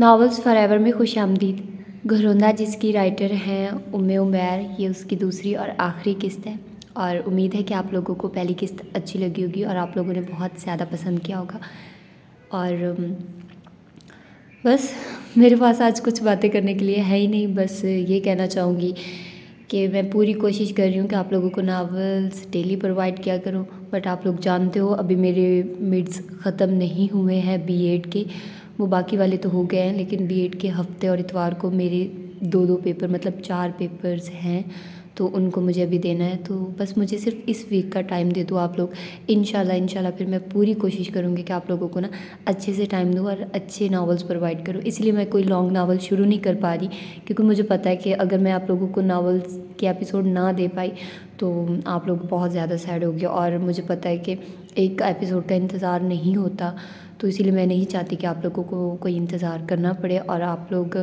Novels forever में खुशामदीद। घरौंदा जिसकी writer हैं उम्मे उमैर, ये उसकी दूसरी और आखिरी किस्त है और उम्मीद है कि आप लोगों को पहली किस्त अच्छी लगी होगी और आप लोगों ने बहुत ज़्यादा पसंद किया होगा। और बस मेरे पास आज कुछ बातें करने के लिए है ही नहीं, बस ये कहना चाहूँगी कि मैं पूरी कोशिश कर रही हूँ कि आप लोगों को नावल्स डेली प्रोवाइड किया करूँ, बट आप लोग जानते हो अभी मेरे मिड्स ख़त्म नहीं हुए हैं बीएड के। वो बाकी वाले तो हो गए हैं, लेकिन बीएड के हफ्ते और इतवार को मेरे दो पेपर मतलब 4 पेपर्स हैं, तो उनको मुझे अभी देना है। तो बस मुझे सिर्फ इस वीक का टाइम दे दो आप लोग। इंशाल्लाह फिर मैं पूरी कोशिश करूँगी कि आप लोगों को ना अच्छे से टाइम दूँ और अच्छे नावल्स प्रोवाइड करूँ। इसलिए मैं कोई लॉन्ग नावल शुरू नहीं कर पा रही, क्योंकि मुझे पता है कि अगर मैं आप लोगों को नावल्स के एपिसोड ना दे पाई तो आप लोग बहुत ज़्यादा सैड होगे, और मुझे पता है कि एक एपिसोड का इंतज़ार नहीं होता। तो इसीलिए मैं नहीं चाहती कि आप लोगों को कोई इंतज़ार करना पड़े और आप लोग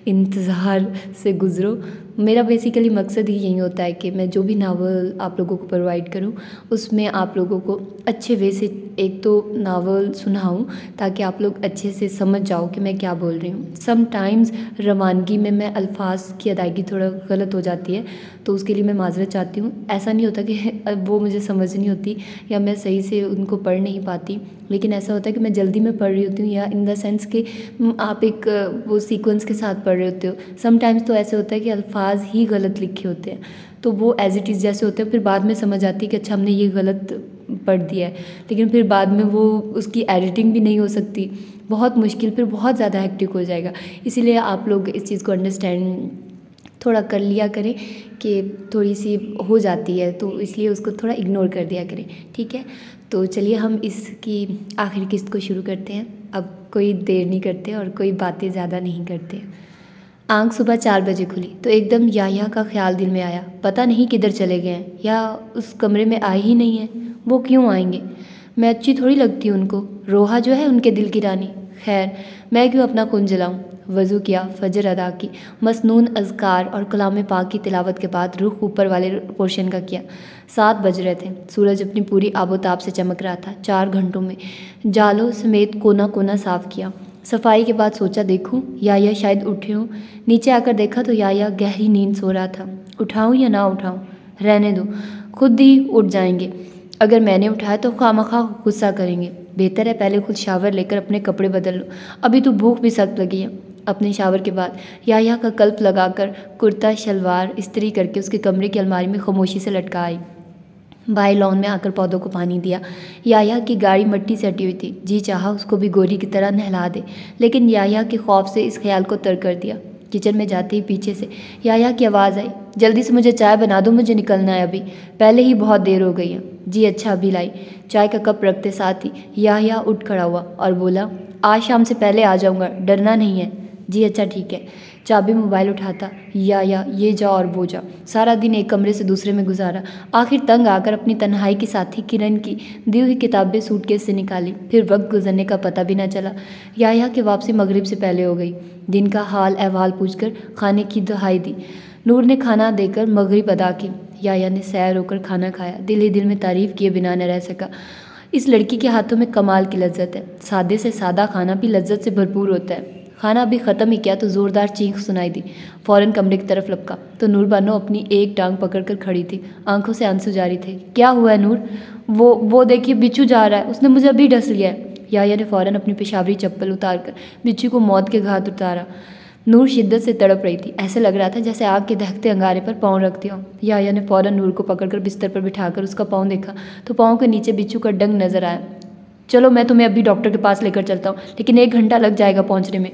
इंतज़ार से गुज़रो। मेरा बेसिकली मकसद ही यही होता है कि मैं जो भी नावल आप लोगों को प्रोवाइड करूं उसमें आप लोगों को अच्छे वे से एक तो नावल सुनाऊं, ताकि आप लोग अच्छे से समझ जाओ कि मैं क्या बोल रही हूँ। समटाइम्स रवानगी में मैं अल्फाज की अदायगी थोड़ा गलत हो जाती है, तो उसके लिए मैं माज़रत चाहती हूँ। ऐसा नहीं होता कि वो मुझे समझ नहीं होती या मैं सही से उनको पढ़ नहीं पाती, लेकिन ऐसा होता है कि मैं जल्दी में पढ़ रही होती हूँ, या इन द सेंस कि आप एक वो सीक्वेंस के साथ पढ़ रहे होते हो। समटाइम्स तो ऐसे होता है कि अल्फाज ही गलत लिखे होते हैं, तो वो एज इट इज़ जैसे होते हैं, फिर बाद में समझ आती है कि अच्छा हमने ये गलत पढ़ दिया है, लेकिन फिर बाद में वो उसकी एडिटिंग भी नहीं हो सकती, बहुत मुश्किल, फिर बहुत ज़्यादा हेक्टिक हो जाएगा। इसीलिए आप लोग इस चीज़ को अंडरस्टैंड थोड़ा कर लिया करें कि थोड़ी सी हो जाती है, तो इसलिए उसको थोड़ा इग्नोर कर दिया करें, ठीक है। तो चलिए हम इसकी आखिरी किस्त को शुरू करते हैं। अब कोई देर नहीं करते और कोई बातें ज़्यादा नहीं करते। आँख सुबह 4 बजे खुली तो एकदम याह्या का ख्याल दिल में आया। पता नहीं किधर चले गए हैं, या उस कमरे में आए ही नहीं हैं। वो क्यों आएंगे? मैं अच्छी थोड़ी लगती हूँ उनको। रोहा जो है उनके दिल की रानी। खैर, मैं क्यों अपना खून जलाऊँ। वज़ू किया, फजर अदा की, मसनून अज़कार और कलाम पाक की तिलावत के बाद रुख ऊपर वाले पोर्शन का किया। 7 बज रहे थे। सूरज अपनी पूरी आबोताब से चमक रहा था। 4 घंटों में जालों समेत कोना कोना साफ़ किया। सफाई के बाद सोचा देखूं या शायद उठे हों। नीचे आकर देखा तो या गहरी नींद सो रहा था। उठाऊं या ना उठाऊं? रहने दो, खुद ही उठ जाएंगे। अगर मैंने उठाया तो खामखा गुस्सा करेंगे। बेहतर है पहले खुद शावर लेकर अपने कपड़े बदल लो, अभी तो भूख भी सख्त लगी है। अपने शावर के बाद या का कल्प लगाकर कुर्ता शलवार इस्त्री करके उसके कमरे की अलमारी में खामोशी से लटका आई। बाई लॉन में आकर पौधों को पानी दिया। याया की गाड़ी मिट्टी से हटी हुई थी। जी चाहा उसको भी गोरी की तरह नहला दे, लेकिन याया के खौफ से इस ख्याल को तर्क कर दिया। किचन में जाते ही पीछे से याया की आवाज़ आई, जल्दी से मुझे चाय बना दो, मुझे निकलना है अभी, पहले ही बहुत देर हो गई है। जी अच्छा, अभी लाई। चाय का कप रखते साथ ही याया उठ खड़ा हुआ और बोला, आज शाम से पहले आ जाऊँगा, डरना नहीं है। जी अच्छा ठीक है। चाबी मोबाइल उठाता, या ये जा और वो जा। सारा दिन एक कमरे से दूसरे में गुजारा। आखिर तंग आकर अपनी तन्हाई के साथी किरण की दी हुई किताबें सूटकेस से निकाली। फिर वक्त गुजरने का पता भी न चला। या की वापसी मगरिब से पहले हो गई। दिन का हाल अहवाल पूछकर खाने की दुहाई दी। नूर ने खाना देकर मगरिब अदा की। या ने सैर होकर खाना खाया। दिल ही दिल में तारीफ़ किए बिना न रह सका। इस लड़की के हाथों में कमाल की लज्जत है। सादे से सादा खाना भी लज्जत से भरपूर होता है। खाना अभी ख़त्म ही किया तो ज़ोरदार चीख सुनाई दी। फ़ौरन कमरे की तरफ लपका तो नूर बानो अपनी एक टांग पकड़कर खड़ी थी। आंखों से आंसू जारी थे। क्या हुआ है नूर? वो देखिए बिच्छू जा रहा है, उसने मुझे अभी डस लिया है। या ने फ़ौरन अपनी पेशावरी चप्पल उतारकर बिच्छू को मौत के घाट उतारा। नूर शिद्दत से तड़प रही थी। ऐसे लग रहा था जैसे आग के दहकते अंगारे पर पाँव रखती हो। या ने फ़ौरन नूर को पकड़कर बिस्तर पर बिठाकर उसका पाँव देखा तो पाँव के नीचे बिच्छू का डंग नजर आया। चलो मैं तुम्हें अभी डॉक्टर के पास लेकर चलता हूँ, लेकिन 1 घंटा लग जाएगा पहुँचने में।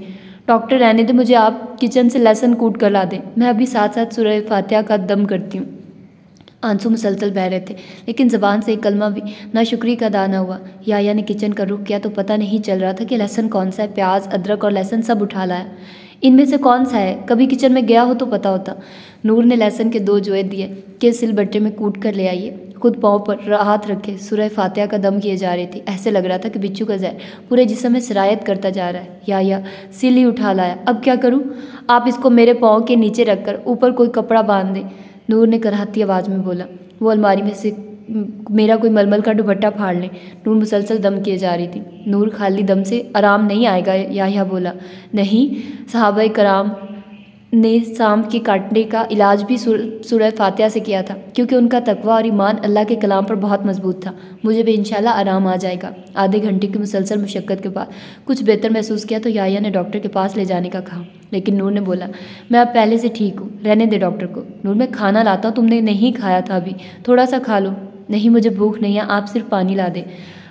डॉक्टर रहने दे मुझे, आप किचन से लहसुन कूट कर ला दें, मैं अभी साथ साथ सूरह फातिहा का दम करती हूँ। आंसू मुसलसल बह रहे थे, लेकिन ज़बान से एक कलमा भी नाशुक्री का दाना हुआ। या ने किचन का रुख किया तो पता नहीं चल रहा था कि लहसुन कौन सा है। प्याज, अदरक और लहसुन सब उठा लाया। इनमें से कौन सा है? कभी किचन में गया हो तो पता होता। नूर ने लहसुन के 2 जोए दिए कि सिलबट्टे में कूट कर ले आइए। खुद पाँव पर हाथ रखे सूरह फातिहा का दम किए जा रही थी। ऐसे लग रहा था कि बिच्छू का जहर पूरे जिस्म में सिरायत करता जा रहा है। या सिल ही उठा लाया। अब क्या करूं? आप इसको मेरे पाँव के नीचे रखकर ऊपर कोई कपड़ा बांध दें, नूर ने कराहती आवाज़ में बोला। वो अलमारी में से मेरा कोई मलमल का दुपट्टा फाड़ लें। नूर मुसलसल दम किए जा रही थी। नूर खाली दम से आराम नहीं आएगा, याह्या बोला। नहीं, सहाबाए कराम ने सांप के काटने का इलाज भी सूरह फातिहा से किया था, क्योंकि उनका तकवा और ईमान अल्लाह के कलाम पर बहुत मजबूत था। मुझे भी इंशाल्लाह आराम आ जाएगा। आधे घंटे की मुसलसल मुशक्क़त के बाद कुछ बेहतर महसूस किया तो याह्या ने डॉक्टर के पास ले जाने का कहा, लेकिन नूर ने बोला, मैं अब पहले से ठीक हूँ, रहने दे डॉक्टर को। नूर, मैं खाना लाता हूँ, तुमने नहीं खाया था अभी, थोड़ा सा खा लो। नहीं, मुझे भूख नहीं है, आप सिर्फ पानी ला दें।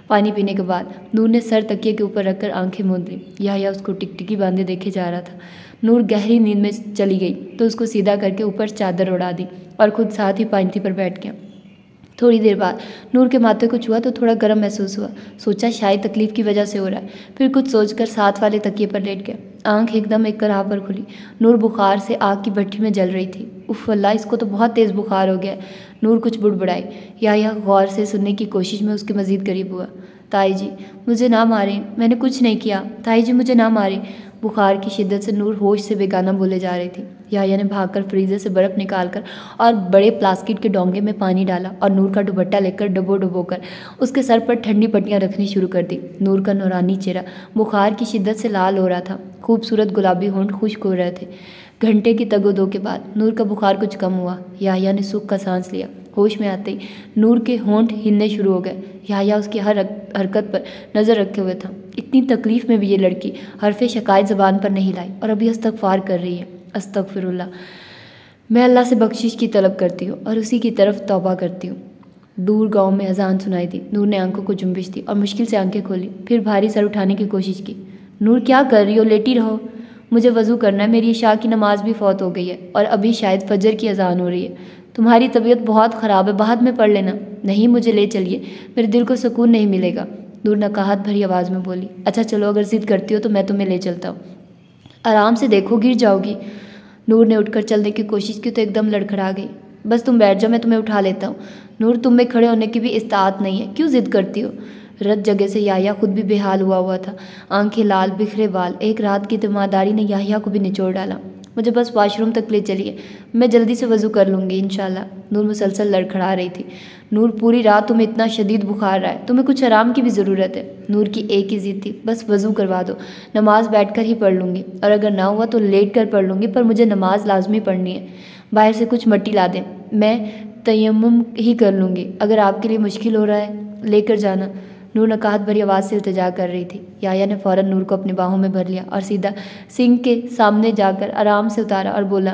पानी पीने के बाद नूर ने सर तकिए के ऊपर रखकर आंखें मूंद ली। याह्या उसको टिकटिकी बांधे देखे जा रहा था। नूर गहरी नींद में चली गई तो उसको सीधा करके ऊपर चादर उड़ा दी और खुद साथ ही पायंती पर बैठ गया। थोड़ी देर बाद नूर के माथे को छुआ तो थोड़ा गर्म महसूस हुआ। सोचा शायद तकलीफ की वजह से हो रहा है। फिर कुछ सोचकर साथ वाले तकिए पर लेट गया। आंख एकदम एक कराह पर खुली। नूर बुखार से आग की भट्टी में जल रही थी। उफ अल्लाह, इसको तो बहुत तेज़ बुखार हो गया है। नूर कुछ बुड़बुड़ाई। याह्या गौर से सुनने की कोशिश में उसके मज़ीद करीब हुआ। ताई जी, मुझे ना मारें, मैंने कुछ नहीं किया। ताई जी, मुझे ना मारें। बुखार की शिद्दत से नूर होश से बेगाना बोले जा रही थी। याह्या ने भागकर फ्रीज़र से बर्फ़ निकालकर और बड़े प्लास्टिक के डोंगे में पानी डाला और नूर का दुपट्टा लेकर डबो कर उसके सर पर ठंडी पट्टियाँ रखनी शुरू कर दी। नूर का नूरानी चेहरा बुखार की शिद्दत से लाल हो रहा था। खूबसूरत गुलाबी होंठ खुश्क हो रहे थे। घंटे की तगोदो के बाद नूर का बुखार कुछ कम हुआ। याह्या ने सुख का सांस लिया। होश में आते ही नूर के होंठ हिलने शुरू हो गए। याह्या उसकी हर हरकत पर नज़र रखे हुए था। इतनी तकलीफ़ में भी ये लड़की हरफ़े शिकायत ज़बान पर नहीं लाई और अभी इस्तग़फ़ार कर रही है। अस्तग़फ़िरुल्लाह। मैं अल्लाह से बख्शिश की तलब करती हूँ और उसी की तरफ तौबा करती हूँ। दूर गांव में अजान सुनाई दी। नूर ने आंखों को जुम्बिश दी और मुश्किल से आंखें खोली। फिर भारी सर उठाने की कोशिश की। नूर, क्या कर रही हो? लेटी रहो। मुझे वज़ू करना है, मेरी इशा की नमाज भी फ़ौत हो गई है और अभी शायद फजर की अजान हो रही है। तुम्हारी तबीयत बहुत ख़राब है, बाद में पढ़ लेना। नहीं, मुझे ले चलिए, मेरे दिल को सुकून नहीं मिलेगा। नूर नकाहत भरी आवाज़ में बोली। अच्छा चलो, अगर ज़िद करती हो तो मैं तुम्हें ले चलता हूँ। आराम से देखो, गिर जाओगी। नूर ने उठकर चलने की कोशिश की तो एकदम लड़खड़ा गई। बस तुम बैठ जाओ, मैं तुम्हें उठा लेता हूँ। नूर, तुम में खड़े होने की भी इस्तात नहीं है, क्यों ज़िद करती हो? रत जगह से याह्या खुद भी बेहाल हुआ था। आंखें लाल, बिखरे बाल। एक रात की तिमारदारी ने याह्या को भी निचोड़ डाला। मुझे बस वॉशरूम तक ले चलिए, मैं जल्दी से वज़ू कर लूँगी इंशाल्लाह। नूर मुसलसल लड़खड़ा रही थी। नूर, पूरी रात तुम्हें इतना शदीद बुखार रहा है, तुम्हें कुछ आराम की भी ज़रूरत है। नूर की एक ही ज़िद थी, बस वज़ू करवा दो। नमाज बैठकर ही पढ़ लूँगी और अगर ना हुआ तो लेट कर पढ़ लूँगी, पर मुझे नमाज लाजमी पढ़नी है। बाहर से कुछ मट्टी ला दें, मैं तयम्मुम ही कर लूँगी। अगर आपके लिए मुश्किल हो रहा है लेकर जाना। नूर नकाहत भरी आवाज़ से इल्तिजा कर रही थी। याह्या ने फ़ौरन नूर को अपनी बाहों में भर लिया और सीधा सिंक के सामने जाकर आराम से उतारा और बोला,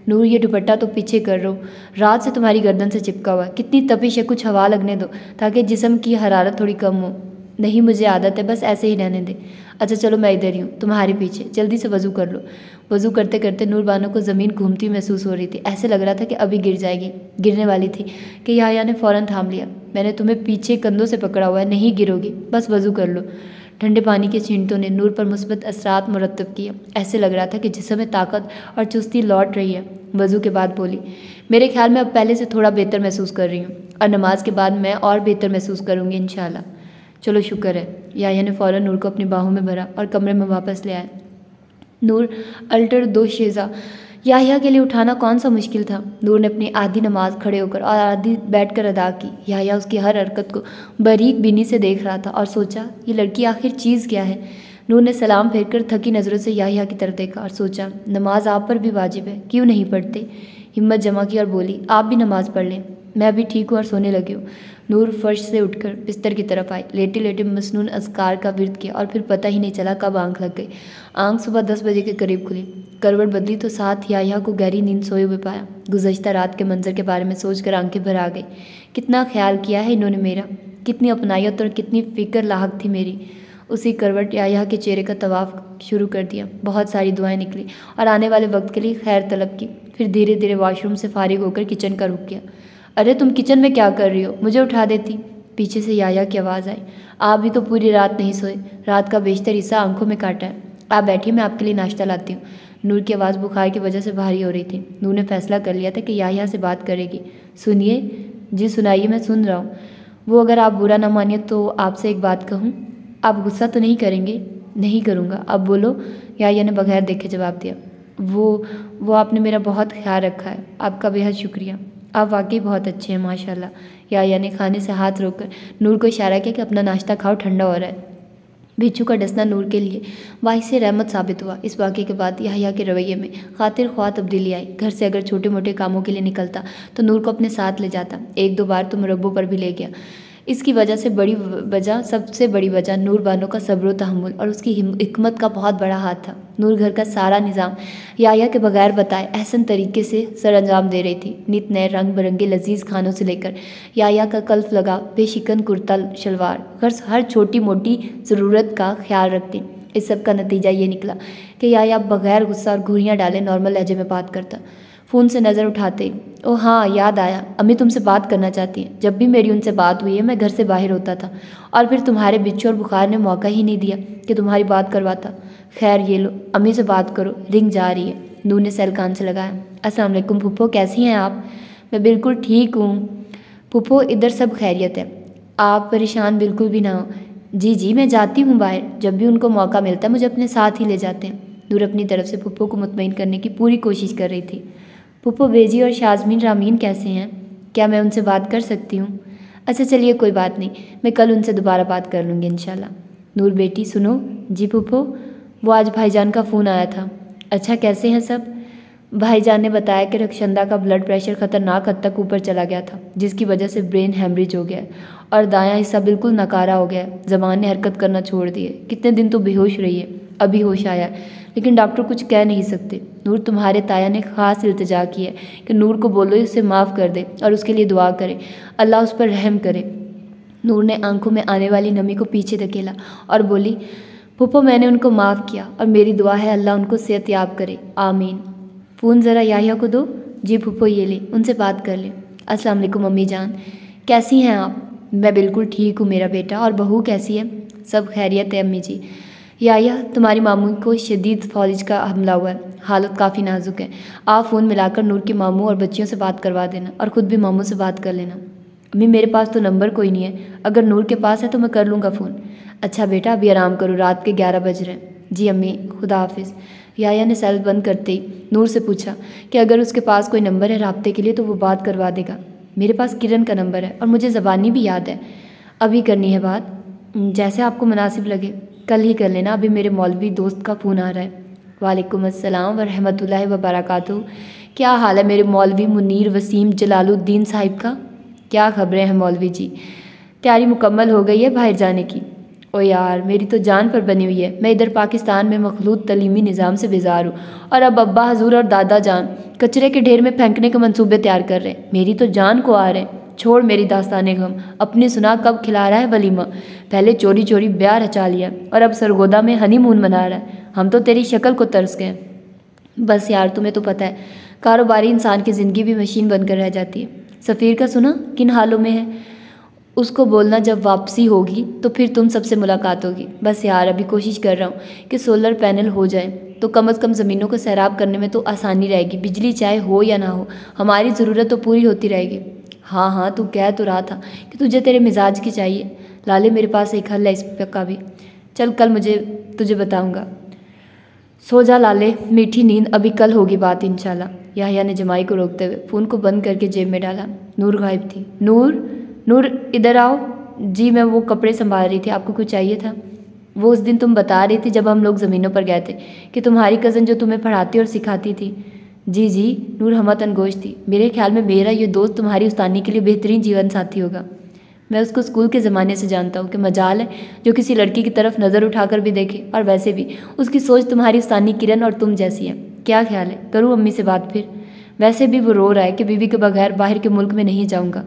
नूर, ये दुपट्टा तो पीछे कर लो, रात से तुम्हारी गर्दन से चिपका हुआ है। कितनी तपिश है, कुछ हवा लगने दो ताकि जिस्म की हरारत थोड़ी कम हो। नहीं, मुझे आदत है, बस ऐसे ही रहने दे। अच्छा चलो, मैं इधर ही हूँ, तुम्हारे पीछे, जल्दी से वज़ू कर लो। वज़ू करते करते नूर बानो को ज़मीन घूमती महसूस हो रही थी। ऐसे लग रहा था कि अभी गिर जाएगी। गिरने वाली थी कि याह्या ने फ़ौरन थाम लिया। मैंने तुम्हें पीछे कंधों से पकड़ा हुआ है, नहीं गिरोगी, बस वज़ू कर लो। ठंडे पानी के छींटों ने नूर पर मुस्बत असरात मुरतब किए। ऐसे लग रहा था कि जिस्म में ताकत और चुस्ती लौट रही है। वज़ू के बाद बोली, मेरे ख्याल में अब पहले से थोड़ा बेहतर महसूस कर रही हूँ और नमाज के बाद मैं और बेहतर महसूस करूँगी इंशाल्लाह। चलो, शुक्र है। याह्या ने फ़ौरन नूर को अपनी बाहों में भरा और कमरे में वापस ले आया। नूर अल्टर दो शेज़ा। याह्या के लिए उठाना कौन सा मुश्किल था। नूर ने अपनी आधी नमाज खड़े होकर और आधी बैठकर अदा की। याह्या उसकी हर हरकत को बारीक बीनी से देख रहा था और सोचा, ये लड़की आखिर चीज़ क्या है। नूर ने सलाम फेरकर थकी नज़रों से याह्या की तरफ देखा और सोचा, नमाज आप पर भी वाजिब है, क्यों नहीं पढ़ते। हिम्मत जमा की और बोली, आप भी नमाज़ पढ़ लें, मैं अभी ठीक हूँ और सोने लगी हूँ। नूर फर्श से उठकर बिस्तर की तरफ आई। लेटे लेटे मसनून अस्कार का विर्द किया और फिर पता ही नहीं चला कब आंख लग गई। आंख सुबह 10 बजे के करीब खुली। करवट बदली तो साथ याह्या को गहरी नींद सोए हुए पाया। गुज़श्ता रात के मंजर के बारे में सोचकर आंखें भर आ गई। कितना ख्याल किया है इन्होंने मेरा, कितनी अपनायत और कितनी फ़िक्र लाहक थी मेरी। उसी करवट याह्या के चेहरे का तवाफ़ शुरू कर दिया। बहुत सारी दुआएं निकली और आने वाले वक्त के लिए खैर तलब की। फिर धीरे धीरे वॉशरूम से फारिग होकर किचन का रुख किया। अरे तुम किचन में क्या कर रही हो, मुझे उठा देती। पीछे से याह्या की आवाज़ आई। आप भी तो पूरी रात नहीं सोए, रात का बेशतर हिस्सा आंखों में काटा है। आप बैठिए, मैं आपके लिए नाश्ता लाती हूँ। नूर की आवाज़ बुखार की वजह से भारी हो रही थी। नूर ने फैसला कर लिया था कि याह्या से बात करेगी। सुनिए। जी सुनाइए, मैं सुन रहा हूँ। वो अगर आप बुरा ना मानिए तो आपसे एक बात कहूँ। आप गुस्सा तो नहीं करेंगे। नहीं करूँगा, अब बोलो, याह्या ने बगैर देखे जवाब दिया। वो आपने मेरा बहुत ख्याल रखा है, आपका बेहद शुक्रिया। आप वाकई बहुत अच्छे हैं माशाल्लाह। याया ने खाने से हाथ रोककर नूर को इशारा किया कि अपना नाश्ता खाओ, ठंडा हो रहा है। बिच्छू का डसना नूर के लिए वाहिस रहमत साबित हुआ। इस वाक़े के बाद याह्या के रवैये में खातिर ख्वाह तब्दीली आई। घर से अगर छोटे मोटे कामों के लिए निकलता तो नूर को अपने साथ ले जाता। एक दो बार तो मुरब्बों पर भी ले गया। इसकी वजह से सबसे बड़ी वजह नूर बानो का सब्र तहम्मुल और उसकी हिकमत का बहुत बड़ा हाथ था। नूर घर का सारा निज़ाम याह्या के बगैर बताए एहसन तरीके से सरअंजाम दे रही थी। नित नए रंग बिरंगे लजीज खानों से लेकर याह्या का कल्फ लगा बेशिकन कुर्ता शलवार, हर छोटी मोटी ज़रूरत का ख्याल रखती। इस सब का नतीजा ये निकला कि याह्या बगैर गुस्सा और घूरियाँ डाले नॉर्मल लहजे में बात करता। फ़ोन से नज़र उठाते ही, ओ हाँ याद आया, अम्मी तुमसे बात करना चाहती हैं। जब भी मेरी उनसे बात हुई है मैं घर से बाहर होता था और फिर तुम्हारे बिच्छू और बुखार ने मौका ही नहीं दिया कि तुम्हारी बात करवाता। खैर ये लो, अम्मी से बात करो, रिंग जा रही है। नूर ने सेल कान से लगाया। अस्सलाम वालेकुम फूफो, कैसी हैं आप? मैं बिल्कुल ठीक हूँ फूफो, इधर सब खैरियत है, आप परेशान बिल्कुल भी ना हो। जी जी मैं जाती हूँ बाहर, जब भी उनको मौका मिलता है मुझे अपने साथ ही ले जाते हैं। नूर अपनी तरफ से फूफो को मुतमईन करने की पूरी कोशिश कर रही थी। फूफो बेजी और शाजमीन रामीन कैसे हैं? क्या मैं उनसे बात कर सकती हूँ? अच्छा चलिए कोई बात नहीं, मैं कल उनसे दोबारा बात कर लूँगी इंशाल्लाह। नूर बेटी सुनो। जी फूफो, वो आज भाईजान का फ़ोन आया था। अच्छा कैसे हैं सब? भाईजान ने बताया कि रक्षंदा का ब्लड प्रेशर ख़तरनाक हद तक ऊपर चला गया था, जिसकी वजह से ब्रेन हेमरेज हो गया और दायां हिस्सा बिल्कुल नकारा हो गया। ज़बान ने हरकत करना छोड़ दी है। कितने दिन तो बेहोश रही है, अभी होश आया है, लेकिन डॉक्टर कुछ कह नहीं सकते। नूर तुम्हारे ताया ने ख़ास इल्तिजा की है कि नूर को बोलो उसे माफ़ कर दे और उसके लिए दुआ करे, अल्लाह उस पर रहम करे। नूर ने आंखों में आने वाली नमी को पीछे धकेला और बोली, फूफो मैंने उनको माफ़ किया और मेरी दुआ है अल्लाह उनको सेहतयाब करे, आमीन। फ़ोन ज़रा याह्या को दो। जी फूफो ये ले, उनसे बात कर ले। अस्सलाम वालेकुम अम्मी जान, कैसी हैं आप? मैं बिल्कुल ठीक हूँ मेरा बेटा, और बहू कैसी है? सब खैरियत है अम्मी जी। याह्या तुम्हारी मामू को शदीद फौलिज का हमला हुआ है, हालत काफ़ी नाजुक है। आप फ़ोन मिलाकर नूर के मामू और बच्चियों से बात करवा देना और ख़ुद भी मामू से बात कर लेना। अम्मी मेरे पास तो नंबर कोई नहीं है, अगर नूर के पास है तो मैं कर लूँगा फ़ोन। अच्छा बेटा अभी आराम करो, रात के 11 बज रहे हैं। जी अम्मी, खुदा हाफिज़। याह्या ने सेल बंद करते ही नूर से पूछा कि अगर उसके पास कोई नंबर है राब्ते के लिए तो वो बात करवा देगा। मेरे पास किरण का नंबर है और मुझे ज़बानी भी याद है। अभी करनी है बात? जैसे आपको मुनासिब लगे, कल ही कर लेना, अभी मेरे मौलवी दोस्त का फ़ोन आ रहा है। वालेकुम अस्सलाम व रहमतुल्लाहि व बरकातुहू। क्या हाल है मेरे मौलवी मुनीर वसीम जलालुद्दीन साहिब का? क्या खबरें हैं मौलवी जी? तैयारी मुकम्मल हो गई है बाहर जाने की? ओ यार मेरी तो जान पर बनी हुई है, मैं इधर पाकिस्तान में मखलूत तलीमी निज़ाम से बेजार हूँ और अब अब्बा हजूर और दादा जान कचरे के ढेर में फेंकने के मंसूबे तैयार कर रहे हैं। मेरी तो जान को आ रहे हैं। छोड़ मेरी दास्ताने गम, अपनी सुना कब खिला रहा है वलीमा। पहले चोरी चोरी ब्याह रचा लिया और अब सरगोदा में हनीमून मना रहा है। हम तो तेरी शक्ल को तरस गए। बस यार तुम्हें तो पता है कारोबारी इंसान की ज़िंदगी भी मशीन बनकर रह जाती है। सफ़ीर का सुना किन हालों में है? उसको बोलना जब वापसी होगी तो फिर तुम सबसे मुलाकात होगी। बस यार अभी कोशिश कर रहा हूँ कि सोलर पैनल हो जाए तो कम से कम ज़मीनों को सैराब करने में तो आसानी रहेगी। बिजली चाहे हो या ना हो, हमारी ज़रूरत तो पूरी होती रहेगी। हाँ हाँ तू कह तो रहा था कि तुझे तेरे मिजाज की चाहिए। लाले मेरे पास एक हल है इस का भी, चल कल मुझे तुझे बताऊँगा। सो जा लाले, मीठी नींद, अभी कल होगी बात इंशाल्लाह। याह्या ने जमाई को रोकते हुए फ़ोन को बंद करके जेब में डाला। नूर गायब थी। नूर इधर आओ। जी मैं वो कपड़े संभाल रही थी, आपको कुछ चाहिए था? वो उस दिन तुम बता रही थी जब हम लोग ज़मीनों पर गए थे कि तुम्हारी कज़न जो तुम्हें पढ़ाती और सिखाती थी। जी नूर हमतन गोश थी। मेरे ख्याल में मेरा ये दोस्त तुम्हारी उस्तानी के लिए बेहतरीन जीवन साथी होगा। मैं उसको स्कूल के ज़माने से जानता हूँ कि मजाल है जो किसी लड़की की तरफ नज़र उठाकर भी देखे, और वैसे भी उसकी सोच तुम्हारी उस्तानी किरण और तुम जैसी है। क्या ख्याल है, करूँ अम्मी से बात फिर? वैसे भी वो रो रहा है कि बीवी के बगैर बाहर के मुल्क में नहीं जाऊँगा।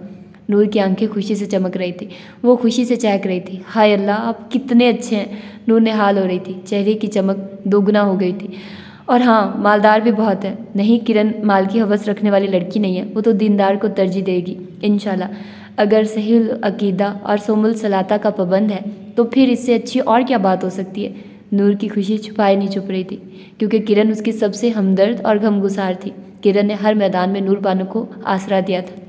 नूर की आंखें खुशी से चमक रही थी, वो खुशी से चहक रही थी। हाय अल्लाह आप कितने अच्छे हैं। नूर ने हाल हो रही थी, चेहरे की चमक दोगुना हो गई थी। और हाँ मालदार भी बहुत है। नहीं किरण माल की हवस रखने वाली लड़की नहीं है, वो तो दीनदार को तरजीह देगी इंशाल्लाह। अगर सही अकीदा और सोमुल सलाता का पाबंद है तो फिर इससे अच्छी और क्या बात हो सकती है। नूर की खुशी छुपाए नहीं छुप रही थी, क्योंकि किरण उसकी सबसे हमदर्द और गमगुसार थी। किरण ने हर मैदान में नूर बानो को आसरा दिया था।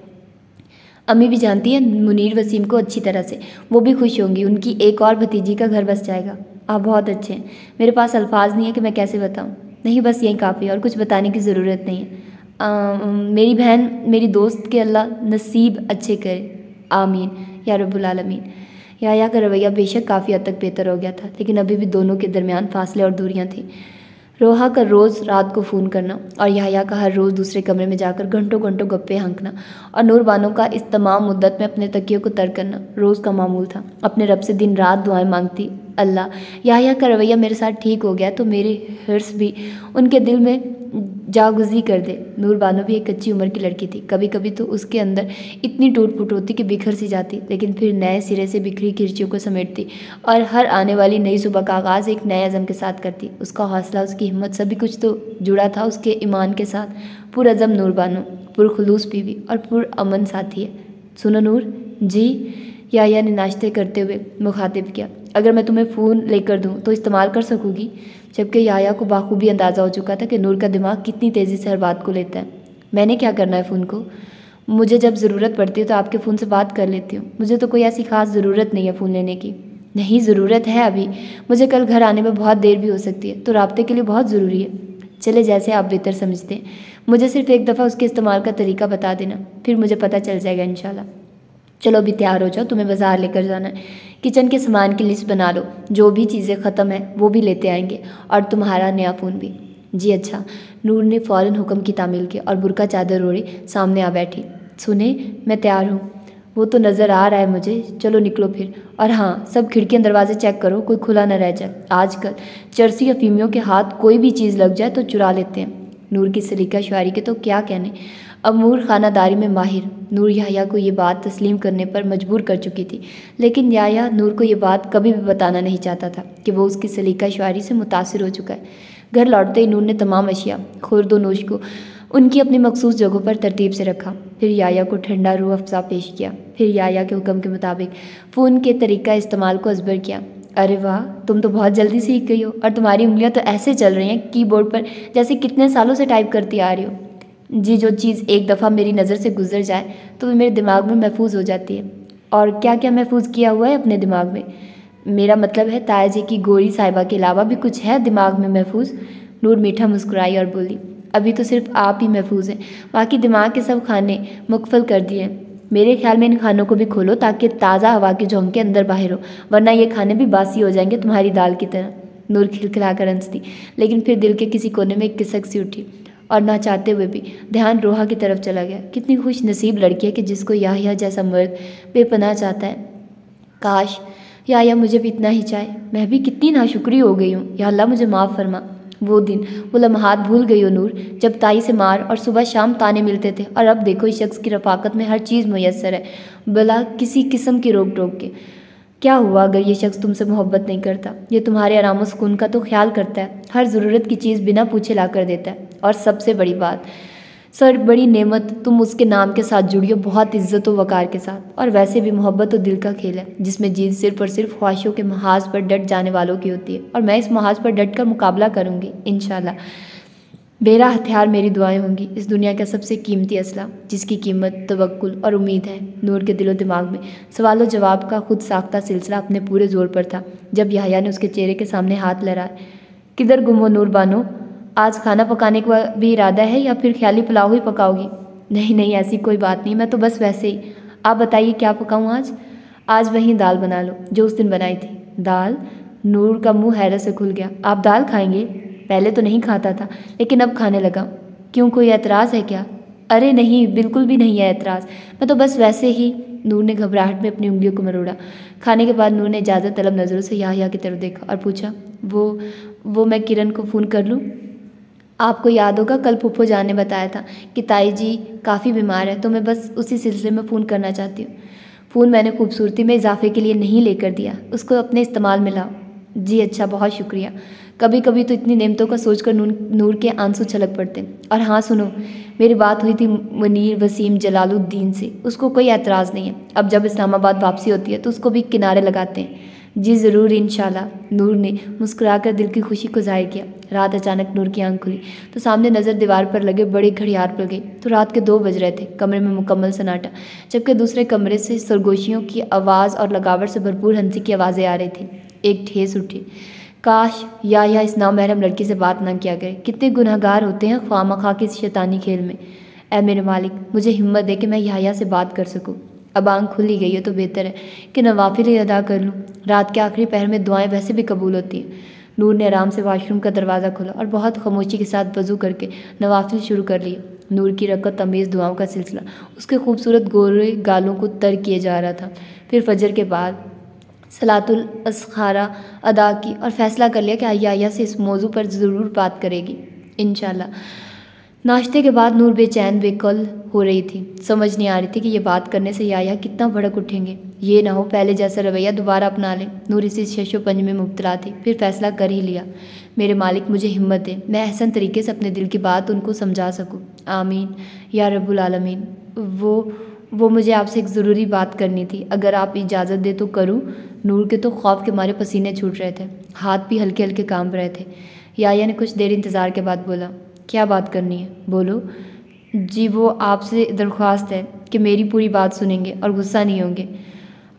अम्मी भी जानती है मुनीर वसीम को अच्छी तरह से, वो भी खुश होंगी। उनकी एक और भतीजी का घर बस जाएगा। आप बहुत अच्छे हैं, मेरे पास अल्फाज नहीं है कि मैं कैसे बताऊं। नहीं बस यही काफ़ी है और कुछ बताने की ज़रूरत नहीं है। मेरी बहन मेरी दोस्त के अल्लाह नसीब अच्छे करे, आमीन या रब्बुल आलमीन। याया का रवैया बेशक काफ़ी हद तक बेहतर हो गया था, लेकिन अभी भी दोनों के दरमियान फासले और दूरियां थीं। रोहा का रोज़ रात को फ़ोन करना और याया का हर रोज़ दूसरे कमरे में जाकर घंटों घंटों गप्पे हाँकना और नूर बानो का इस तमाम मुद्दत में अपने तकियों को तर करना रोज़ का मामूल था। अपने रब से दिन रात दुआएं मांगती, अल्लाह याया का रवैया मेरे साथ ठीक हो गया तो मेरे हिर्स भी उनके दिल में जागुज़ी कर दे। नूर बानो भी एक कच्ची उम्र की लड़की थी, कभी कभी तो उसके अंदर इतनी टूट फूट होती कि बिखर सी जाती, लेकिन फिर नए सिरे से बिखरी खिरचियों को समेटती और हर आने वाली नई सुबह का आगाज़ एक नए अज़म के साथ करती। उसका हौसला, उसकी हिम्मत, सभी कुछ तो जुड़ा था उसके ईमान के साथ। पुरअज़म नूर बानो, पुरखुलूस बीवी और पुरअमन साथी है। सुनो नूर जी, याया ने नाश्ते करते हुए मुखातिब किया, अगर मैं तुम्हें फ़ोन लेकर दूँ तो इस्तेमाल कर सकूँगी? जबकि याया को बाखूबी अंदाज़ा हो चुका था कि नूर का दिमाग कितनी तेज़ी से हर बात को लेता है। मैंने क्या करना है फ़ोन को? मुझे जब ज़रूरत पड़ती है तो आपके फ़ोन से बात कर लेती हूँ, मुझे तो कोई ऐसी ख़ास ज़रूरत नहीं है फ़ोन लेने की। नहीं, ज़रूरत है अभी, मुझे कल घर आने में बहुत देर भी हो सकती है, तो राब्ते के लिए बहुत ज़रूरी है। चले, जैसे आप बेहतर समझते हैं, मुझे सिर्फ एक दफ़ा उसके इस्तेमाल का तरीका बता देना, फिर मुझे पता चल जाएगा इंशाल्लाह। चलो अभी तैयार हो जाओ, तुम्हें बाज़ार लेकर जाना है। किचन के सामान की लिस्ट बना लो, जो भी चीज़ें ख़त्म है वो भी लेते आएंगे, और तुम्हारा नया फ़ोन भी। जी अच्छा। नूर ने फ़ौरन हुक्म की तामील की और बुर्का चादर ओढ़े सामने आ बैठी। सुने, मैं तैयार हूँ। वो तो नज़र आ रहा है मुझे, चलो निकलो फिर। और हाँ, सब खिड़कियाँ दरवाजे चेक करो, कोई खुला न रह जाए। आजकल चरसी अफीमियों के हाथ कोई भी चीज़ लग जाए तो चुरा लेते हैं। नूर की सलीका शुआरी के तो क्या कहने, अमूर खानादारी में माहिर। नूर याया को ये बात तस्लीम करने पर मजबूर कर चुकी थी, लेकिन याया नूर को ये बात कभी भी बताना नहीं चाहता था कि वो उसकी सलीका शुआरी से मुतासिर हो चुका है। घर लौटते ही नूर ने तमाम अशिया खुर्द नोश को उनकी अपनी मखसूस जगहों पर तरतीब से रखा, फिर याया को ठंडा रूह अफ़ज़ा पेश किया, फिर याया के हुक्म के मुताबिक फ़ोन के तरीका इस्तेमाल को अजबर किया। अरे वाह, तुम तो बहुत जल्दी सीख गई हो, और तुम्हारी उंगलियां तो ऐसे चल रही हैं कीबोर्ड पर जैसे कितने सालों से टाइप करती आ रही हो। जी, जो चीज़ एक दफ़ा मेरी नज़र से गुजर जाए तो वो मेरे दिमाग में महफूज हो जाती है। और क्या क्या महफूज किया हुआ है अपने दिमाग में? मेरा मतलब है ताया जी की गोरी साहिबा के अलावा भी कुछ है दिमाग में महफूज? नूर मीठा मुस्कुराई और बोली, अभी तो सिर्फ आप ही महफूज हैं, बाकी दिमाग के सब खाने मुकफल कर दिए हैं। मेरे ख्याल में इन खानों को भी खोलो ताकि ताज़ा हवा के झोंके अंदर बाहर हो, वरना ये खाने भी बासी हो जाएंगे तुम्हारी दाल की तरह। नूर खिलखिलाकर हंसती, लेकिन फिर दिल के किसी कोने में एक किसक सी उठी और ना चाहते हुए भी ध्यान रोहा की तरफ चला गया। कितनी खुश नसीब लड़की है कि जिसको याया जैसा मर्द बेपनाह चाहता है। काश याया मुझे भी इतना ही चाहे। मैं भी कितनी नाशुक्री हो गई हूँ, या अल्लाह मुझे माफ़ फरमा। वो दिन, वो लम्हात भूल गई हो नूर, जब ताई से मार और सुबह शाम ताने मिलते थे, और अब देखो इस शख्स की रफ़ाकत में हर चीज़ मुयस्सर है, भला किसी किस्म की रोक टोक के। क्या हुआ अगर ये शख्स तुमसे मोहब्बत नहीं करता? ये तुम्हारे आराम व सुकून का तो ख्याल करता है, हर ज़रूरत की चीज़ बिना पूछे ला कर देता है, और सबसे बड़ी बात, सर बड़ी नेमत, तुम उसके नाम के साथ जुड़ी हो, बहुत इज्जत व वक़ार के साथ। और वैसे भी मोहब्बत तो दिल का खेल है, जिसमें जीत सिर्फ और सिर्फ ख्वाहिशों के महाज पर डट जाने वालों की होती है, और मैं इस महाज पर डट कर मुकाबला करूँगी इंशाल्लाह। मेरा हथियार मेरी दुआएं होंगी, इस दुनिया का सबसे कीमती असला, जिसकी कीमत तवक्कुल और उम्मीद है। नूर के दिलो दिमाग में सवाल जवाब का खुद साख्ता सिलसिला अपने पूरे जोर पर था, जब याया ने उसके चेहरे के सामने हाथ लहराया। किधर गुम हो नूर बानो? आज खाना पकाने का भी इरादा है या फिर ख्याली पुलाव ही पकाओगी? नहीं नहीं, ऐसी कोई बात नहीं, मैं तो बस वैसे ही। आप बताइए क्या पकाऊँ आज? आज वही दाल बना लो जो उस दिन बनाई थी। दाल? नूर का मुंह हैरत से खुल गया। आप दाल खाएंगे? पहले तो नहीं खाता था, लेकिन अब खाने लगा। क्यों, कोई एतराज़ है क्या? अरे नहीं, बिल्कुल भी नहीं है एतराज़, मैं तो बस वैसे ही। नूर ने घबराहट में अपनी उंगलियों को मरोड़ा। खाने के बाद नूर ने इजाज़त तलब नज़रों से याया की तरफ देखा और पूछा, वो मैं किरण को फ़ोन कर लूँ? आपको याद होगा कल फूफो जान ने बताया था कि ताई जी काफ़ी बीमार है, तो मैं बस उसी सिलसिले में फ़ोन करना चाहती हूँ। फ़ोन मैंने खूबसूरती में इजाफे के लिए नहीं लेकर दिया, उसको अपने इस्तेमाल में लाओ। जी अच्छा, बहुत शुक्रिया। कभी कभी तो इतनी नेमतों का सोचकर नूर के आंसू छलक पड़ते। और हाँ सुनो, मेरी बात हुई थी मुनीर वसीम जलालुद्दीन से, उसको कोई एतराज़ नहीं है। अब जब इस्लामाबाद वापसी होती है तो उसको भी किनारे लगाते हैं। जी ज़रूर इंशाल्लाह, नूर ने मुस्कुराकर दिल की खुशी को ज़ाहिर किया। रात अचानक नूर की आंख खुली तो सामने नज़र दीवार पर लगे बड़े घड़ियाल पर गई तो रात के 2 बज रहे थे। कमरे में मुकम्मल सन्नाटा, जबकि दूसरे कमरे से सरगोशियों की आवाज़ और लगावट से भरपूर हंसी की आवाज़ें आ रही थी। एक ठेस उठी, काश या इस नामहरम लड़की से बात ना किया करे। कितने गुनहगार होते हैं ख्वामखा के इस शैतानी खेल में। ऐ मेरे मालिक, मुझे हिम्मत दे कि मैं याह्या से बात कर सकूं। अब आंख खुल ही गई है तो बेहतर है कि नवाफिल ही अदा कर लूँ। रात के आखिरी पहर में दुआएं वैसे भी कबूल होती हैं। नूर ने आराम से वॉशरूम का दरवाज़ा खोला और बहुत खामोशी के साथ वज़ू करके नवाफिल शुरू कर लिए। नूर की रकत तमीज़ दुआओं का सिलसिला उसके खूबसूरत गोरे गालों को तर किए जा रहा था। फिर फजर के बाद सलातुल अस्खारा अदा की और फैसला कर लिया कि याह्या से इस मौजू पर ज़रूर बात करेगी इंशाल्लाह। नाश्ते के बाद नूर बेचैन बेकल हो रही थी। समझ नहीं आ रही थी कि ये बात करने से याह्या कितना भड़क उठेंगे। ये ना हो पहले जैसा रवैया दोबारा अपना लें। नूर इसी शशोपंज में मुब्तला थी। फिर फैसला कर ही लिया, मेरे मालिक मुझे हिम्मत दे, मैं एहसन तरीके से अपने दिल की बात उनको समझा सकूं। आमीन या रब्बुल आलमीन। वो मुझे आपसे एक ज़रूरी बात करनी थी, अगर आप इजाज़त दे तो करूं। नूर के तो खौफ के मारे पसीने छूट रहे थे, हाथ भी हल्के हल्के कांप रहे थे। याह्या ने कुछ देर इंतज़ार के बाद बोला, क्या बात करनी है, बोलो। जी वो आपसे दरख्वास्त है कि मेरी पूरी बात सुनेंगे और गुस्सा नहीं होंगे।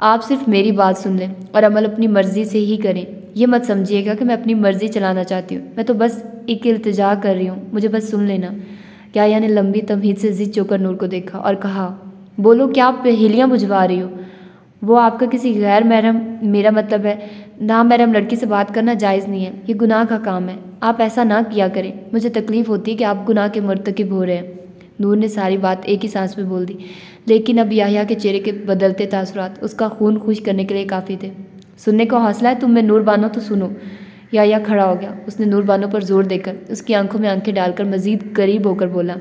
आप सिर्फ मेरी बात सुन लें और अमल अपनी मर्ज़ी से ही करें। ये मत समझिएगा कि मैं अपनी मर्ज़ी चलाना चाहती हूँ, मैं तो बस एक इल्तिजा कर रही हूँ, मुझे बस सुन लेना। याह्या ने लंबी तमहीद से ज़िद चोकर नूर को देखा और कहा, बोलो क्या आप पहेलियाँ बुझवा रही हो। वो आपका किसी गैर महरम, मेरा मतलब है नामहरम लड़की से बात करना जायज़ नहीं है, ये गुनाह का काम है। आप ऐसा ना किया करें, मुझे तकलीफ़ होती है कि आप गुनाह के मर्तकिब हो रहे हैं। नूर ने सारी बात एक ही सांस में बोल दी, लेकिन अब याह्या के चेहरे के बदलते तासुरात उसका खून खुश करने के लिए काफ़ी थे। सुनने का हौसला है तुम में नूर बानो तो सुनो। याह्या खड़ा हो गया। उसने नूर बानो पर जोर देकर उसकी आंखों में आंखें डालकर मज़ीद करीब होकर बोला,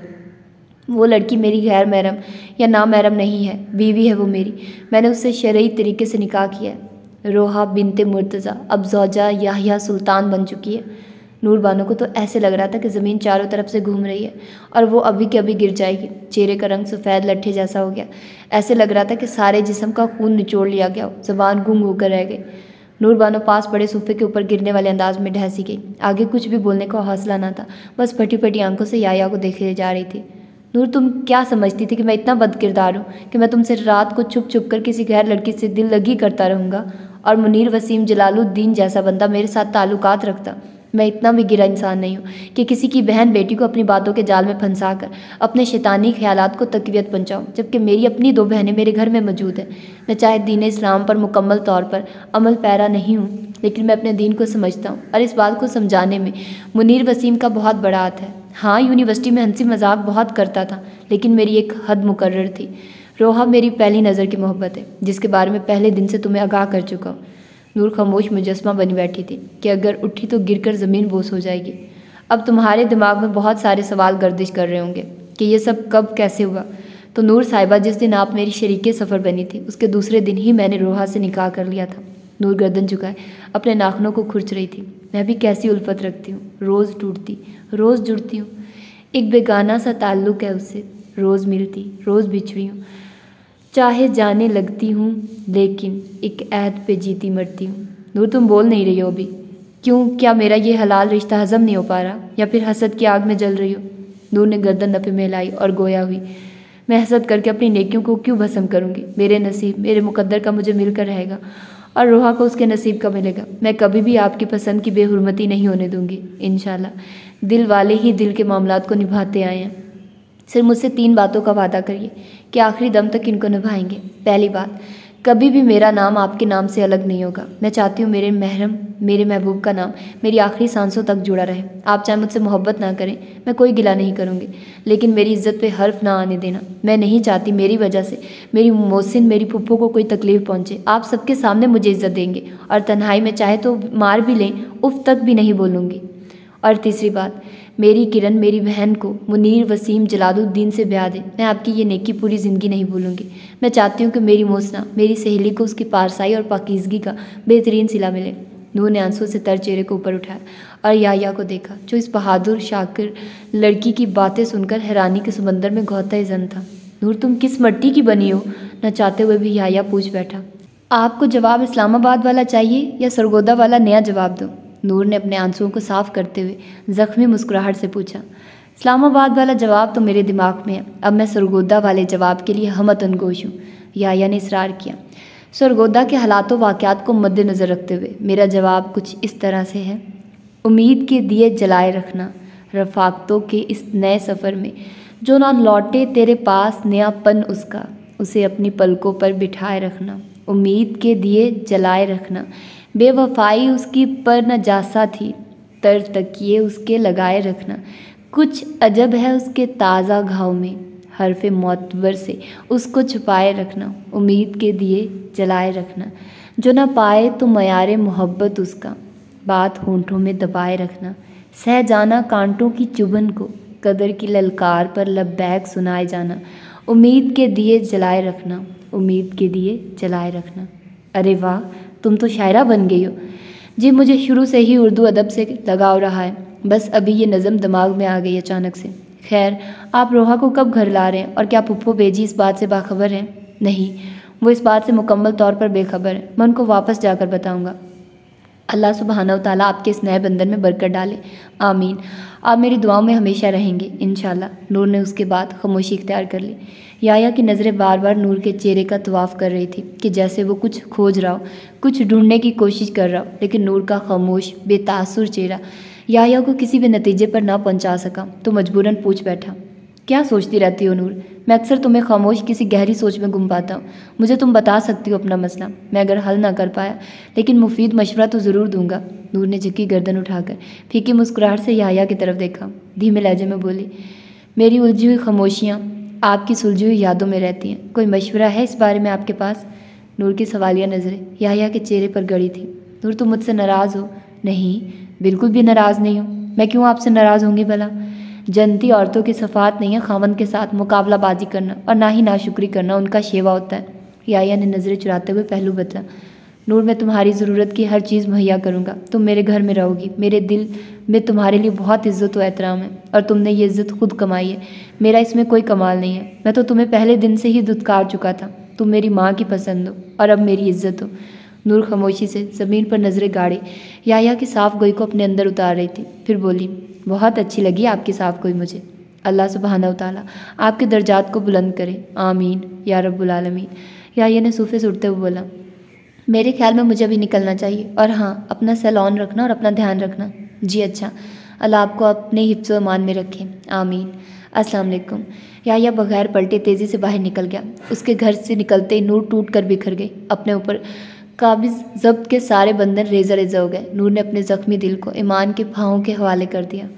वो लड़की मेरी गैर महरम या नामहरम नहीं है, बीवी है वो मेरी। मैंने उससे शरई तरीके से निकाह किया है। रोहा बिनते मुर्तज़ा अब ज़ौजा याह्या सुल्तान बन चुकी है। नूर बानो को तो ऐसे लग रहा था कि ज़मीन चारों तरफ से घूम रही है और वो अभी के अभी गिर जाएगी। चेहरे का रंग सफ़ेद लट्ठे जैसा हो गया। ऐसे लग रहा था कि सारे जिस्म का खून निचोड़ लिया गया हो, ज़बान गुम होकर रह गई। नूर बानो पास पड़े सोफे के ऊपर गिरने वाले अंदाज में ढहसी गई। आगे कुछ भी बोलने का हौसला ना था, बस फटी फटी आंखों से याह्या को देखे जा रही थी। नूर, तुम क्या समझती थी कि मैं इतना बदकिरदार हूँ कि मैं तुमसे रात को छुप छुप कर किसी गैर लड़की से दिल लगी करता रहूँगा और मुनीर वसीम जलालुद्दीन जैसा बंदा मेरे साथ ताल्लुकात रखता। मैं इतना भी गिरा इंसान नहीं हूँ कि किसी की बहन बेटी को अपनी बातों के जाल में फंसा कर अपने शैतानी ख्यालात को तक़वियत पहुँचाऊँ, जबकि मेरी अपनी 2 बहनें मेरे घर में मौजूद हैं। मैं चाहे दीन इस्लाम पर मुकम्मल तौर पर अमल पैरा नहीं हूँ, लेकिन मैं अपने दीन को समझता हूँ और इस बात को समझाने में मुनीर वसीम का बहुत बड़ा हाथ है। हाँ, यूनिवर्सिटी में हंसी मजाक बहुत करता था, लेकिन मेरी एक हद मुकर्रर थी। रोहा मेरी पहली नज़र की मोहब्बत है, जिसके बारे में पहले दिन से तुम्हें आगाह कर चुका हूँ। नूर खामोश मुजस्मा बनी बैठी थी कि अगर उठी तो गिरकर ज़मीन बोस हो जाएगी। अब तुम्हारे दिमाग में बहुत सारे सवाल गर्दिश कर रहे होंगे कि ये सब कब कैसे हुआ। तो नूर साहिबा, जिस दिन आप मेरी शरीके सफ़र बनी थी, उसके दूसरे दिन ही मैंने रोहा से निकाह कर लिया था। नूर गर्दन झुकाए अपने नाखनों को खुरच रही थी। मैं भी कैसी उल्फत रखती हूँ, रोज़ टूटती, रोज़ जुड़ती हूँ। एक बेगाना सा ताल्लुक़ है उससे, रोज़ मिलती, रोज़ बिछड़ी हूँ। चाहे जाने लगती हूँ, लेकिन एक ऐहद पे जीती मरती हूँ। नूर, तुम बोल नहीं रही हो अभी, क्यों? क्या मेरा ये हलाल रिश्ता हज़म नहीं हो पा रहा, या फिर हसद की आग में जल रही हो? नूर ने गर्दन नफ़े में हिलाई और गोया हुई, मैं हसद करके अपनी नेकियों को क्यों भस्म करूँगी? मेरे नसीब, मेरे मुकद्दर का मुझे मिलकर रहेगा और रोहा को उसके नसीब का मिलेगा। मैं कभी भी आपकी पसंद की बेहुरमती नहीं होने दूँगी इंशाल्लाह। दिल वाले ही दिल के मामलात को निभाते आए हैं। सिर्फ मुझसे 3 बातों का वादा करिए कि आखिरी दम तक इनको निभाएंगे। पहली बात, कभी भी मेरा नाम आपके नाम से अलग नहीं होगा। मैं चाहती हूँ मेरे महरम, मेरे महबूब का नाम मेरी आखिरी सांसों तक जुड़ा रहे। आप चाहे मुझसे मोहब्बत ना करें, मैं कोई गिला नहीं करूँगी, लेकिन मेरी इज़्ज़त पे हर्फ ना आने देना। मैं नहीं चाहती मेरी वजह से मेरी मोहसिन, मेरी फुप्पो को कोई तकलीफ़ पहुँचे। आप सबके सामने मुझे इज़्ज़त देंगे और तन्हाई में चाहे तो मार भी लें, उफ तक भी नहीं बोलूँगी। और तीसरी बात, मेरी किरण मेरी बहन को मुनीर वसीम जलालुद्दीन से ब्याह दे। मैं आपकी ये नेकी पूरी ज़िंदगी नहीं भूलूंगी। मैं चाहती हूँ कि मेरी मोहसना, मेरी सहेली को उसकी पारसाई और पाकीज़गी का बेहतरीन सिला मिले। नूर ने आंसू से तर चेहरे को ऊपर उठाया और याह्या को देखा, जो इस बहादुर शाकिर लड़की की बातें सुनकर हैरानी के समंदर में गौता जन था। नूर, तुम किस मिट्टी की बनी हो? न चाहते हुए भी याह्या पूछ बैठा। आपको जवाब इस्लामाबाद वाला चाहिए या सरगोदा वाला नया जवाब दूँ? नूर ने अपने आंसुओं को साफ करते हुए ज़ख्मी मुस्कुराहट से पूछा। इस्लामाबाद वाला जवाब तो मेरे दिमाग में है, अब मैं सरगोदा वाले जवाब के लिए हमत अनगोश हूँ। याह्या ने इसरार किया। सरगोदा के हालातों वाक़यात को मद्देनज़र रखते हुए मेरा जवाब कुछ इस तरह से है। उम्मीद के दिए जलाए रखना रफ़ाक़तों के इस नए सफ़र में, जो ना लौटे तेरे पास नयापन उसका, उसे अपनी पलकों पर बिठाए रखना। उम्मीद के दिए जलाए रखना, बेवफाई उसकी पर न जासा थी, तर तकिए उसके लगाए रखना। कुछ अजब है उसके ताज़ा घाव में, हरफ़े मोतबर से उसको छुपाए रखना। उम्मीद के दिए जलाए रखना, जो ना पाए तो मयारे मोहब्बत उसका, बात होंठों में दबाए रखना। सह जाना कांटों की चुभन को, कदर की ललकार पर लबैक सुनाए जाना। उम्मीद के दिए जलाए रखना, उम्मीद के दिए जलाए रखना। अरे वाह, तुम तो शायरा बन गई हो। जी, मुझे शुरू से ही उर्दू अदब से लगाव रहा है, बस अभी ये नज़म दिमाग में आ गई अचानक से। खैर, आप रोहा को कब घर ला रहे हैं, और क्या पुप्पो बेजी इस बात से बाखबर हैं? नहीं, वो इस बात से मुकम्मल तौर पर बेखबर है। मैं उनको वापस जाकर बताऊंगा। अल्लाह सुब्हानहू तआला आपके इस नए बंधन में बरकत डाले, आमीन। आप मेरी दुआओं में हमेशा रहेंगे इंशाल्लाह। नूर ने उसके बाद खामोशी इख्तियार कर ली। याया की नज़रें बार बार नूर के चेहरे का तवाफ़ कर रही थी कि जैसे वो कुछ खोज रहा हो, कुछ ढूंढने की कोशिश कर रहा हो, लेकिन नूर का खामोश बेतासुर चेहरा याया को किसी भी नतीजे पर ना पहुंचा सका। तो मजबूरन पूछ बैठा, क्या सोचती रहती हो नूर? मैं अक्सर तुम्हें खामोश किसी गहरी सोच में गुम पाता हूँ। मुझे तुम बता सकती हो अपना मसला, मैं अगर हल ना कर पाया लेकिन मुफीद मशवरा तो ज़रूर दूंगा। नूर ने झुकी गर्दन उठाकर फीकी मुस्कुराहट से याया की तरफ देखा, धीमे लहजे में बोली, मेरी उलझी हुई खामोशियाँ आपकी सुलझी हुई यादों में रहती हैं। कोई मशवरा है इस बारे में आपके पास? नूर की सवालिया नज़रें याया के चेहरे पर गड़ी थी। नूर, तुम मुझसे नाराज़ हो? नहीं, बिल्कुल भी नाराज़ नहीं हूँ। मैं क्यों आपसे नाराज़ होंगी भला? जनती औरतों की सफ़ात नहीं है खामन के साथ मुकाबलाबाजी करना, और ना ही नाशुक्री करना उनका शेवा होता है। याया ने नज़रें चुराते हुए पहलू बदला। नूर, मैं तुम्हारी ज़रूरत की हर चीज़ मुहैया करूँगा। तुम मेरे घर में रहोगी, मेरे दिल में तुम्हारे लिए बहुत इज़्ज़त व एहतराम है, और तुमने ये इज़्ज़त खुद कमाई है। मेरा इसमें कोई कमाल नहीं है। मैं तो तुम्हें पहले दिन से ही धुतकार चुका था। तुम मेरी माँ की पसंद हो और अब मेरी इज़्ज़त हो। नूर खामोशी से ज़मीन पर नज़रें गाड़े याया की साफ गोई को अपने अंदर उतार रही थी। फिर बोली, बहुत अच्छी लगी आपकी साफ गोई मुझे। अल्लाह सुब्हानहू तआला आपके दर्जात को बुलंद करे, आमीन या रब्बुल आलमीन। याया ने सूफे से उठते हुए बोला, मेरे ख्याल में मुझे अभी निकलना चाहिए, और हाँ, अपना सैलून रखना और अपना ध्यान रखना। जी अच्छा, अल्लाह आपको अपने हिफ्ज़ व ईमान में रखे, आमीन। अस्सलाम वालेकुम। याया बगैर पलटे तेज़ी से बाहर निकल गया। उसके घर से निकलते ही नूर टूट कर बिखर गई। अपने ऊपर काबिज जब्त के सारे बंधन रेज़ा रेज़ा हो गए। नूर ने अपने ज़ख्मी दिल को ईमान के फाहों के हवाले कर दिया।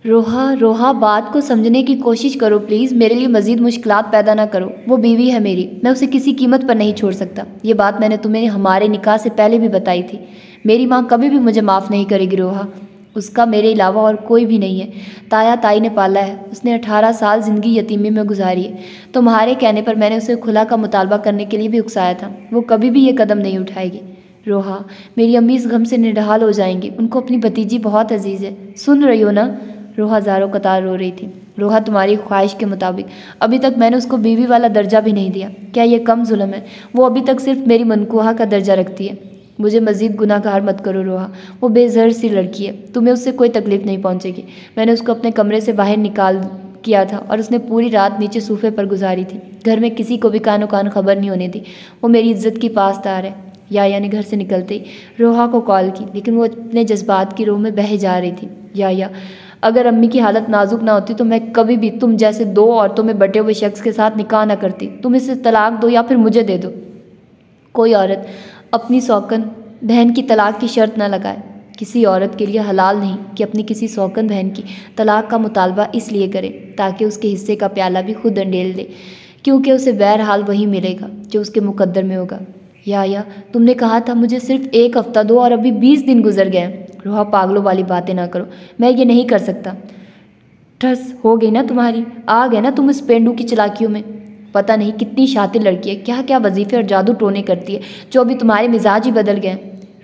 रोहा, बात को समझने की कोशिश करो प्लीज़, मेरे लिए मज़ीद मुश्किलात पैदा ना करो। वो बीवी है मेरी, मैं उसे किसी कीमत पर नहीं छोड़ सकता। ये बात मैंने तुम्हें हमारे निकाह से पहले भी बताई थी। मेरी माँ कभी भी मुझे माफ़ नहीं करेगी रोहा। उसका मेरे अलावा और कोई भी नहीं है। ताया ताई ने पाला है, उसने 18 साल ज़िंदगी यतीमी में गुजारी है। तुम्हारे कहने पर मैंने उसे खुला का मुतालबा करने के लिए भी उकसाया था। वो कभी भी ये कदम नहीं उठाएगी। रोहा, मेरी अम्मी इस गम से निढाल हो जाएंगी। उनको अपनी भतीजी बहुत अजीज़ है। सुन रही हो ना? रोहा ज़ारों कतार रो रही थी। रोहा, तुम्हारी ख्वाहिश के मुताबिक अभी तक मैंने उसको बीवी वाला दर्जा भी नहीं दिया। क्या ये कम जुल्म है? वो अभी तक सिर्फ मेरी मनकूहा का दर्जा रखती है। मुझे मज़ीद गुनाहगार मत करो रोहा। वो बेज़र सी लड़की है, तुम्हें उससे कोई तकलीफ़ नहीं पहुंचेगी। मैंने उसको अपने कमरे से बाहर निकाल किया था और उसने पूरी रात नीचे सूफे पर गुजारी थी। घर में किसी को भी कानो कान खबर नहीं होने दी। वो मेरी इज्जत की पासदार है। याया ने घर से निकलते ही रोहा को कॉल की, लेकिन वो अपने जज्बात की रोह में बह जा रही थी। याया, अगर अम्मी की हालत नाजुक ना होती तो मैं कभी भी तुम जैसे दो औरतों में बटे हुए शख्स के साथ निकाह ना करती। तुम इसे तलाक दो या फिर मुझे दे दो। कोई औरत अपनी सौकन बहन की तलाक की शर्त ना लगाए। किसी औरत के लिए हलाल नहीं कि अपनी किसी सौकन बहन की तलाक का मुतालबा इसलिए करे ताकि उसके हिस्से का प्याला भी खुद अंडेल दे, क्योंकि उसे बहरहाल वही मिलेगा जो उसके मुकद्दर में होगा। या तुमने कहा था मुझे सिर्फ 1 हफ्ता दो और अभी 20 दिन गुजर गए हैं। रोहा, पागलों वाली बातें ना करो, मैं ये नहीं कर सकता। ठस हो गई ना तुम्हारी, आ गए ना तुम इस पेंडू की चालाकियों में। पता नहीं कितनी शातिर लड़की है, क्या क्या वजीफे और जादू टोने करती है जो अभी तुम्हारे मिजाज ही बदल गए।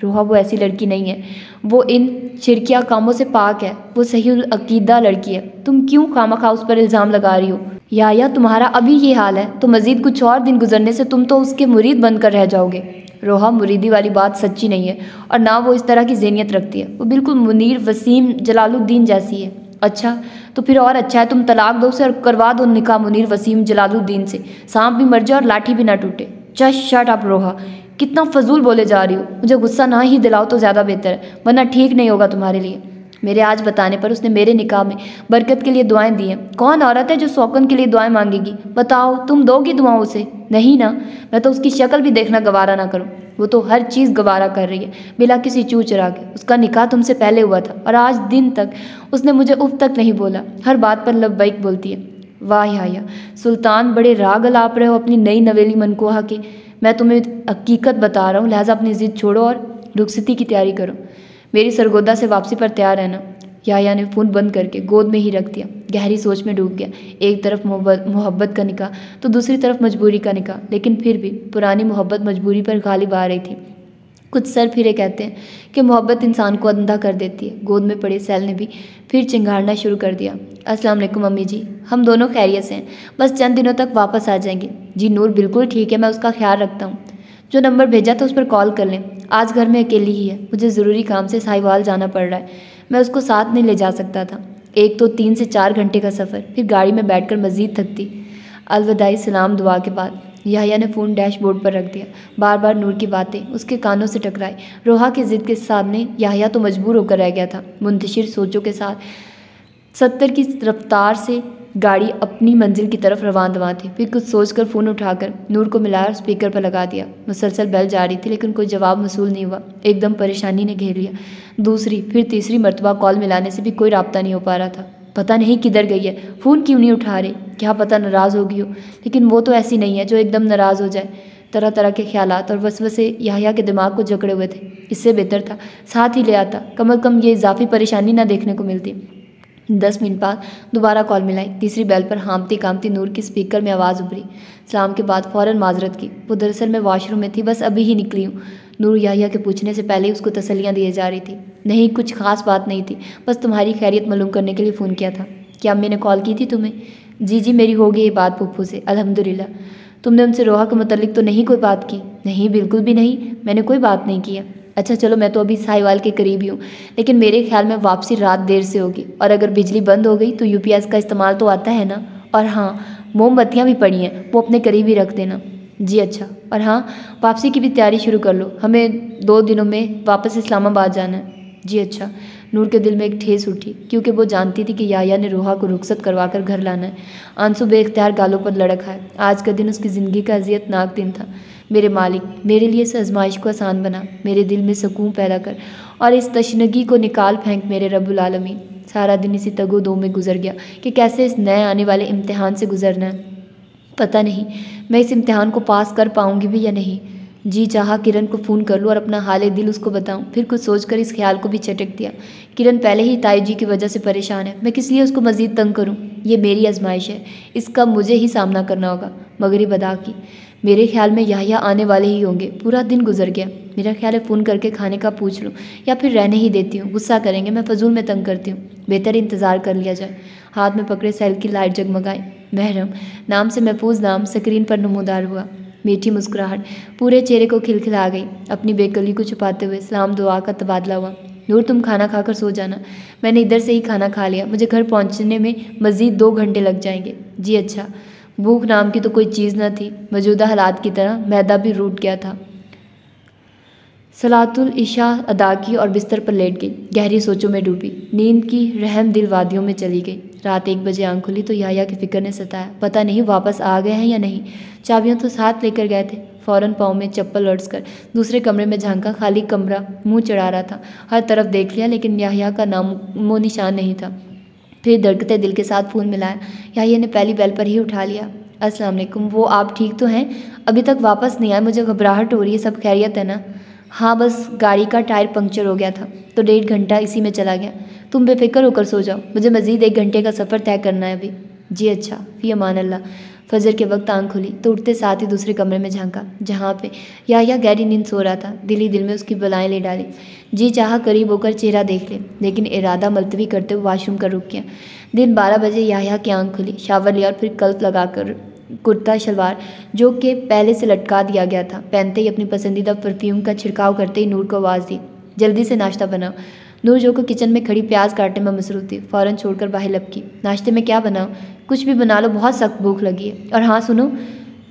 रोहा, वो ऐसी लड़की नहीं है, वो इन शिरकिया कामों से पाक है। वो सही अकीदा लड़की है। तुम क्यों खामखा उस पर इल्ज़ाम लगा रही हो? या तुम्हारा अभी ये हाल है तो मज़ीद कुछ और दिन गुजरने से तुम तो उसके मुरीद बनकर रह जाओगे। रोहा, मुरीदी वाली बात सच्ची नहीं है और ना वो इस तरह की ज़हनियत रखती है। वो बिल्कुल मुनीर वसीम जलालुद्दीन जैसी है। अच्छा, तो फिर और अच्छा है तुम तलाक दो उसे और करवा दो निकाह मुनीर वसीम जलालुद्दीन से। सांप भी मर जाए और लाठी भी ना टूटे। जस्ट शट अप रोहा, कितना फजूल बोले जा रही हो। मुझे गुस्सा ना ही दिलाओ तो ज़्यादा बेहतर है, वरना ठीक नहीं होगा तुम्हारे लिए। मेरे आज बताने पर उसने मेरे निकाह में बरकत के लिए दुआएं दी हैं। कौन औरत है जो शौकन के लिए दुआएं मांगेगी? बताओ, तुम दोगी दुआओं उसे? नहीं ना, मैं तो उसकी शक्ल भी देखना गवारा ना करूं। वो तो हर चीज़ गवारा कर रही है बिला किसी चू चरा के। उसका निकाह तुमसे पहले हुआ था और आज दिन तक उसने मुझे उफ तक नहीं बोला। हर बात पर लब्बैक बोलती है। वाह याया सुल्तान, बड़े राग अलाप रहे हो अपनी नई नवेली मनकोहा के। मैं तुम्हें हकीकत बता रहा हूँ, लिहाजा अपनी ज़िद छोड़ो और रुखसती की तैयारी करो। मेरी सरगोदा से वापसी पर तैयार रहना। याया ने फ़ोन बंद करके गोद में ही रख दिया। गहरी सोच में डूब गया। एक तरफ मोहब्बत का निकाह तो दूसरी तरफ मजबूरी का निकाह, लेकिन फिर भी पुरानी मोहब्बत मजबूरी पर गालिब आ रही थी। कुछ सर फिरे कहते हैं कि मोहब्बत इंसान को अंधा कर देती है। गोद में पड़े सैल ने भी फिर चिंगाड़ना शुरू कर दिया। अस्सलाम वालेकुम अम्मी जी, हम दोनों खैरियत से हैं, बस चंद दिनों तक वापस आ जाएंगे। जी नूर बिल्कुल ठीक है, मैं उसका ख्याल रखता हूँ। जो नंबर भेजा था उस पर कॉल कर लें। आज घर में अकेली ही है, मुझे ज़रूरी काम से साहिवाल जाना पड़ रहा है। मैं उसको साथ नहीं ले जा सकता था। एक तो 3 से 4 घंटे का सफ़र, फिर गाड़ी में बैठकर मज़ीद थकती। अलविदाई सलाम दुआ के बाद याह्या ने फ़ोन डैशबोर्ड पर रख दिया। बार बार नूर की बातें उसके कानों से टकराई। रोहा की ज़िद के सामने याह्या तो मजबूर होकर रह गया था। मुंतशिर सोचों के साथ 70 की रफ्तार से गाड़ी अपनी मंजिल की तरफ रवान दवा थी। फिर कुछ सोचकर फ़ोन उठाकर नूर को मिलाया और स्पीकर पर लगा दिया। मुसलसल बेल जा रही थी लेकिन कोई जवाब मसूल नहीं हुआ। एकदम परेशानी ने घेर लिया। दूसरी फिर तीसरी मरतबा कॉल मिलाने से भी कोई राब्ता नहीं हो पा रहा था। पता नहीं किधर गई है, फ़ोन क्यों नहीं उठा रही, क्या पता नाराज़ हो गई हो। लेकिन वो तो ऐसी नहीं है जो एकदम नाराज़ हो जाए। तरह तरह के ख्यालात और वसवसे याह्या के दिमाग को जकड़े हुए थे। इससे बेहतर था साथ ही ले आता, कम अज़ कम ये इजाफी परेशानी ना देखने को मिलती। 10 मिनट बाद दोबारा कॉल मिलाई। तीसरी बेल पर हामती कामती नूर की स्पीकर में आवाज़ उभरी। सलाम के बाद फ़ौरन माजरत की। वो दरअसल मैं वॉशरूम में थी, बस अभी ही निकली हूँ। नूर याह्या के पूछने से पहले ही उसको तसल्लियाँ दिए जा रही थी। नहीं, कुछ खास बात नहीं थी, बस तुम्हारी खैरियत मालूम करने के लिए फ़ोन किया था। क्या अम्मी ने कॉल की थी तुम्हें? जी मेरी हो गई ये बात फूफू से, अल्हम्दुलिल्लाह। तुमने उनसे रोहा के मुतल्लिक तो नहीं कोई बात की? नहीं, बिल्कुल भी नहीं, मैंने कोई बात नहीं की है। अच्छा चलो, मैं तो अभी साहिवाल के करीब ही हूँ, लेकिन मेरे ख्याल में वापसी रात देर से होगी। और अगर बिजली बंद हो गई तो यूपीएस का इस्तेमाल तो आता है ना। और हाँ, मोमबत्तियाँ भी पड़ी हैं, वो अपने करीब ही रख देना। जी अच्छा। और हाँ, वापसी की भी तैयारी शुरू कर लो, हमें 2 दिनों में वापस इस्लामाबाद जाना है। जी अच्छा। नूर के दिल में एक ठेस उठी, क्योंकि वो जानती थी कि याह्या ने रोहा को रुखसत करवा कर घर लाना है। आंसू बेख्तियार गालों पर लड़क आए। आज का दिन उसकी ज़िंदगी का अज़ियतनाक दिन था। मेरे मालिक, मेरे लिए इस आजमाइश को आसान बना, मेरे दिल में सुकून पैदा कर और इस तशनगी को निकाल फेंक मेरे रब्बुल आलमीन। सारा दिन इसी तगो दो में गुजर गया कि कैसे इस नए आने वाले इम्तिहान से गुजरना है। पता नहीं मैं इस इम्तिहान को पास कर पाऊंगी भी या नहीं। जी चाहा किरण को फ़ोन कर लूँ और अपना हाल दिल उसको बताऊं। फिर कुछ सोचकर इस ख्याल को भी चटक दिया। किरण पहले ही ताई जी की वजह से परेशान है, मैं किस लिए उसको मज़ीद तंग करूं? ये मेरी आजमाइश है, इसका मुझे ही सामना करना होगा। मगरिब अदा की। मेरे ख्याल में याह्या आने वाले ही होंगे। पूरा दिन गुजर गया। मेरा ख्याल है फ़ोन करके खाने का पूछ लूँ या फिर रहने ही देती हूँ। गुस्सा करेंगे, मैं फजूल में तंग करती हूँ। बेहतर इंतज़ार कर लिया जाए। हाथ में पकड़े सेल की लाइट जगमगाई। महरम नाम से महफूज नाम स्क्रीन पर नमूदार हुआ। मीठी मुस्कुराहट पूरे चेहरे को खिलखिला गई। अपनी बेकली को छुपाते हुए सलाम दुआ का तबादला हुआ। नूर तुम खाना खाकर सो जाना, मैंने इधर से ही खाना खा लिया, मुझे घर पहुंचने में मज़ीद 2 घंटे लग जाएंगे। जी अच्छा। भूख नाम की तो कोई चीज़ न थी। मौजूदा हालात की तरह मैदा भी रूठ गया था। सलातुल इशा अदा की और बिस्तर पर लेट गई। गहरी सोचों में डूबी। नींद की रहम दिल वादियों में चली गई। रात 1 बजे आंख खुली तो याह्या की फिक्र ने सताया। पता नहीं वापस आ गए हैं या नहीं। चाबियां तो साथ लेकर गए थे। फ़ौरन पाँव में चप्पल लड़कर दूसरे कमरे में झांका। खाली कमरा मुंह चढ़ा रहा था। हर तरफ देख लिया लेकिन याह्या का नामो निशान नहीं था। फिर धड़कते दिल के साथ फ़ोन मिलाया। याह्या ने पहली बेल पर ही उठा लिया। अस्सलाम वालेकुम। वो आप ठीक तो हैं? अभी तक वापस नहीं आए, मुझे घबराहट हो रही है। सब खैरियत है ना? हाँ, बस गाड़ी का टायर पंक्चर हो गया था तो 1.5 घंटा इसी में चला गया। तुम बेफिक्र होकर सो जाओ, मुझे मज़ीद 1 घंटे का सफ़र तय करना है अभी। जी अच्छा, फ़ी अमान अल्लाह। फजर के वक्त आंख खुली तो उठते साथ ही दूसरे कमरे में झांका जहाँ पे याह्या गहरी नींद सो रहा था। दिल ही दिल में उसकी बलाएं ले डाली। जी चाहा करीब होकर चेहरा देख ले, लेकिन इरादा मुलतवी करते हुए वाशरूम का रुक गया। दिन 12 बजे याह्या की आंख खुली। शावर लिया और फिर कल्प लगाकर कुर्ता शलवार जो कि पहले से लटका दिया गया था पहनते ही अपनी पसंदीदा परफ्यूम का छिड़काव करते ही नूर को आवाज़ दी, जल्दी से नाश्ता बनाओ। नूर जो को किचन में खड़ी प्याज काटने में मसरूफ़ थी, फ़ौरन छोड़कर बाहर लपकी। नाश्ते में क्या बनाओ? कुछ भी बना लो, बहुत सख्त भूख लगी है। और हाँ सुनो,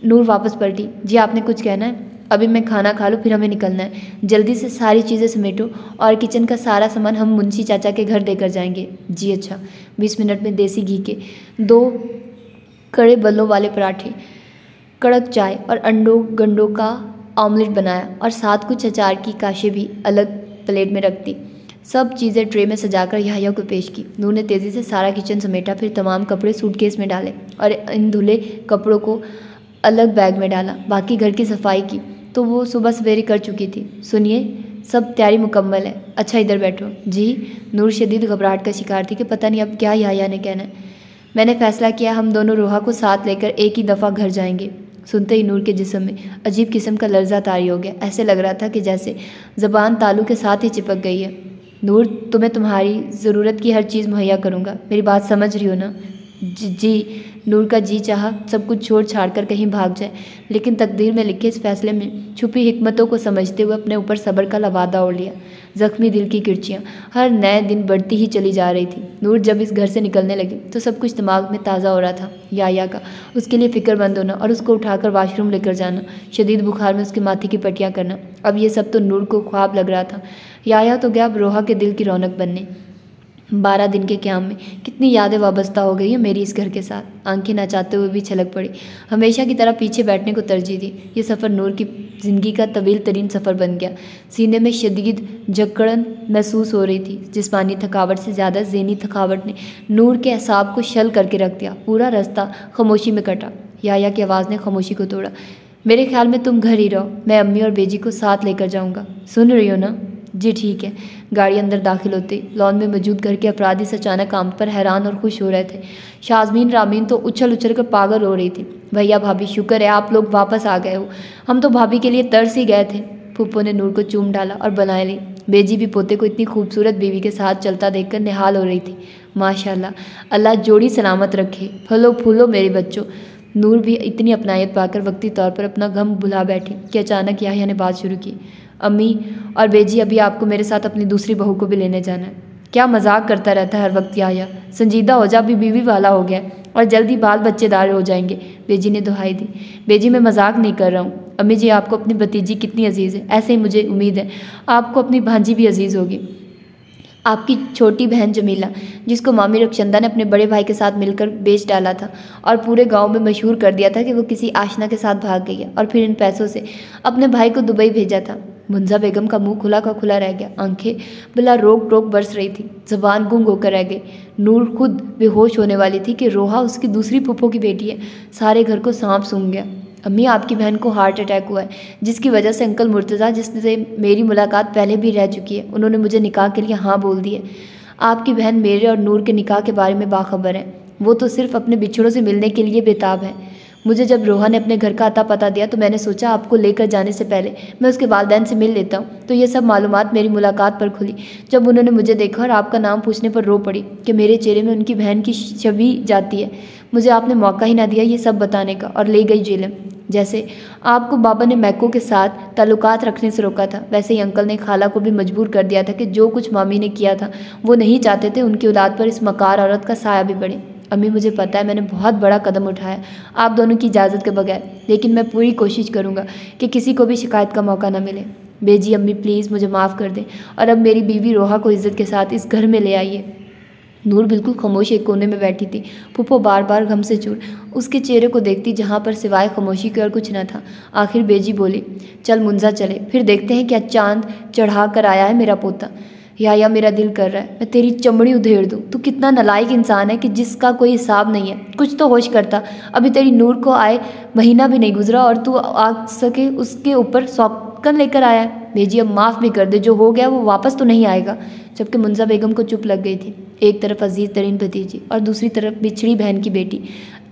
नूर वापस पलटी। जी आपने कुछ कहना है? अभी मैं खाना खा लूँ फिर हमें निकलना है। जल्दी से सारी चीज़ें समेटो और किचन का सारा सामान हम मुंशी चाचा के घर देकर जाएंगे। जी अच्छा। 20 मिनट में देसी घी के 2 कड़े बल्लों वाले पराठे, कड़क चाय और अंडों गंडों का ऑमलेट बनाया और साथ कुछ अचार की काशें भी अलग प्लेट में रख दी। सब चीज़ें ट्रे में सजाकर याह्या को पेश की। नूर ने तेज़ी से सारा किचन समेटा, फिर तमाम कपड़े सूटकेस में डाले और इन धुले कपड़ों को अलग बैग में डाला। बाकी घर की सफाई की तो वो सुबह सवेरे कर चुकी थी। सुनिए, सब तैयारी मुकम्मल है। अच्छा इधर बैठो। जी। नूर शदीद घबराहट का शिकार थी कि पता नहीं अब क्या याह्या ने कहना है। मैंने फैसला किया हम दोनों रोहा को साथ लेकर एक ही दफ़ा घर जाएंगे। सुनते ही नूर के जिस्म में अजीब किस्म का लर्जा तारी हो गया। ऐसे लग रहा था कि जैसे ज़बान तालू के साथ ही चिपक गई है। नूर, तुम्हें तुम्हारी ज़रूरत की हर चीज़ मुहैया करूँगा, मेरी बात समझ रही हो ना? जी। नूर का जी चाहा सब कुछ छोड़ छाड़ कर कहीं भाग जाए, लेकिन तकदीर में लिखे इस फैसले में छुपी हिकमतों को समझते हुए अपने ऊपर सब्र का लवादा ओढ़ लिया। जख्मी दिल की किरचियाँ हर नए दिन बढ़ती ही चली जा रही थी। नूर जब इस घर से निकलने लगी तो सब कुछ दिमाग में ताज़ा हो रहा था। याह्या का उसके लिए फ़िक्रमंद होना और उसको उठाकर वाशरूम लेकर जाना, शदीद बुखार में उसके माथे की पट्टियाँ करना, अब ये सब तो नूर को ख्वाब लग रहा था। याह्या तो गया अब रोहा के दिल की रौनक बनने। 12 दिन के क़याम में कितनी यादें वाबस्ता हो गई हैं मेरी इस घर के साथ। आंखें ना चाहते हुए भी छलक पड़ी। हमेशा की तरह पीछे बैठने को तरजीह दी। ये सफ़र नूर की ज़िंदगी का तवील तरीन सफ़र बन गया। सीने में शदीद जकड़न महसूस हो रही थी। जिस्मानी थकावट से ज़्यादा ज़हनी थकावट ने नूर के असाब को शल करके रख दिया। पूरा रास्ता खामोशी में कटा। याह्या की आवाज़ ने खामोशी को तोड़ा। मेरे ख्याल में तुम घर ही रहो, मैं अम्मी और बेजी को साथ लेकर जाऊँगा। सुन रही हो ना? जी ठीक है। गाड़ी अंदर दाखिल होती लॉन में मौजूद घर के अफराद इस अचानक आमद पर हैरान और खुश हो रहे थे। शाज़मीन रामीन तो उछल उछल कर पागल हो रही थी। भैया भाभी, शुक्र है आप लोग वापस आ गए हो, हम तो भाभी के लिए तरस ही गए थे। फूफो ने नूर को चूम डाला और बनाए ली। बेजी भी पोते को इतनी खूबसूरत बीवी के साथ चलता देखकर निहाल हो रही थी। माशाल्लाह, अल्लाह जोड़ी सलामत रखे, फलो फूलो मेरे बच्चों। नूर भी इतनी अपनायत पाकर वक्ती तौर पर अपना गम भुला बैठी कि अचानक याह्या ने बात शुरू की। अम्मी और बेजी, अभी आपको मेरे साथ अपनी दूसरी बहू को भी लेने जाना है। क्या मजाक करता रहता है हर वक्त याह्या, संजीदा हो जा, अभी बीवी वाला हो गया और जल्दी बाल बच्चेदार हो जाएंगे। बेजी ने दुहाई दी। बेजी, मैं मजाक नहीं कर रहा हूँ। अम्मी जी, आपको अपनी भतीजी कितनी अजीज़ है, ऐसे ही मुझे उम्मीद है आपको अपनी भांजी भी अजीज़ होगी। आपकी छोटी बहन जमीला, जिसको मामी रक्षंदा ने अपने बड़े भाई के साथ मिलकर बेच डाला था और पूरे गांव में मशहूर कर दिया था कि वो किसी आशना के साथ भाग गई है और फिर इन पैसों से अपने भाई को दुबई भेजा था। मुंजा बेगम का मुंह खुला का खुला रह गया। आंखें बिला रोक टोक बरस रही थी। ज़बान गुंग होकर रह गई। नूर खुद बेहोश होने वाली थी कि रोहा उसकी दूसरी फूफो की बेटी है। सारे घर को सांप सूंघ गया। अम्मी, आपकी बहन को हार्ट अटैक हुआ है, जिसकी वजह से अंकल मुर्तज़ा, जिससे मेरी मुलाकात पहले भी रह चुकी है, उन्होंने मुझे निकाह के लिए हाँ बोल दी है। आपकी बहन मेरे और नूर के निकाह के बारे में बाखबर है। वो तो सिर्फ अपने बिछड़ों से मिलने के लिए बेताब है। मुझे जब रोहा ने अपने घर का अता पता दिया तो मैंने सोचा आपको लेकर जाने से पहले मैं उसके वालिदैन से मिल लेता हूँ। तो ये सब मालूमात मेरी मुलाकात पर खुली, जब उन्होंने मुझे देखा और आपका नाम पूछने पर रो पड़ी कि मेरे चेहरे में उनकी बहन की छवि जाती है। मुझे आपने मौका ही ना दिया ये सब बताने का और ले गई जेल में। जैसे आपको बाबा ने मैको के साथ ताल्लुकात रखने से रोका था, वैसे ही अंकल ने खाला को भी मजबूर कर दिया था कि जो कुछ मामी ने किया था वो नहीं चाहते थे उनकी औलाद पर इस मकार औरत का साया भी पड़े। अम्मी, मुझे पता है मैंने बहुत बड़ा कदम उठाया आप दोनों की इजाज़त के बगैर, लेकिन मैं पूरी कोशिश करूँगा कि किसी को भी शिकायत का मौका ना मिले। बेजी, अम्मी प्लीज़ मुझे माफ़ कर दें और अब मेरी बीवी रोहा को इज़्ज़त के साथ इस घर में ले आइए। नूर बिल्कुल खामोश एक कोने में बैठी थी। फूफो बार बार गम से चूर उसके चेहरे को देखती, जहाँ पर सिवाय खामोशी के और कुछ न था। आखिर बेजी बोली, चल मुंजा चले, फिर देखते हैं क्या चांद चढ़ा कर आया है मेरा पोता। या मेरा दिल कर रहा है मैं तेरी चमड़ी उधेड़ दूँ। तू कितना नालायक इंसान है कि जिसका कोई हिसाब नहीं है। कुछ तो होश करता, अभी तेरी नूर को आए महीना भी नहीं गुजरा और तू आ सके उसके ऊपर सौकन लेकर आया है। बेजी, अब माफ़ भी कर दे, जो हो गया वो वापस तो नहीं आएगा। जबकि मुंजा बेगम को चुप लग गई थी। एक तरफ अजीज़ तरीन भतीजी और दूसरी तरफ बिछड़ी बहन की बेटी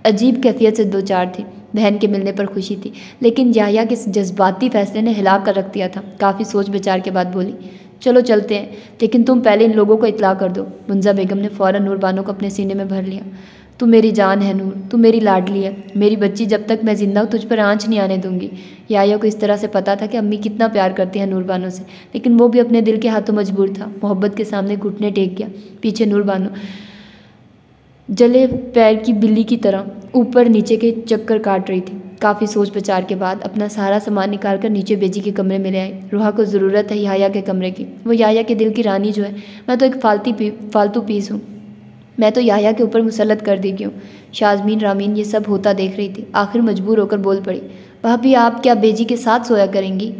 अजीब कैफियत से दो चार थी। बहन के मिलने पर खुशी थी, लेकिन याह्या के इस जज्बाती फैसले ने हिला कर रख दिया था। काफ़ी सोच विचार के बाद बोली, चलो चलते हैं, लेकिन तुम पहले इन लोगों को इत्तला कर दो। मुंजा बेगम ने फ़ौरन नूरबानो को अपने सीने में भर लिया। तू मेरी जान है नूर, तू मेरी लाडली है, मेरी बच्ची, जब तक मैं ज़िंदा हूँ तुझ पर आँच नहीं आने दूंगी। याह्या को इस तरह से पता था कि अम्मी कितना प्यार करती हैं नूरबानो से, लेकिन वो भी अपने दिल के हाथों मजबूर था। मोहब्बत के सामने घुटने टेक गया। पीछे नूरबानो जले पैर की बिल्ली की तरह ऊपर नीचे के चक्कर काट रही थी। काफ़ी सोच विचार के बाद अपना सारा सामान निकाल कर नीचे बेजी के कमरे में ले आई। रूहा को ज़रूरत है याया के कमरे की, वो याया के दिल की रानी जो है। मैं तो एक फालतू पीस हूँ। मैं तो याया के ऊपर मुसल्लत कर दी क्यों। शाजमीन रामीन ये सब होता देख रही थी। आखिर मजबूर होकर बोल पड़ी, भाभी आप क्या बेजी के साथ सोया करेंगी?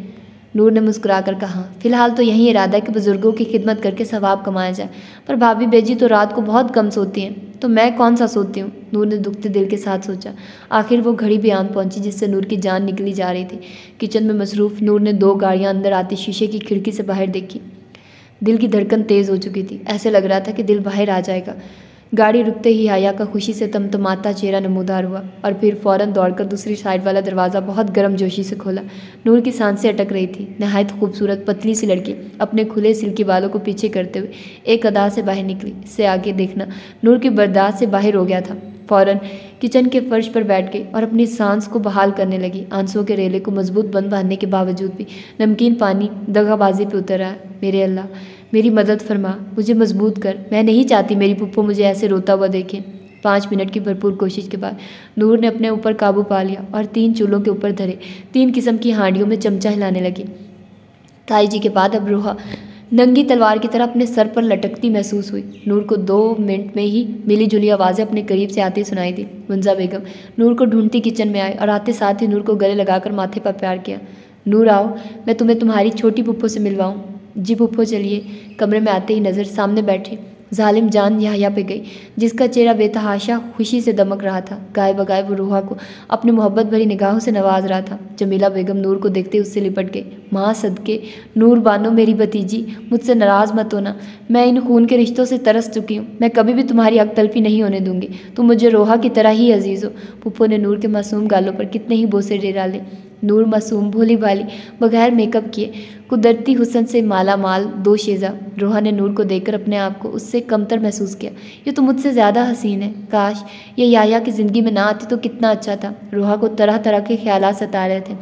नूर ने मुस्कुराकर कहा, फ़िलहाल तो यही इरादा है कि बुज़ुर्गों की खिदमत करके सवाब कमाया जाए, पर भाभी बेजी तो रात को बहुत कम सोती हैं, तो मैं कौन सा सोती हूँ? नूर ने दुखते दिल के साथ सोचा। आखिर वो घड़ी भी आन पहुंची जिससे नूर की जान निकली जा रही थी। किचन में मसरूफ़ नूर ने 2 गाड़ियाँ अंदर आती शीशे की खिड़की से बाहर देखी। दिल की धड़कन तेज़ हो चुकी थी। ऐसे लग रहा था कि दिल बाहर आ जाएगा। गाड़ी रुकते ही याया का खुशी से तमतमाता चेहरा नमूदार हुआ और फिर फ़ौरन दौड़कर दूसरी साइड वाला दरवाज़ा बहुत गर्मजोशी से खोला। नूर की सांसें अटक रही थी। नहायत खूबसूरत पतली सी लड़की अपने खुले सिल्की बालों को पीछे करते हुए एक अदा से बाहर निकली। इससे आगे देखना नूर की बर्दाश्त से बाहर हो गया था। फ़ौरन किचन के फर्श पर बैठ गई और अपनी सांस को बहाल करने लगी। आंसुओं के रेले को मजबूत बंद बांधने के बावजूद भी नमकीन पानी दगाबाजी पे उतर रहा। मेरे अल्लाह मेरी मदद फरमा, मुझे मजबूत कर। मैं नहीं चाहती मेरी पुप्पो मुझे ऐसे रोता हुआ देखे। 5 मिनट की भरपूर कोशिश के बाद नूर ने अपने ऊपर काबू पा लिया और 3 चूल्हों के ऊपर धरे 3 किस्म की हांडियों में चमचा हिलाने लगी। ताई जी के बाद अब रूहा नंगी तलवार की तरह अपने सर पर लटकती महसूस हुई। नूर को 2 मिनट में ही मिली जुली आवाज़ें अपने करीब से आती सुनाई दी। मुंजा बेगम नूर को ढूंढती किचन में आई और आते साथ ही नूर को गले लगाकर माथे पर प्यार किया। नूर आओ, मैं तुम्हें तुम्हारी छोटी पुप्पो से मिलवाऊँ। जी पुप्पो चलिए। कमरे में आते ही नज़र सामने बैठे जालिम जान याया पे गई, जिसका चेहरा बेतहाशा खुशी से दमक रहा था। गाय बगाए वो रूहा को अपनी मोहब्बत भरी निगाहों से नवाज रहा था। जमीला बेगम नूर को देखते उससे लिपट गई। माँ सदके, नूर बानो मेरी भतीजी, मुझसे नाराज़ मत होना। मैं इन खून के रिश्तों से तरस चुकी हूँ। मैं कभी भी तुम्हारी हक तलफी नहीं होने दूंगी। तुम मुझे रोहा की तरह ही अजीज़ हो। पुप्पो ने नूर के मासूम गालों पर कितने ही बोसे डे डाले। नूर मासूम भोली भाली बगैर मेकअप किए कुदरती हुस्न से माला माल 2 शेजा। रोहा ने नूर को देखकर अपने आप को उससे कमतर महसूस किया। ये तो मुझसे ज़्यादा हसीन है। काश ये याया की ज़िंदगी में ना आती तो कितना अच्छा था। रोहा को तरह तरह के ख्यालात सता रहे थे।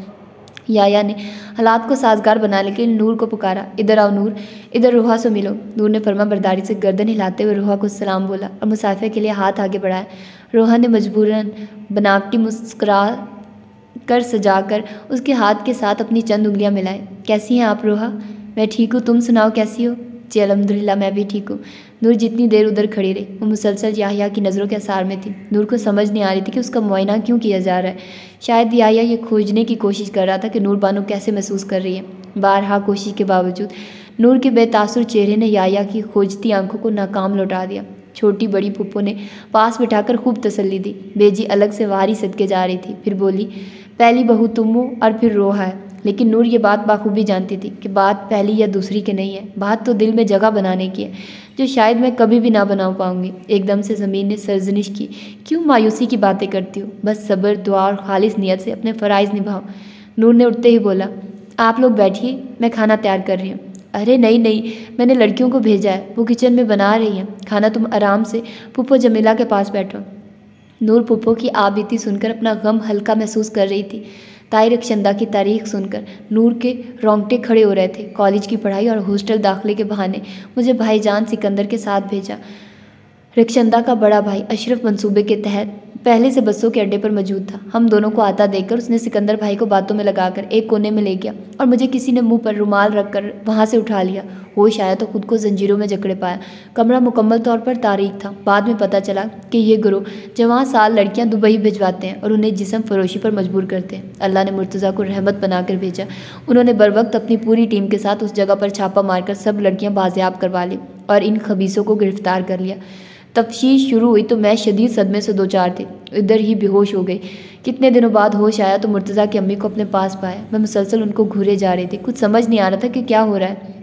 याया ने हालात को साजगार बनाने के लिए नूर को पुकारा, इधर आओ नूर, इधर रोहा से मिलो। नूर ने फरमा बरदारी से गर्दन हिलाते हुए रोहा को सलाम बोला और मुसाफे के लिए हाथ आगे बढ़ाया। रोहा ने मजबूरन बनावटी मुस्कुरा कर सजाकर उसके हाथ के साथ अपनी चंद उंगलियां मिलाई। कैसी हैं आप रोहा? मैं ठीक हूँ, तुम सुनाओ कैसी हो? जी अल्हम्दुलिल्लाह मैं भी ठीक हूँ। नूर जितनी देर उधर खड़ी रही वो मुसलसल याहिया की नज़रों के आसार में थी। नूर को समझ नहीं आ रही थी कि उसका मुआयना क्यों किया जा रहा है। शायद याहिया ये खोजने की कोशिश कर रहा था कि नूर बानो कैसे महसूस कर रही है। बारहा कोशिश के बावजूद नूर के बेतासुर चेहरे ने याहिया की खोजती आंखों को नाकाम लौटा दिया। छोटी बड़ी पुप्पो ने पास बिठाकर खूब तसल्ली दी। बेजी अलग से वारी सदके जा रही थी। फिर बोली, पहली बहू तुम हो और फिर रोहा है। लेकिन नूर ये बात बाखूबी जानती थी कि बात पहली या दूसरी की नहीं है, बात तो दिल में जगह बनाने की है, जो शायद मैं कभी भी ना बना पाऊंगी। एकदम से ज़मीन ने सरजनिश की, क्यों मायूसी की बातें करती हो? बस सब्र, दुआ और खालिस नियत से अपने फ़राइज़ निभाओ। नूर ने उठते ही बोला, आप लोग बैठिए, मैं खाना तैयार कर रही हूँ। अरे नहीं नहीं, मैंने लड़कियों को भेजा है, वो किचन में बना रही हैं खाना, तुम आराम से पुप्पो जमीला के पास बैठो। नूर पुप्पो की आबीती सुनकर अपना गम हल्का महसूस कर रही थी। ताई रक्षंदा की तारीख सुनकर नूर के रोंगटे खड़े हो रहे थे। कॉलेज की पढ़ाई और हॉस्टल दाखिले के बहाने मुझे भाईजान सिकंदर के साथ भेजा। रक्षंदा का बड़ा भाई अशरफ मंसूबे के तहत पहले से बसों के अड्डे पर मौजूद था। हम दोनों को आता देखकर उसने सिकंदर भाई को बातों में लगाकर एक कोने में ले गया और मुझे किसी ने मुंह पर रुमाल रखकर वहां से उठा लिया। होश आया तो खुद को जंजीरों में जकड़े पाया। कमरा मुकम्मल तौर पर तारीख था। बाद में पता चला कि ये गिरोह जवां साल लड़कियां दुबई भिजवाते हैं और उन्हें जिस्म फरोशी पर मजबूर करते हैं। अल्लाह ने मुर्तज़ा को रहमत बनाकर भेजा। उन्होंने बर वक्त अपनी पूरी टीम के साथ उस जगह पर छापा मारकर सब लड़कियां बाजियाब करवा ली और इन खबीसों को गिरफ्तार कर लिया। तफ्तीश शुरू हुई तो मैं शदीद सदमे से 2-4 थी, इधर ही बेहोश हो गई। कितने दिनों बाद होश आया तो मुर्तज़ा की अम्मी को अपने पास पाया। मैं मुसलसल उनको घूरे जा रही थी। कुछ समझ नहीं आ रहा था कि क्या हो रहा है।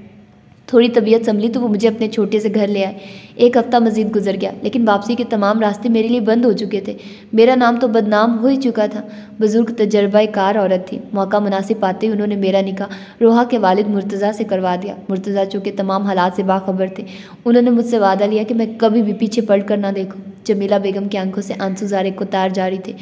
थोड़ी तबीयत संभली तो वो मुझे अपने छोटे से घर ले आए। 1 हफ्ता मजीद गुजर गया, लेकिन वापसी के तमाम रास्ते मेरे लिए बंद हो चुके थे। मेरा नाम तो बदनाम हो ही चुका था। बुजुर्ग तजर्बा कार औरत थी। मौका मुनासिब पाते ही उन्होंने मेरा निकाह रोहा के वालिद मुर्तज़ा से करवा दिया। मुर्तज़ा चूँकि तमाम हालात से बाखबर थे, उन्होंने मुझसे वादा लिया कि मैं कभी भी पीछे पलट कर ना देखूँ। जमीला बेगम की आंखों से आंसू ज़ारे को तार जारी थे।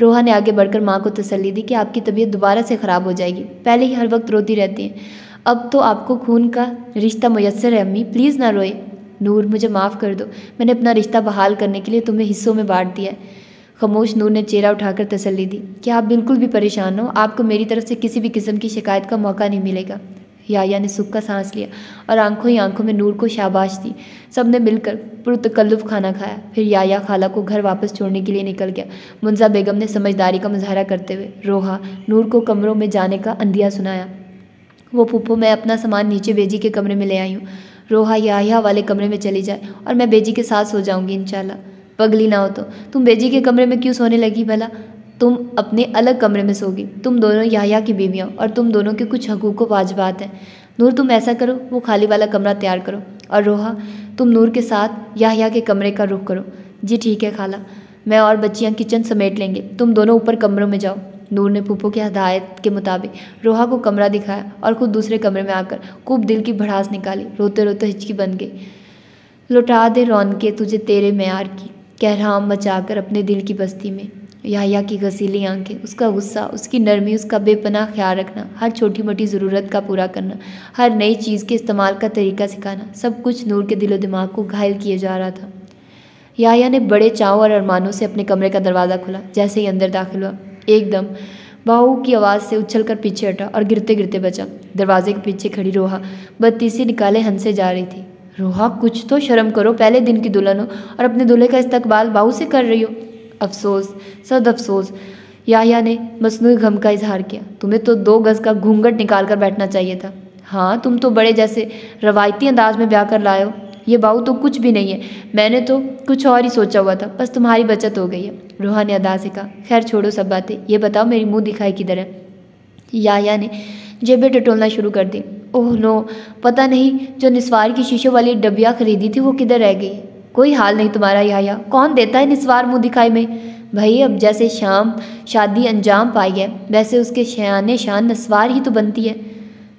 रोहा ने आगे बढ़कर माँ को तसल्ली दी कि आपकी तबीयत दोबारा से ख़राब हो जाएगी, पहले ही हर वक्त रोती रहती हैं। अब तो आपको खून का रिश्ता मुयस्सर है अम्मी, प्लीज़ ना रोए। नूर मुझे माफ़ कर दो, मैंने अपना रिश्ता बहाल करने के लिए तुम्हें हिस्सों में बांट दिया है। खामोश नूर ने चेहरा उठाकर तसल्ली दी। क्या आप बिल्कुल भी परेशान हो? आपको मेरी तरफ से किसी भी किस्म की शिकायत का मौका नहीं मिलेगा। याया ने सुख का सांस लिया और आंखों ही आंखों में नूर को शाबाश दी। सबने मिलकर पुरतकल्लुफ़ खाना खाया। फिर याया खाला को घर वापस छोड़ने के लिए निकल गया। मुंजा बेगम ने समझदारी का मुजाहरा करते हुए रोहा नूर को कमरों में जाने का अंदिया सुनाया। वो फूफो, मैं अपना सामान नीचे बेजी के कमरे में ले आई हूँ। रोहा याया वाले कमरे में चली जाए और मैं बेजी के साथ सो जाऊँगी इंशाल्लाह। पगली ना हो तो तुम बेजी के कमरे में क्यों सोने लगी भला? तुम अपने अलग कमरे में सोगी। तुम दोनों याया की बीवियाँ और तुम दोनों के कुछ हकूक़ व वाजिबात हैं। नूर, तुम ऐसा करो, वो खाली वाला कमरा तैयार करो, और रोहा तुम नूर के साथ याया के कमरे का रुख करो। जी ठीक है खाला, मैं और बच्चियाँ किचन समेट लेंगे, तुम दोनों ऊपर कमरों में जाओ। नूर ने फूफो की हदायत के मुताबिक रोहा को कमरा दिखाया और खुद दूसरे कमरे में आकर खूब दिल की भड़ास निकाली। रोते रोते हिचकी बन गई। लौटा दे रौनके तुझे तेरे मेयार की, कहराम मचाकर अपने दिल की बस्ती में। याया की घसीली आंखें, उसका गुस्सा, उसकी नरमी, उसका बेपनाह ख्याल रखना, हर छोटी मोटी ज़रूरत का पूरा करना, हर नई चीज़ के इस्तेमाल का तरीका सिखाना, सब कुछ नूर के दिलो दिमाग को घायल किए जा रहा था। याया ने बड़े चाव और अरमानों से अपने कमरे का दरवाज़ा खोला। जैसे ही अंदर दाखिल हुआ, एकदम बाहू की आवाज़ से उछलकर पीछे हटा और गिरते गिरते बचा। दरवाजे के पीछे खड़ी रोहा बत्तीसी निकाले हंसे जा रही थी। रोहा, कुछ तो शर्म करो, पहले दिन की दुल्हन हो और अपने दूल्हे का इस्तकबाल बाहू से कर रही हो। अफसोस, सद अफसोस। याया ने मसनूई गम का इजहार किया। तुम्हें तो 2 गज़ का घूंघट निकाल कर बैठना चाहिए था। हाँ, तुम तो बड़े जैसे रवायती अंदाज में ब्याह कर लाए हो। ये बाहू तो कुछ भी नहीं है, मैंने तो कुछ और ही सोचा हुआ था, बस तुम्हारी बचत हो गई है। रोहा ने अदा से कहा। खैर छोड़ो सब बातें, ये बताओ मेरी मुँह दिखाई किधर है? याया ने जेबें टटोलना शुरू कर दी। ओह नो, पता नहीं, जो निस्वार की शीशों वाली डबिया खरीदी थी वो किधर रह गई? कोई हाल नहीं तुम्हारा याया, कौन देता है निस्वार मुँह दिखाई में? भाई, अब जैसे शादी अंजाम पाई है, वैसे उसके शयाने शान नस्वार ही तो बनती है।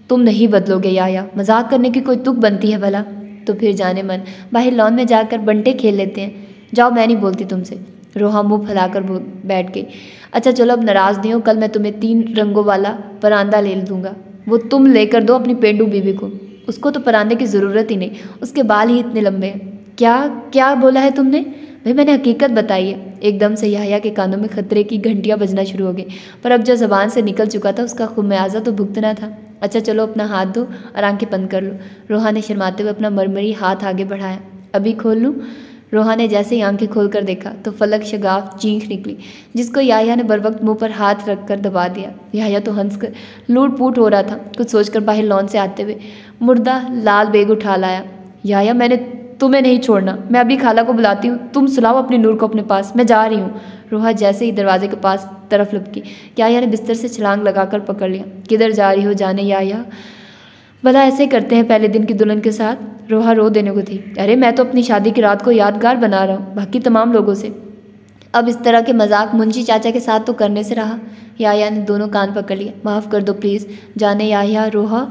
तुम नहीं बदलोगे याया, मजाक करने की कोई तुक बनती है भला? तो फिर जाने मन, बाहर लॉन में जाकर बंटे खेल लेते हैं। जाओ, मैं नहीं बोलती तुमसे। रोहा मुँह फैलाकर बैठ गई। अच्छा चलो, अब नाराज़ नहीं हो, कल मैं तुम्हें 3 रंगों वाला परांदा ले दूँगा। वो तुम लेकर दो अपनी पेंडू बीबी को। उसको तो परांदे की ज़रूरत ही नहीं, उसके बाल ही इतने लंबे हैं। क्या क्या बोला है तुमने? भाई, मैंने हकीकत बताई है। एकदम से याया के कानों में खतरे की घंटियाँ बजना शुरू हो गई, पर अब जो ज़बान से निकल चुका था उसका खुमियाजा तो भुगतना था। अच्छा चलो, अपना हाथ दो और आंखें बंद कर लो। रोहा ने शर्माते हुए अपना मरमरी हाथ आगे बढ़ाया। अभी खोल लूँ? रोहा ने जैसे ही आंखें खोलकर देखा तो फलक शगाफ चीख निकली, जिसको याया ने बरवक्त मुंह पर हाथ रखकर दबा दिया। याया तो हंसकर लूट पूट हो रहा था। कुछ सोचकर बाहर लॉन से आते हुए मुर्दा लाल बेग उठा लाया। याया, मैंने तुम्हें नहीं छोड़ना, मैं अभी खाला को बुलाती हूँ, तुम सुलाओ अपनी नूर को अपने पास, मैं जा रही हूँ। रोहा जैसे ही दरवाजे के पास तरफ लपकी, याया ने बिस्तर से छलांग लगाकर पकड़ लिया। किधर जा रही हो जाने याया? भला ऐसे करते हैं पहले दिन की दुल्हन के साथ? रोहा रो देने को थी। अरे मैं तो अपनी शादी की रात को यादगार बना रहा हूँ बाकी तमाम लोगों से। अब इस तरह के मजाक मुंशी चाचा के साथ तो करने से रहा। याया ने दोनों कान पकड़ लिए। माफ़ कर दो प्लीज़ जाने याया। रोहा,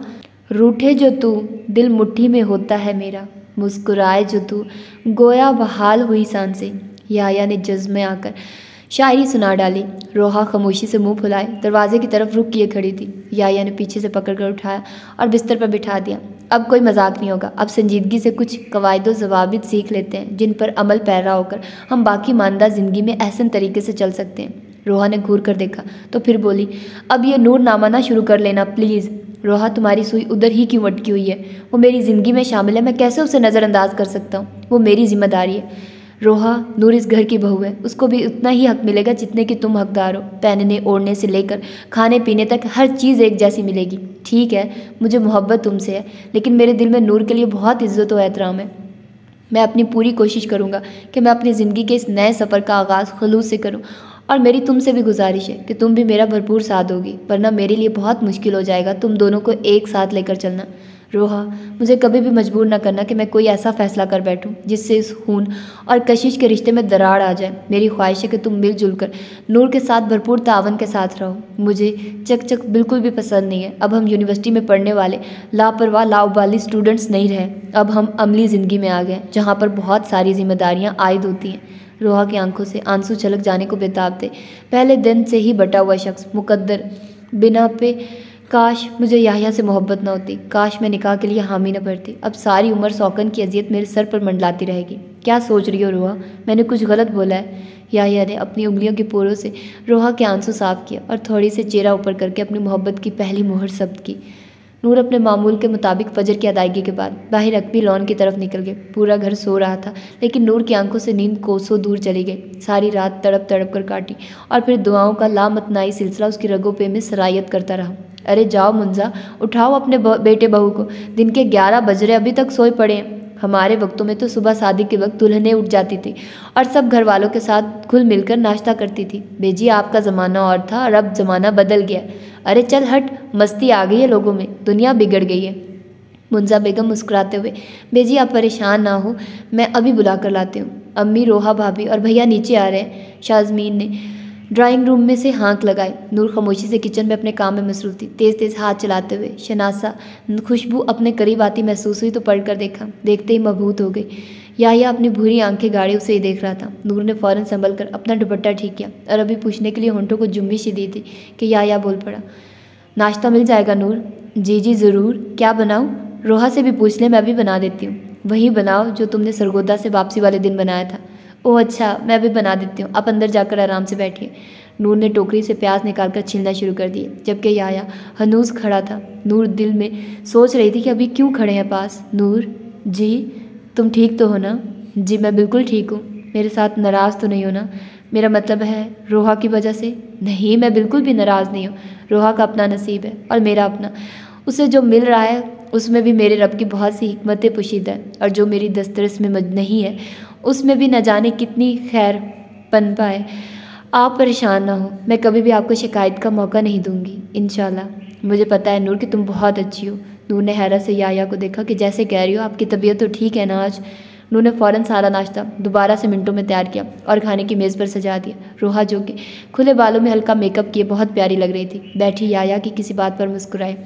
रूठे जो तू दिल मुट्ठी में होता है मेरा, मुस्कुराए जो तू गोया बहाल हुई सांसें। याया ने जज्ब में आकर शायरी सुना डाली। रोहा खामोशी से मुंह फुलाए दरवाजे की तरफ रुख किए खड़ी थी। याया ने पीछे से पकड़कर उठाया और बिस्तर पर बिठा दिया। अब कोई मजाक नहीं होगा, अब संजीदगी से कुछ कवायदो ज़वाबित सीख लेते हैं जिन पर अमल पैरा होकर हम बाकी मानदा ज़िंदगी में एहसन तरीके से चल सकते हैं। रोहा ने घूर कर देखा तो फिर बोली, अब ये नूरनामा ना शुरू कर लेना प्लीज़। रोहा, तुम्हारी सुई उधर ही क्यों अटकी हुई है? वो मेरी ज़िंदगी में शामिल है, मैं कैसे उसे नज़रअंदाज कर सकता हूँ? वो मेरी जिम्मेदारी है। रोहा, नूर इस घर की बहू है, उसको भी उतना ही हक मिलेगा जितने कि तुम हकदार हो। पहनने ओढ़ने से लेकर खाने पीने तक हर चीज़ एक जैसी मिलेगी। ठीक है, मुझे मोहब्बत तुमसे है, लेकिन मेरे दिल में नूर के लिए बहुत इज्जत और एहतराम है। मैं अपनी पूरी कोशिश करूँगा कि मैं अपनी ज़िंदगी के इस नए सफ़र का आगाज़ खलूस से करूँ, और मेरी तुमसे भी गुजारिश है कि तुम भी मेरा भरपूर साथ दोगी, वरना मेरे लिए बहुत मुश्किल हो जाएगा तुम दोनों को एक साथ लेकर चलना। रोहा, मुझे कभी भी मजबूर न करना कि मैं कोई ऐसा फ़ैसला कर बैठूं जिससे इस खून और कशिश के रिश्ते में दरार आ जाए। मेरी ख्वाहिश है कि तुम मिलजुल कर नूर के साथ भरपूर तावन के साथ रहो। मुझे चक बिल्कुल भी पसंद नहीं है। अब हम यूनिवर्सिटी में पढ़ने वाले लापरवाह लाउबाली स्टूडेंट्स नहीं रहे, अब हम अमली ज़िंदगी में आ गए जहाँ पर बहुत सारी जिम्मेदारियाँ आयद होती हैं। रोहा की आंखों से आंसू छलक जाने को बेताब थे। पहले दिन से ही बटा हुआ शख्स मुकद्दर बिना पे काश मुझे याहिया से मोहब्बत न होती, काश मैं निकाह के लिए हामी न भरती। अब सारी उम्र शौकन की अजियत मेरे सर पर मंडलाती रहेगी। क्या सोच रही हो रोहा, मैंने कुछ गलत बोला है? याहिया ने अपनी उंगलियों के पोरों से रोहा के आंसू साफ किया और थोड़ी से चेहरा ऊपर करके अपनी मोहब्बत की पहली मोहर जब्त की। नूर अपने मामूल के मुताबिक फजर की अदायगी के बाद बाहर रकबी लॉन की तरफ निकल गए। पूरा घर सो रहा था, लेकिन नूर की आंखों से नींद कोसों दूर चली गई। सारी रात तड़प तड़प कर काटी और फिर दुआओं का लामतनाई सिलसिला उसकी रगों पे में सरायत करता रहा। अरे जाओ मुंजा, उठाओ अपने बेटे बहू को, दिन के 11 बज रहे, अभी तक सोए पड़े हैं। हमारे वक्तों में तो सुबह शादी के वक्त दुल्हनें उठ जाती थी और सब घर वालों के साथ घुल मिलकर नाश्ता करती थी। बेजी आपका ज़माना और था और अब ज़माना बदल गया। अरे चल हट, मस्ती आ गई है लोगों में, दुनिया बिगड़ गई है। मुंजा बेगम मुस्कुराते हुए, बेजी आप परेशान ना हो, मैं अभी बुला कर लाती हूँ। अम्मी, रोहा भाभी और भैया नीचे आ रहे हैं। शाजमीन ने ड्राइंग रूम में से हाँक लगाई। नूर खामोशी से किचन में अपने काम में मसरूफ थी, तेज़ तेज़ हाथ चलाते हुए। शनासा खुशबू अपने करीब आती महसूस हुई तो पढ़कर देखा, देखते ही मबहूत हो गई। याहिया अपनी भूरी आंखें गाड़ी उसे ही देख रहा था। नूर ने फ़ौरन संभल कर अपना दुपट्टा ठीक किया और अभी पूछने के लिए होंठों को जुम्बिश ही दी थी कि याहिया बोल पड़ा, नाश्ता मिल जाएगा नूर? जी जी ज़रूर, क्या बनाऊँ? रोहा से भी पूछ ले, मैं भी बना देती हूँ। वही बनाओ जो तुमने सरगोदा से वापसी वाले दिन बनाया था। ओह अच्छा, मैं भी बना देती हूँ, आप अंदर जाकर आराम से बैठिए। नूर ने टोकरी से प्याज निकालकर छीलना शुरू कर दिए, जबकि याहिया हनूस खड़ा था। नूर दिल में सोच रही थी कि अभी क्यों खड़े हैं पास। नूर जी, तुम ठीक तो हो ना? जी मैं बिल्कुल ठीक हूँ। मेरे साथ नाराज़ तो नहीं हो ना? मेरा मतलब है रोहा की वजह से? नहीं, मैं बिल्कुल भी नाराज़ नहीं हूँ। रोहा का अपना नसीब है और मेरा अपना। उसे जो मिल रहा है उसमें भी मेरे रब की बहुत सी हिकमतें पोशीदा है, और जो मेरी दस्तरस में नहीं है उसमें भी न जाने कितनी खैर पनपा है। आप परेशान ना हो, मैं कभी भी आपको शिकायत का मौका नहीं दूंगी इंशाल्लाह। मुझे पता है नूर कि तुम बहुत अच्छी हो। नूर ने हैरत से याहिया को देखा कि जैसे कह रही हो आपकी तबीयत तो ठीक है ना आज? नूर ने फ़ौरन सारा नाश्ता दोबारा से मिनटों में तैयार किया और खाने की मेज़ पर सजा दिया। रोहा जो कि खुले बालों में हल्का मेकअप किए बहुत प्यारी लग रही थी, बैठी याहिया की किसी बात पर मुस्कुराई।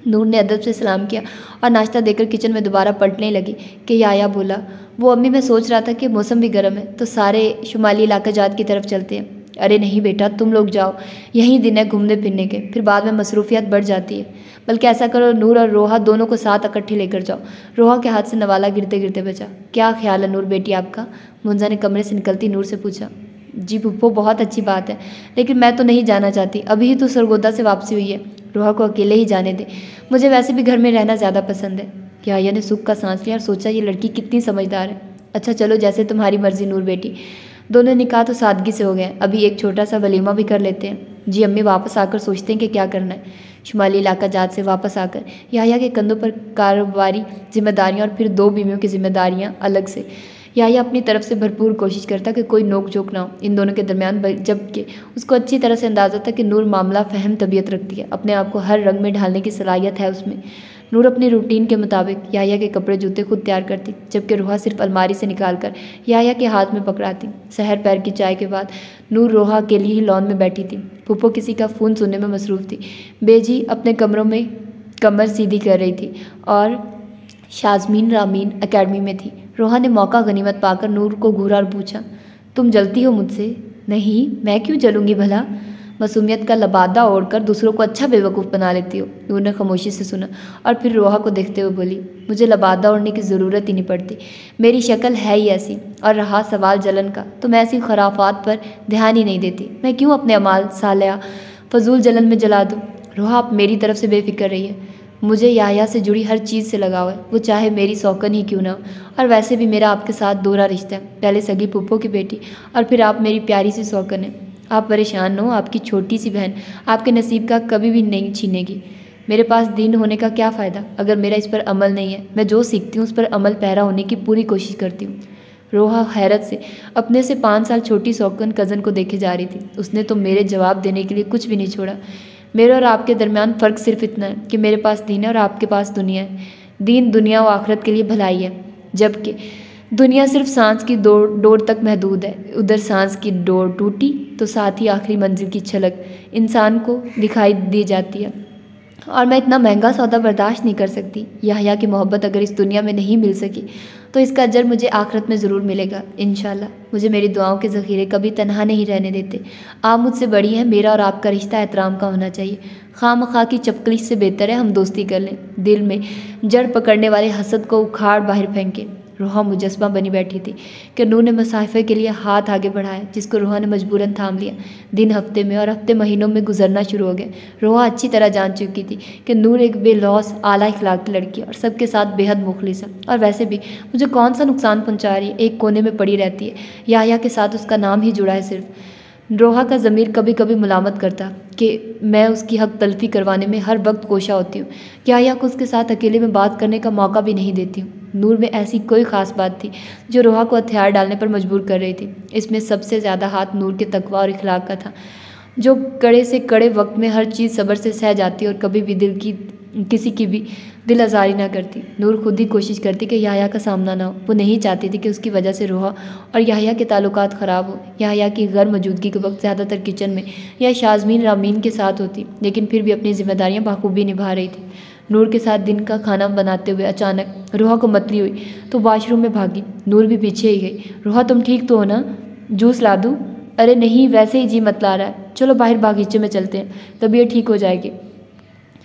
नूर ने अदब से सलाम किया और नाश्ता देकर किचन में दोबारा पलटने लगी कि याहिया बोला, वो अम्मी मैं सोच रहा था कि मौसम भी गर्म है तो सारे शुमाली इलाका जात की तरफ चलते हैं। अरे नहीं बेटा, तुम लोग जाओ, यही दिन है घूमने फिरने के, फिर बाद में मसरूफियत बढ़ जाती है। बल्कि ऐसा करो, नूर और रोहा दोनों को साथ इकट्ठे लेकर जाओ। रोहा के हाथ से नवाला गिरते गिरते बचा। क्या ख्याल है नूर बेटी आपका? मुंजा ने कमरे से निकलती नूर से पूछा। जी पुप्पो, बहुत अच्छी बात है, लेकिन मैं तो नहीं जाना चाहती, अभी ही तो सरगोदा से वापसी हुई है। रोहा को अकेले ही जाने दे, मुझे वैसे भी घर में रहना ज़्यादा पसंद है। याहिया ने सुख का सांस लिया और सोचा ये लड़की कितनी समझदार है। अच्छा चलो, जैसे तुम्हारी मर्जी नूर बेटी। दोनों निकाह तो सादगी से हो गए, अभी एक छोटा सा वलीमा भी कर लेते हैं। जी अम्मी, वापस आकर सोचते हैं कि क्या करना है। शुमाली इलाका जात से वापस आकर याहिया के कंधों पर कारोबारी जिम्मेदारियाँ और फिर 2 बीवियों की जिम्मेदारियाँ अलग से। याहिया अपनी तरफ से भरपूर कोशिश करता कि कोई नोक झोंक ना हो इन दोनों के दरमियान, जबकि उसको अच्छी तरह से अंदाज़ा था कि नूर मामला फ़हम तबीयत रखती है, अपने आप को हर रंग में ढालने की सलाहियत है उसमें। नूर अपनी रूटीन के मुताबिक याहिया के कपड़े जूते खुद तैयार करती, जबकि रोहा सिर्फ अलमारी से निकाल कर याहिया के हाथ में पकड़ाती। सहर पैर की चाय के बाद नूर रोहा के लिए ही लॉन में बैठी थी। पुप्पो किसी का फ़ोन सुनने में मसरूफ़ थी। बेजी अपने कमरों में कमर सीधी कर रही थी और शाजमीन रामीन एकेडमी में थी। रोहा ने मौका गनीमत पाकर नूर को घूरा और पूछा, तुम जलती हो मुझसे? नहीं, मैं क्यों जलूंगी भला? मासूमियत का लबादा ओढ़कर दूसरों को अच्छा बेवकूफ़ बना लेती हो। नूर ने खामोशी से सुना और फिर रोहा को देखते हुए बोली, मुझे लबादा ओढ़ने की ज़रूरत ही नहीं पड़ती, मेरी शक्ल है ही ऐसी। और रहा सवाल जलन का, तो मैं ऐसी खराफात पर ध्यान ही नहीं देती। मैं क्यों अपने अमाल सालिया फजूल जलन में जला दूँ? रोहा, आप मेरी तरफ से बेफिक्र रही है। मुझे याहिया से जुड़ी हर चीज़ से लगाव है, वो चाहे मेरी सौकन ही क्यों ना हो। और वैसे भी मेरा आपके साथ दोहरा रिश्ता है, पहले सगी पुप्पो की बेटी और फिर आप मेरी प्यारी सी सौकन है। आप परेशान न हो, आपकी छोटी सी बहन आपके नसीब का कभी भी नहीं छीनेगी। मेरे पास दीन होने का क्या फ़ायदा अगर मेरा इस पर अमल नहीं है? मैं जो सीखती हूँ उस पर अमल पैरा होने की पूरी कोशिश करती हूँ। रोहा हैरत से अपने से 5 साल छोटी सौकन कज़न को देखे जा रही थी। उसने तो मेरे जवाब देने के लिए कुछ भी नहीं छोड़ा। मेरे और आपके दरमियान फ़र्क सिर्फ इतना है कि मेरे पास दीन है और आपके पास दुनिया है। दीन दुनिया व आखिरत के लिए भलाई है, जबकि दुनिया सिर्फ सांस की डोर तक महदूद है। उधर सांस की डोर टूटी तो साथ ही आखिरी मंजिल की झलक इंसान को दिखाई दी जाती है। और मैं इतना महंगा सौदा बर्दाश्त नहीं कर सकती। याह्या की मोहब्बत अगर इस दुनिया में नहीं मिल सकी तो इसका अजर मुझे आखिरत में ज़रूर मिलेगा इंशाल्लाह। मुझे मेरी दुआओं के ज़ख़ीरे कभी तन्हा नहीं रहने देते। आप मुझसे बड़ी हैं, मेरा और आपका रिश्ता एहतराम का होना चाहिए। खामखा की चपकली से बेहतर है हम दोस्ती कर लें। दिल में जड़ पकड़ने वाले हसद को उखाड़ बाहर फेंके। रोहा मुजस्मा बनी बैठी थी कि नूर ने मुसाफिर के लिए हाथ आगे बढ़ाया, जिसको रोहा ने मजबूरन थाम लिया। दिन हफ्ते में और हफ्ते महीनों में गुजरना शुरू हो गए। रोहा अच्छी तरह जान चुकी थी कि नूर एक बेलौस आला इखलाक की लड़की है और सबके साथ बेहद मुखलिस है। और वैसे भी मुझे कौन सा नुकसान पहुंचा रही है, एक कोने में पड़ी रहती है। याह्या के साथ उसका नाम ही जुड़ा है सिर्फ। रोहा का ज़मीर कभी कभी मुलामत करता कि मैं उसकी हक तलफी करवाने में हर वक्त कोशा होती हूँ। याह्या को उसके साथ अकेले में बात करने का मौका भी नहीं देती हूँ। नूर में ऐसी कोई ख़ास बात थी जो रोहा को हथियार डालने पर मजबूर कर रही थी। इसमें सबसे ज़्यादा हाथ नूर के तकवा और इखलाक का था, जो कड़े से कड़े वक्त में हर चीज़ सब्र से सह जाती और कभी भी किसी की भी दिल आज़ारी ना करती। नूर खुद ही कोशिश करती कि याह्या का सामना ना हो। वो नहीं चाहती थी कि उसकी वजह से रोहा और याह्या के ताल्लुकात ख़राब हो। याह्या की गैर मौजूदगी के वक्त ज़्यादातर किचन में या शाज़मीन रामीन के साथ होती, लेकिन फिर भी अपनी जिम्मेदारियाँ बखूबी निभा रही थी। नूर के साथ दिन का खाना बनाते हुए अचानक रोहा को मतली हुई तो वॉशरूम में भागी। नूर भी पीछे ही गई। रोहा तुम ठीक तो हो ना, जूस ला दूँ? अरे नहीं, वैसे ही जी मतला रहा है, चलो बाहर बागीचे में चलते हैं, तबीयत ठीक हो जाएगी।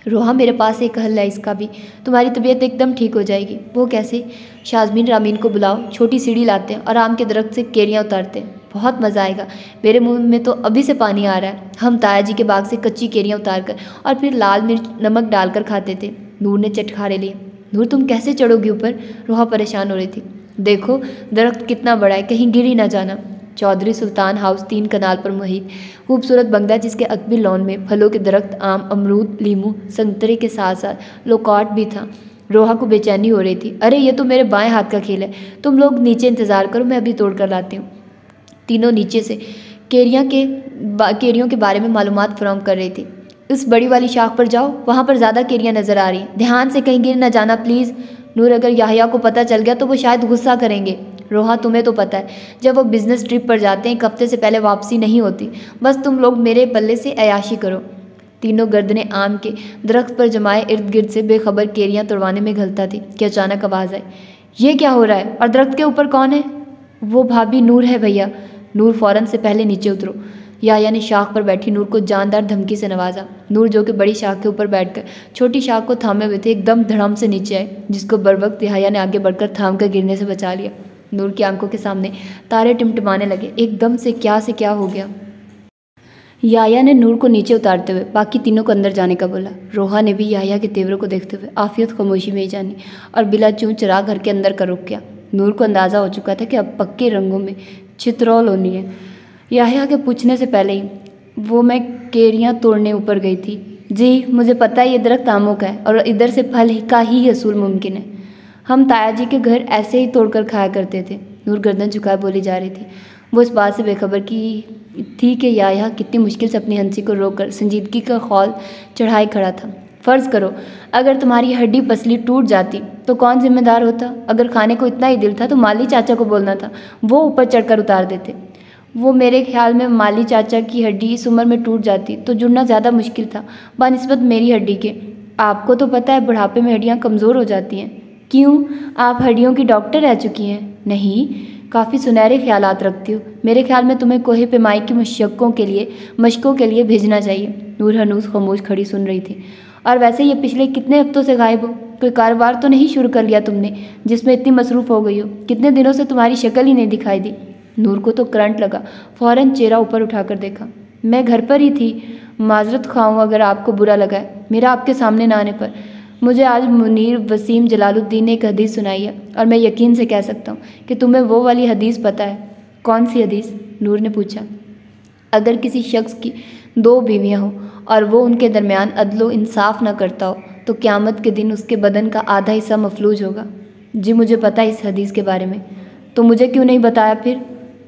रोहा मेरे पास एक हल है इसका भी, तुम्हारी तबीयत एकदम ठीक हो जाएगी। वो कैसे? शाज़मीन रामीन को बुलाओ, छोटी सीढ़ी लाते हैं और आम के दरख्त से केरियाँ उतारते हैं, बहुत मज़ा आएगा। मेरे मुंह में तो अभी से पानी आ रहा है। हम ताया जी के बाग से कच्ची केरियाँ उतार कर और फिर लाल मिर्च नमक डालकर खाते थे। नूर ने चटखारे लिए। नूर तुम कैसे चढ़ोगी ऊपर? रोहा परेशान हो रही थी। देखो दरख्त कितना बड़ा है, कहीं गिर ही ना जाना। चौधरी सुल्तान हाउस 3 कनाल पर मुहित खूबसूरत बंगला, जिसके अकबी लॉन में फलों के दरख्त, आम, अमरूद, लीमू, संतरे के साथ साथ लोकाट भी था। रोहा को बेचैनी हो रही थी। अरे ये तो मेरे बाएं हाथ का खेल है, तुम लोग नीचे इंतज़ार करो, मैं अभी तोड़ कर लाती हूँ। तीनों नीचे से केरियों के बारे में मालूमात फराहम कर रही थी। इस बड़ी वाली शाख पर जाओ, वहाँ पर ज़्यादा केरियाँ नज़र आ रही हैं, ध्यान से कहीं गिर न जाना प्लीज़। नूर अगर याह्या को पता चल गया तो वो शायद गुस्सा करेंगे। रोहा तुम्हें तो पता है, जब वो बिज़नेस ट्रिप पर जाते हैं 1 हफ्ते से पहले वापसी नहीं होती। बस तुम लोग मेरे पल्ले से अयाशी करो। तीनों गर्दनें आम के दरख्त पर जमाए इर्द गिर्द से बेखबर केरियाँ तोड़वाने में घलता थी कि अचानक आवाज़ आई, ये क्या हो रहा है और दरख्त के ऊपर कौन है? वो भाभी नूर है भैया। नूर फ़ौरन से पहले नीचे उतरो। याह्या ने शाख पर बैठी नूर को जानदार धमकी से नवाजा। नूर जो कि बड़ी शाख के ऊपर बैठकर छोटी शाख को थामे हुए थे, एकदम धड़म से नीचे आए, जिसको बरवक्त याह्या ने आगे बढ़कर थाम कर गिरने से बचा लिया। नूर की आंखों के सामने तारे टिमटिमाने लगे। एकदम से क्या हो गया। याह्या ने नूर को नीचे उतारते हुए बाकी तीनों को अंदर जाने का बोला। रोहा ने भी याह्या के तेवरों को देखते हुए आफियत खामोशी में ही जानी और बिला चूं चरा घर के अंदर का रुक गया। नूर को अंदाज़ा हो चुका था कि अब पक्के रंगों में चित्रौल होनी है। याह्या के पूछने से पहले ही वो मैं केरियाँ तोड़ने ऊपर गई थी। जी मुझे पता है ये दरख्त आमों का है और इधर से फल का ही हसूल मुमकिन है। हम ताया जी के घर ऐसे ही तोड़कर खाया करते थे। नूर गर्दन झुकाए बोली जा रही थी। वो इस बात से बेखबर की थी कि याह्या कितनी मुश्किल से अपनी हंसी को रोककर संजीदगी का खौल चढ़ाए खड़ा था। फ़र्ज़ करो अगर तुम्हारी हड्डी पसली टूट जाती तो कौन जिम्मेदार होता? अगर खाने को इतना ही दिल था तो माली चाचा को बोलना था, वो ऊपर चढ़कर उतार देते। वो मेरे ख्याल में माली चाचा की हड्डी इस उम्र में टूट जाती तो जुड़ना ज़्यादा मुश्किल था बनिस्बत मेरी हड्डी के। आपको तो पता है बुढ़ापे में हड्डियाँ कमज़ोर हो जाती हैं। क्यों, आप हड्डियों की डॉक्टर रह चुकी हैं? नहीं, काफ़ी सुनहरे ख्यालात रखती हो। मेरे ख्याल में तुम्हें कोहे पेमाई की मशकों के लिए भेजना चाहिए। नूर हनूस खामोश खड़ी सुन रही थी। और वैसे ये पिछले कितने हफ्तों से गायब हो? कोई कारोबार तो नहीं शुरू कर लिया तुमने जिसमें इतनी मसरूफ़ हो गई हो? कितने दिनों से तुम्हारी शक्ल ही नहीं दिखाई दी। नूर को तो करंट लगा। फ़ौरन चेहरा ऊपर उठाकर देखा। मैं घर पर ही थी, माजरत खाऊँ अगर आपको बुरा लगा है मेरा आपके सामने न आने पर। मुझे आज मुनीर वसीम जलालुद्दीन ने एक हदीस सुनाई है और मैं यकीन से कह सकता हूँ कि तुम्हें वो वाली हदीस पता है। कौन सी हदीस? नूर ने पूछा। अगर किसी शख्स की 2 बीवियाँ हों और वो उनके दरमियान अदलो इंसाफ न करता हो तो क़यामत के दिन उसके बदन का आधा हिस्सा मफलूज होगा। जी मुझे पता है इस हदीस के बारे में। तो मुझे क्यों नहीं बताया फिर?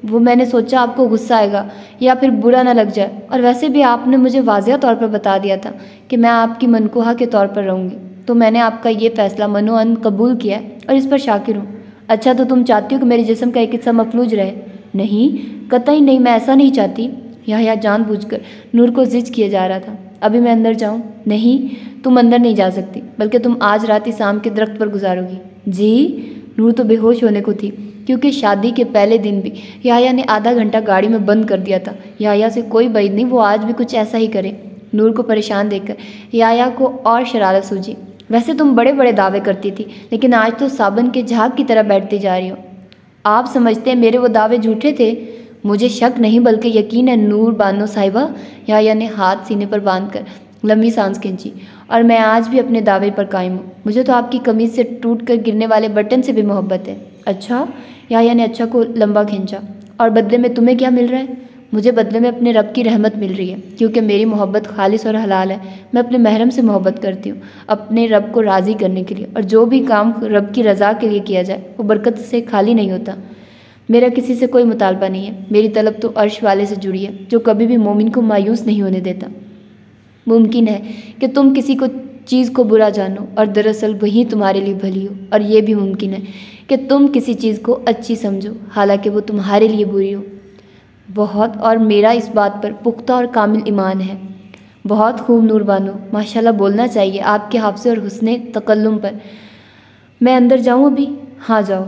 वो मैंने सोचा आपको गुस्सा आएगा या फिर बुरा ना लग जाए, और वैसे भी आपने मुझे वाज़ेह तौर पर बता दिया था कि मैं आपकी मनकुहा के तौर पर रहूँगी, तो मैंने आपका ये फ़ैसला मनोअन कबूल किया है और इस पर शाकिर हूँ। अच्छा तो तुम चाहती हो कि मेरे जिस्म का एक हिस्सा मफलूज रहे? नहीं, कतई नहीं, मैं ऐसा नहीं चाहती। याह्या जानबूझकर नूर को ज़िद किए जा रहा था। अभी मैं अंदर जाऊँ? नहीं, तुम अंदर नहीं जा सकती, बल्कि तुम आज रात इस आम के दरख्त पर गुजारोगी। जी? नूर तो बेहोश होने को थी, क्योंकि शादी के पहले दिन भी याया ने आधा घंटा गाड़ी में बंद कर दिया था। याया से कोई बैद नहीं वो आज भी कुछ ऐसा ही करे। नूर को परेशान देखकर याया को और शरारत सूझी। वैसे तुम बड़े बड़े दावे करती थी, लेकिन आज तो साबन के झाग की तरह बैठती जा रही हो। आप समझते हैं मेरे वो दावे झूठे थे? मुझे शक नहीं बल्कि यकीन है नूर बानो साहिबा। याया ने हाथ सीने पर बांधकर लंबी सांस खींची। और मैं आज भी अपने दावे पर कायम हूँ। मुझे तो आपकी कमीज से टूट कर गिरने वाले बटन से भी मोहब्बत है। अच्छा? याया ने अच्छा को लंबा खींचा। और बदले में तुम्हें क्या मिल रहा है? मुझे बदले में अपने रब की रहमत मिल रही है, क्योंकि मेरी मोहब्बत खालिस और हलाल है। मैं अपने महरम से मोहब्बत करती हूँ, अपने रब को राज़ी करने के लिए। और जो भी काम रब की रज़ा के लिए किया जाए वो बरकत से खाली नहीं होता। मेरा किसी से कोई मुतालबा नहीं है। मेरी तलब तो अर्श वाले से जुड़ी है, जो कभी भी मोमिन को मायूस नहीं होने देता। मुमकिन है कि तुम किसी को चीज़ को बुरा जानो और दरअसल वही तुम्हारे लिए भली हो, और ये भी मुमकिन है कि तुम किसी चीज़ को अच्छी समझो हालांकि वो तुम्हारे लिए बुरी हो। बहुत, और मेरा इस बात पर पुख्ता और कामिल ईमान है। बहुत खूब नूर बानो, माशाल्लाह बोलना चाहिए आपके हाफ़ज़े और हुस्ने तकल्लुम पर। मैं अंदर जाऊँ अभी? हाँ जाओ।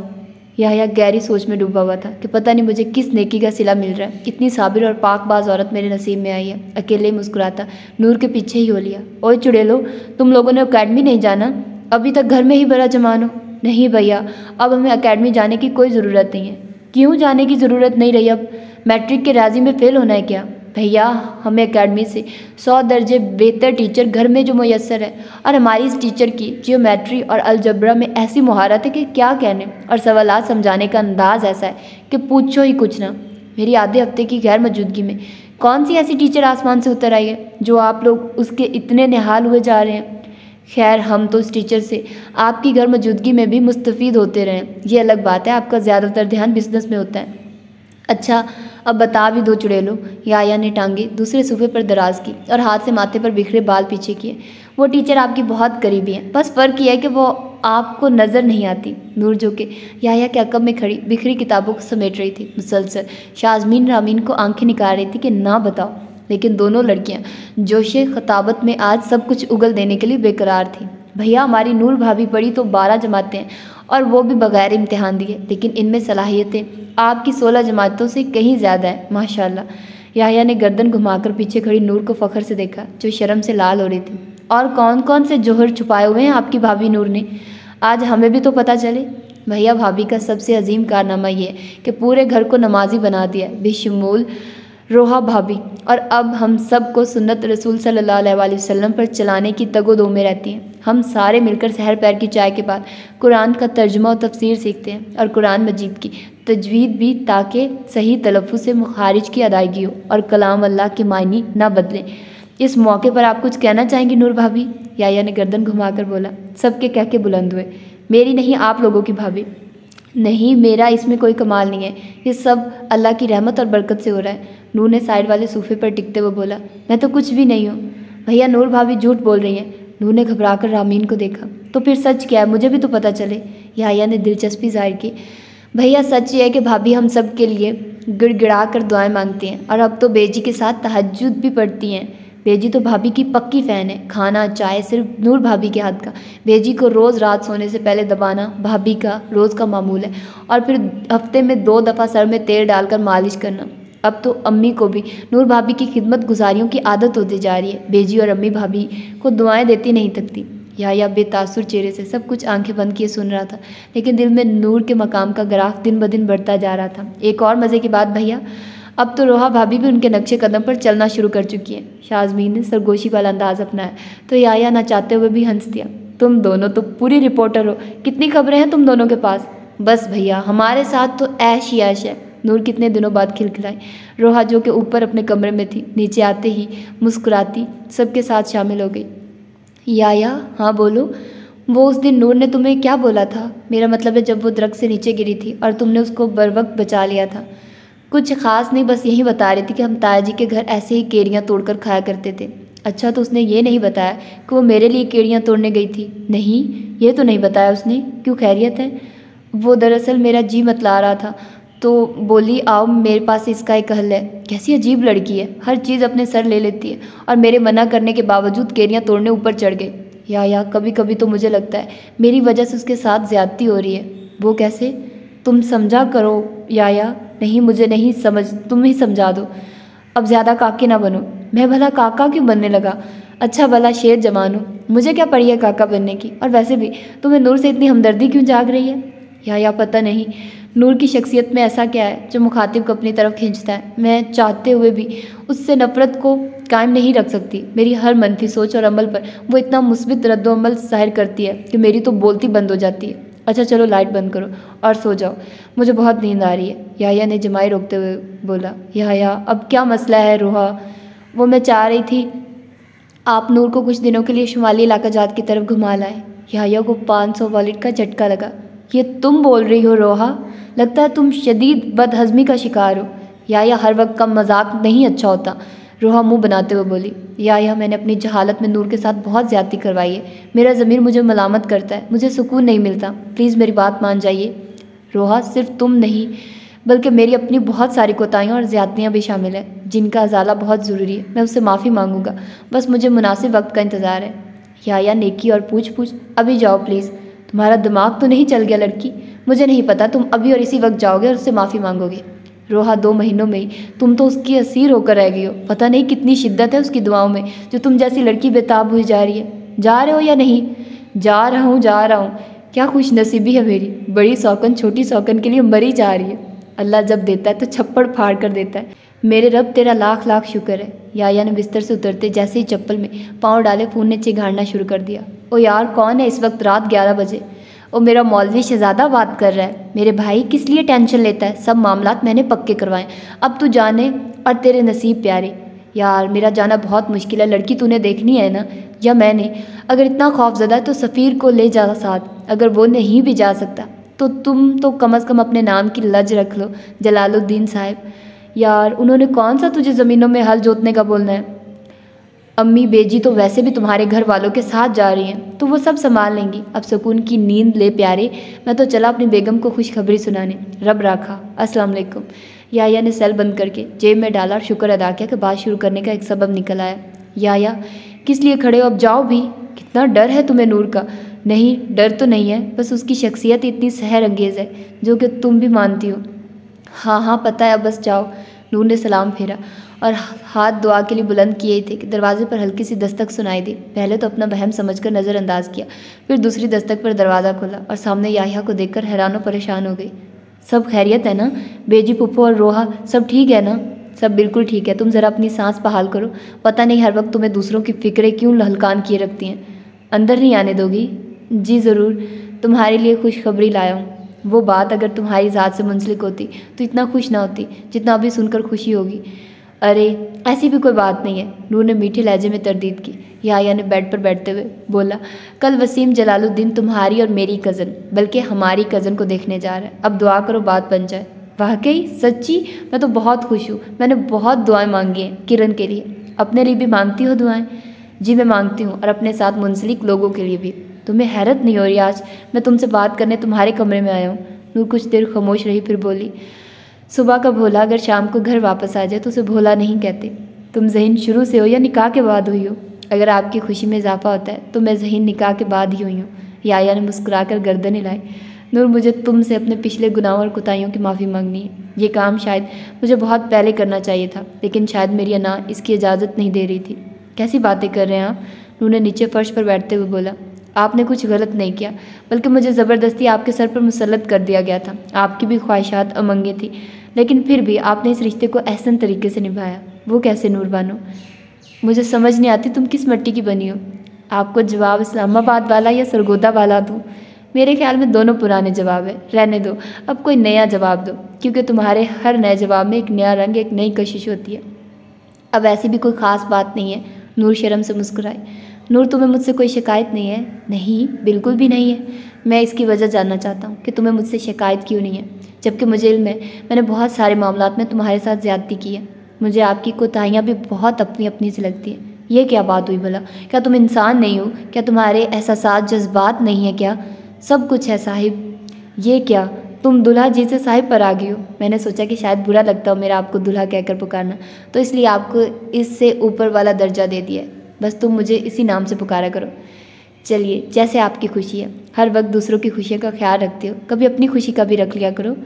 याया गहरी सोच में डूबा हुआ था कि पता नहीं मुझे किस नेकी का सिला मिल रहा है। इतनी साबिर और पाकबाज औरत मेरे नसीब में आई है। अकेले मुस्कुराता नूर के पीछे ही हो लिया। ओए चुड़ैलो, तुम लोगों ने अकेडमी नहीं जाना? अभी तक घर में ही बड़ा जमान हो। नहीं भैया, अब हमें अकेडमी जाने की कोई ज़रूरत नहीं है। क्यों जाने की ज़रूरत नहीं रही? अब मैट्रिक के राजी में फ़ेल होना है क्या? भैया, हमें एकेडमी से 100 दर्जे बेहतर टीचर घर में जो मुयस्सर है, और हमारी इस टीचर की जियोमेट्री और अलजबरा में ऐसी महारत है कि क्या कहने, और सवालात समझाने का अंदाज ऐसा है कि पूछो ही कुछ ना। मेरी आधे हफ्ते की गैर मौजूदगी में कौन सी ऐसी टीचर आसमान से उतर आई है जो आप लोग उसके इतने निहाल हुए जा रहे हैं? खैर, हम तो उस टीचर से आपकी घर मौजूदगी में भी मुस्तफ़ीद होते रहे। ये अलग बात है, आपका ज़्यादातर ध्यान बिजनेस में होता है। अच्छा, अब बता भी दो चुड़ैलो। याया ने टांगे दूसरे सोफे पर दराज की और हाथ से माथे पर बिखरे बाल पीछे किए। वो टीचर आपकी बहुत करीबी हैं, बस फ़र्क यह है कि वो आपको नज़र नहीं आती। नूर जो कि याया के अकब में खड़ी बिखरी किताबों को समेट रही थी, मुसलसल शाज़मीन रामीन को आंखें निकाल रही थी कि ना बताओ। लेकिन दोनों लड़कियां जोशे खताबत में आज सब कुछ उगल देने के लिए बेकरार थीं। भैया, हमारी नूर भाभी पढ़ी तो 12 जमातें हैं, और वो भी बगैर इम्तिहान दिए, लेकिन इनमें सलाहियतें आपकी 16 जमातों से कहीं ज़्यादा है, माशाल्लाह। याया ने गर्दन घुमाकर पीछे खड़ी नूर को फ़ख्र से देखा, जो शर्म से लाल हो रही थी। और कौन कौन से जोहर छुपाए हुए हैं आपकी भाभी नूर ने? आज हमें भी तो पता चले। भैया, भाभी का सबसे अजीम कारनामा ये है कि पूरे घर को नमाजी बना दिया, बेशुमाल रोहा भाभी। और अब हम सब को सुन्नत रसूल सल्लल्लाहु अलैहि वसल्लम पर चलाने की तगोदो में रहती हैं। हम सारे मिलकर सहर पैर की चाय के बाद कुरान का तर्जुमा और तफसीर सीखते हैं, और कुरान मजीद की तजवीद भी, ताकि सही तलफ़्फ़ुज़ से मुखारिज की अदायगी हो और कलाम अल्लाह के मायनी ना बदलें। इस मौके पर आप कुछ कहना चाहेंगी नूर भाभी? याया ने गर्दन घुमाकर बोला। सबके कह के बुलंद हुए। मेरी नहीं, आप लोगों की भाभी। नहीं, मेरा इसमें कोई कमाल नहीं है, ये सब अल्लाह की रहमत और बरकत से हो रहा है। नूर ने साइड वाले सोफे पर टिकते हुए बोला। मैं तो कुछ भी नहीं हूँ। भैया, नूर भाभी झूठ बोल रही हैं। नूर ने घबराकर रामीन को देखा। तो फिर सच क्या है? मुझे भी तो पता चले। याया ने दिलचस्पी जाहिर की। भैया, सच ये है कि भाभी हम सब के लिए गिड़गिड़ा कर दुआएं मांगती हैं, और अब तो बेजी के साथ तहज्जुद भी पढ़ती हैं। बेजी तो भाभी की पक्की फ़ैन है। खाना चाय सिर्फ नूर भाभी के हाथ का। बेजी को रोज़ रात सोने से पहले दबाना भाभी का रोज़ का मामूल है, और फिर हफ्ते में 2 दफ़ा सर में तेल डालकर मालिश करना। अब तो अम्मी को भी नूर भाभी की खिदमत गुजारियों की आदत होती जा रही है। बेजी और अम्मी भाभी को दुआएं देती नहीं थकती। याया बेतासुर चेहरे से सब कुछ आंखें बंद किए सुन रहा था, लेकिन दिल में नूर के मकाम का ग्राफ दिन ब दिन बढ़ता जा रहा था। एक और मज़े की बात भैया, अब तो रोहा भाभी भी उनके नक्शे कदम पर चलना शुरू कर चुकी है। शाज़मीन ने सरगोशी वाला अंदाज अपनाया तो याया ना चाहते हुए भी हंस दिया। तुम दोनों तो पूरी रिपोर्टर हो, कितनी खबरें हैं तुम दोनों के पास? बस भैया, हमारे साथ तो ऐश ही ऐश है। नूर कितने दिनों बाद खिलखिलाई। रोहा जो कि ऊपर अपने कमरे में थी, नीचे आते ही मुस्कुराती सबके साथ शामिल हो गई। याया, हाँ बोलो। वो उस दिन नूर ने तुम्हें क्या बोला था? मेरा मतलब है जब वो दरख्त से नीचे गिरी थी और तुमने उसको बरवक्त बचा लिया था। कुछ ख़ास नहीं, बस यही बता रही थी कि हम ताया जी के घर ऐसे ही केरियाँ तोड़कर खाया करते थे। अच्छा, तो उसने ये नहीं बताया कि वो मेरे लिए केरियाँ तोड़ने गई थी? नहीं, ये तो नहीं बताया उसने। क्यों, खैरियत है? वो दरअसल मेरा जी मतला रहा था, तो बोली आओ मेरे पास इसका एक हल है। कैसी अजीब लड़की है, हर चीज़ अपने सर ले लेती है और मेरे मना करने के बावजूद केरियाँ तोड़ने ऊपर चढ़ गई। या कभी कभी तो मुझे लगता है मेरी वजह से उसके साथ ज़्यादती हो रही है। वो कैसे? तुम समझा करो या नहीं, मुझे नहीं समझ, तुम ही समझा दो। अब ज़्यादा काके ना बनो। मैं भला काका क्यों बनने लगा? अच्छा भला शेर जवान हूँ, मुझे क्या पड़ी है काका बनने की। और वैसे भी तुम्हें नूर से इतनी हमदर्दी क्यों जाग रही है? या पता नहीं नूर की शख्सियत में ऐसा क्या है जो मुखातिब को अपनी तरफ खींचता है। मैं चाहते हुए भी उससे नफ़रत को कायम नहीं रख सकती। मेरी हर मनफी सोच और अमल पर वो इतना मुस्बित रद्दोअमल ज़ाहिर करती है कि मेरी तो बोलती बंद हो जाती है। अच्छा चलो लाइट बंद करो और सो जाओ, मुझे बहुत नींद आ रही है। याया ने जमाई रोकते हुए बोला। या अब क्या मसला है रोहा? वो मैं चाह रही थी आप नूर को कुछ दिनों के लिए शुमाली इलाका जात की तरफ घुमा लाएं। याया को 500 वॉलेट का झटका लगा। ये तुम बोल रही हो रोहा? लगता है तुम शदीद बदहज़मी का शिकार हो। या हर वक्त कम मजाक नहीं अच्छा होता। रोहा मुंह बनाते हुए बोली। या मैंने अपनी जहालत में नूर के साथ बहुत ज़्यादती करवाई है। मेरा ज़मीर मुझे मलामत करता है, मुझे सुकून नहीं मिलता। प्लीज़ मेरी बात मान जाइए। रोहा सिर्फ तुम नहीं बल्कि मेरी अपनी बहुत सारी कोताहियाँ और ज़्यादतियाँ भी शामिल हैं जिनका अजाला बहुत ज़रूरी है। मैं उससे माफ़ी मांगूंगा, बस मुझे मुनासिब वक्त का इंतज़ार है। या नेकी और पूछ अभी जाओ प्लीज़। तुम्हारा दिमाग तो नहीं चल गया लड़की? मुझे नहीं पता, तुम अभी और इसी वक्त जाओगे और उससे माफ़ी मांगोगे। रोहा 2 महीनों में ही तुम तो उसकी असीर होकर रह गई हो। पता नहीं कितनी शिद्दत है उसकी दुआओं में जो तुम जैसी लड़की बेताब हुई जा रही है। जा रहे हो या नहीं? जा रहा हूँ। क्या खुश नसीबी है मेरी, बड़ी सौकन छोटी सौकन के लिए मरी जा रही है। अल्लाह जब देता है तो छप्पड़ फाड़ कर देता है। मेरे रब तेरा लाख लाख शुक्र है। या ने बिस्तर से उतरते जैसे ही चप्पल में पाँव डाले फ़ोन ने चिघाड़ना शुरू कर दिया। ओ यार कौन है इस वक्त रात 11 बजे? ओ मेरा मौलवी शहज़ादा बात कर रहा है। मेरे भाई किस लिए टेंशन लेता है, सब मामलात मैंने पक्के करवाए। अब तू जाने और तेरे नसीब प्यारे। यार मेरा जाना बहुत मुश्किल है, लड़की तूने देखनी है ना? या मैंने? अगर इतना खौफज़दा है तो सफ़ीर को ले जा साथ। अगर वो नहीं भी जा सकता तो तुम तो कम से कम अपने नाम की लज रख लो, जलालुद्दीन साहब। यार उन्होंने कौन सा तुझे ज़मीनों में हल जोतने का बोलना है? अम्मी बेजी तो वैसे भी तुम्हारे घर वालों के साथ जा रही हैं तो वो सब संभाल लेंगी। अब सुकून की नींद ले प्यारे, मैं तो चला अपनी बेगम को खुशखबरी सुनाने। रब राखा, अस्सलाम वालेकुम। या ने सेल बंद करके जेब में डाला और शुक्र अदा किया कि बात शुरू करने का एक सबब निकल आया। या किस लिए खड़े हो, अब जाओ भी। कितना डर है तुम्हें नूर का? नहीं डर तो नहीं है, बस उसकी शख्सियत इतनी सहर अंगेज़ है जो कि तुम भी मानती हो। हाँ पता है, अब बस जाओ। नूर ने सलाम फेरा और हाथ दुआ के लिए बुलंद किए ही थे कि दरवाजे पर हल्की सी दस्तक सुनाई दी। पहले तो अपना वहम समझकर नज़रअंदाज किया, फिर दूसरी दस्तक पर दरवाज़ा खोला और सामने याह्या को देखकर हैरान और परेशान हो गई। सब खैरियत है ना? बेजी पुप्पो और रोहा सब ठीक है ना? सब बिल्कुल ठीक है। तुम ज़रा अपनी सांस बहाल करो, पता नहीं हर वक्त तुम्हें दूसरों की फ़िक्रें क्यों हलकान किए रखती हैं। अंदर नहीं आने दोगी? जी ज़रूर, तुम्हारे लिए खुशखबरी लाया हूँ। वो बात अगर तुम्हारी ज़ात से मुंसलिक होती तो इतना खुश ना होती जितना अभी सुनकर खुशी होगी। अरे ऐसी भी कोई बात नहीं है, नूर ने मीठे लहजे में तरदीद की। या ने बेड पर बैठते हुए बोला, कल वसीम जलालुद्दीन तुम्हारी और मेरी कज़न, बल्कि हमारी कज़न को देखने जा रहा है। अब दुआ करो बात बन जाए। वाकई सच्ची? मैं तो बहुत खुश हूँ। मैंने बहुत दुआएं मांगी हैं किरण के लिए। अपने लिए भी मांगती हो दुआएं? जी मैं मांगती हूँ, और अपने साथ मुंसलिक लोगों के लिए भी। तुम्हें हैरत नहीं हो रही? आज मैं तुमसे बात करने तुम्हारे कमरे में आया हूँ। नूर कुछ देर खामोश रही, फिर बोली, सुबह का भोला अगर शाम को घर वापस आ जाए तो उसे भोला नहीं कहते। तुम ज़हीन शुरू से हो या निकाह के बाद हुई हो? अगर आपकी खुशी में इजाफा होता है तो मैं ज़हीन निकाह के बाद ही हुई हूँ। या ने मुस्कुराकर गर्दन हिलाई। नूर मुझे तुमसे अपने पिछले गुनाहों और कोताहियों की माफ़ी मांगनी है। ये काम शायद मुझे बहुत पहले करना चाहिए था, लेकिन शायद मेरी अना इसकी इजाज़त नहीं दे रही थी। कैसी बातें कर रहे हैं आप? नूर ने नीचे फर्श पर बैठते हुए बोला, आपने कुछ गलत नहीं किया, बल्कि मुझे ज़बरदस्ती आपके सर पर मुसल्लत कर दिया गया था। आपकी भी ख्वाहिशात अमंगे थी, लेकिन फिर भी आपने इस रिश्ते को एहसन तरीके से निभाया। वो कैसे नूर बानो? मुझे समझ नहीं आती तुम किस मिट्टी की बनी हो। आपको जवाब इस्लामाबाद वाला या सरगोदा वाला दूँ? मेरे ख्याल में दोनों पुराने जवाब है। रहने दो, अब कोई नया जवाब दो, क्योंकि तुम्हारे हर नए जवाब में एक नया रंग, एक नई कशिश होती है। अब ऐसी भी कोई ख़ास बात नहीं है। नूर शर्म से मुस्कुराई। नूर तुम्हें मुझसे कोई शिकायत नहीं है? नहीं बिल्कुल भी नहीं है। मैं इसकी वजह जानना चाहता हूँ कि तुम्हें मुझसे शिकायत क्यों नहीं है, जबकि मुझे इल्म है मैंने बहुत सारे मामलात में तुम्हारे साथ ज़्यादती की है। मुझे आपकी कोताहियाँ भी बहुत अपनी अपनी सी लगती हैं। ये क्या बात हुई भला? क्या तुम इंसान नहीं हो? क्या तुम्हारे एहसासात जज्बात नहीं है क्या? सब कुछ है साहिब। ये क्या तुम दूल्हा जी से साहिब पर आ गई हो। मैंने सोचा कि शायद बुरा लगता हो मेरा आपको दूल्हा कहकर पुकारना, तो इसलिए आपको इससे ऊपर वाला दर्जा दे दिया है। बस तुम मुझे इसी नाम से पुकारा करो। चलिए, जैसे आपकी खुशी है। हर वक्त दूसरों की खुशियों का ख्याल रखते हो, कभी अपनी खुशी का भी रख लिया करो।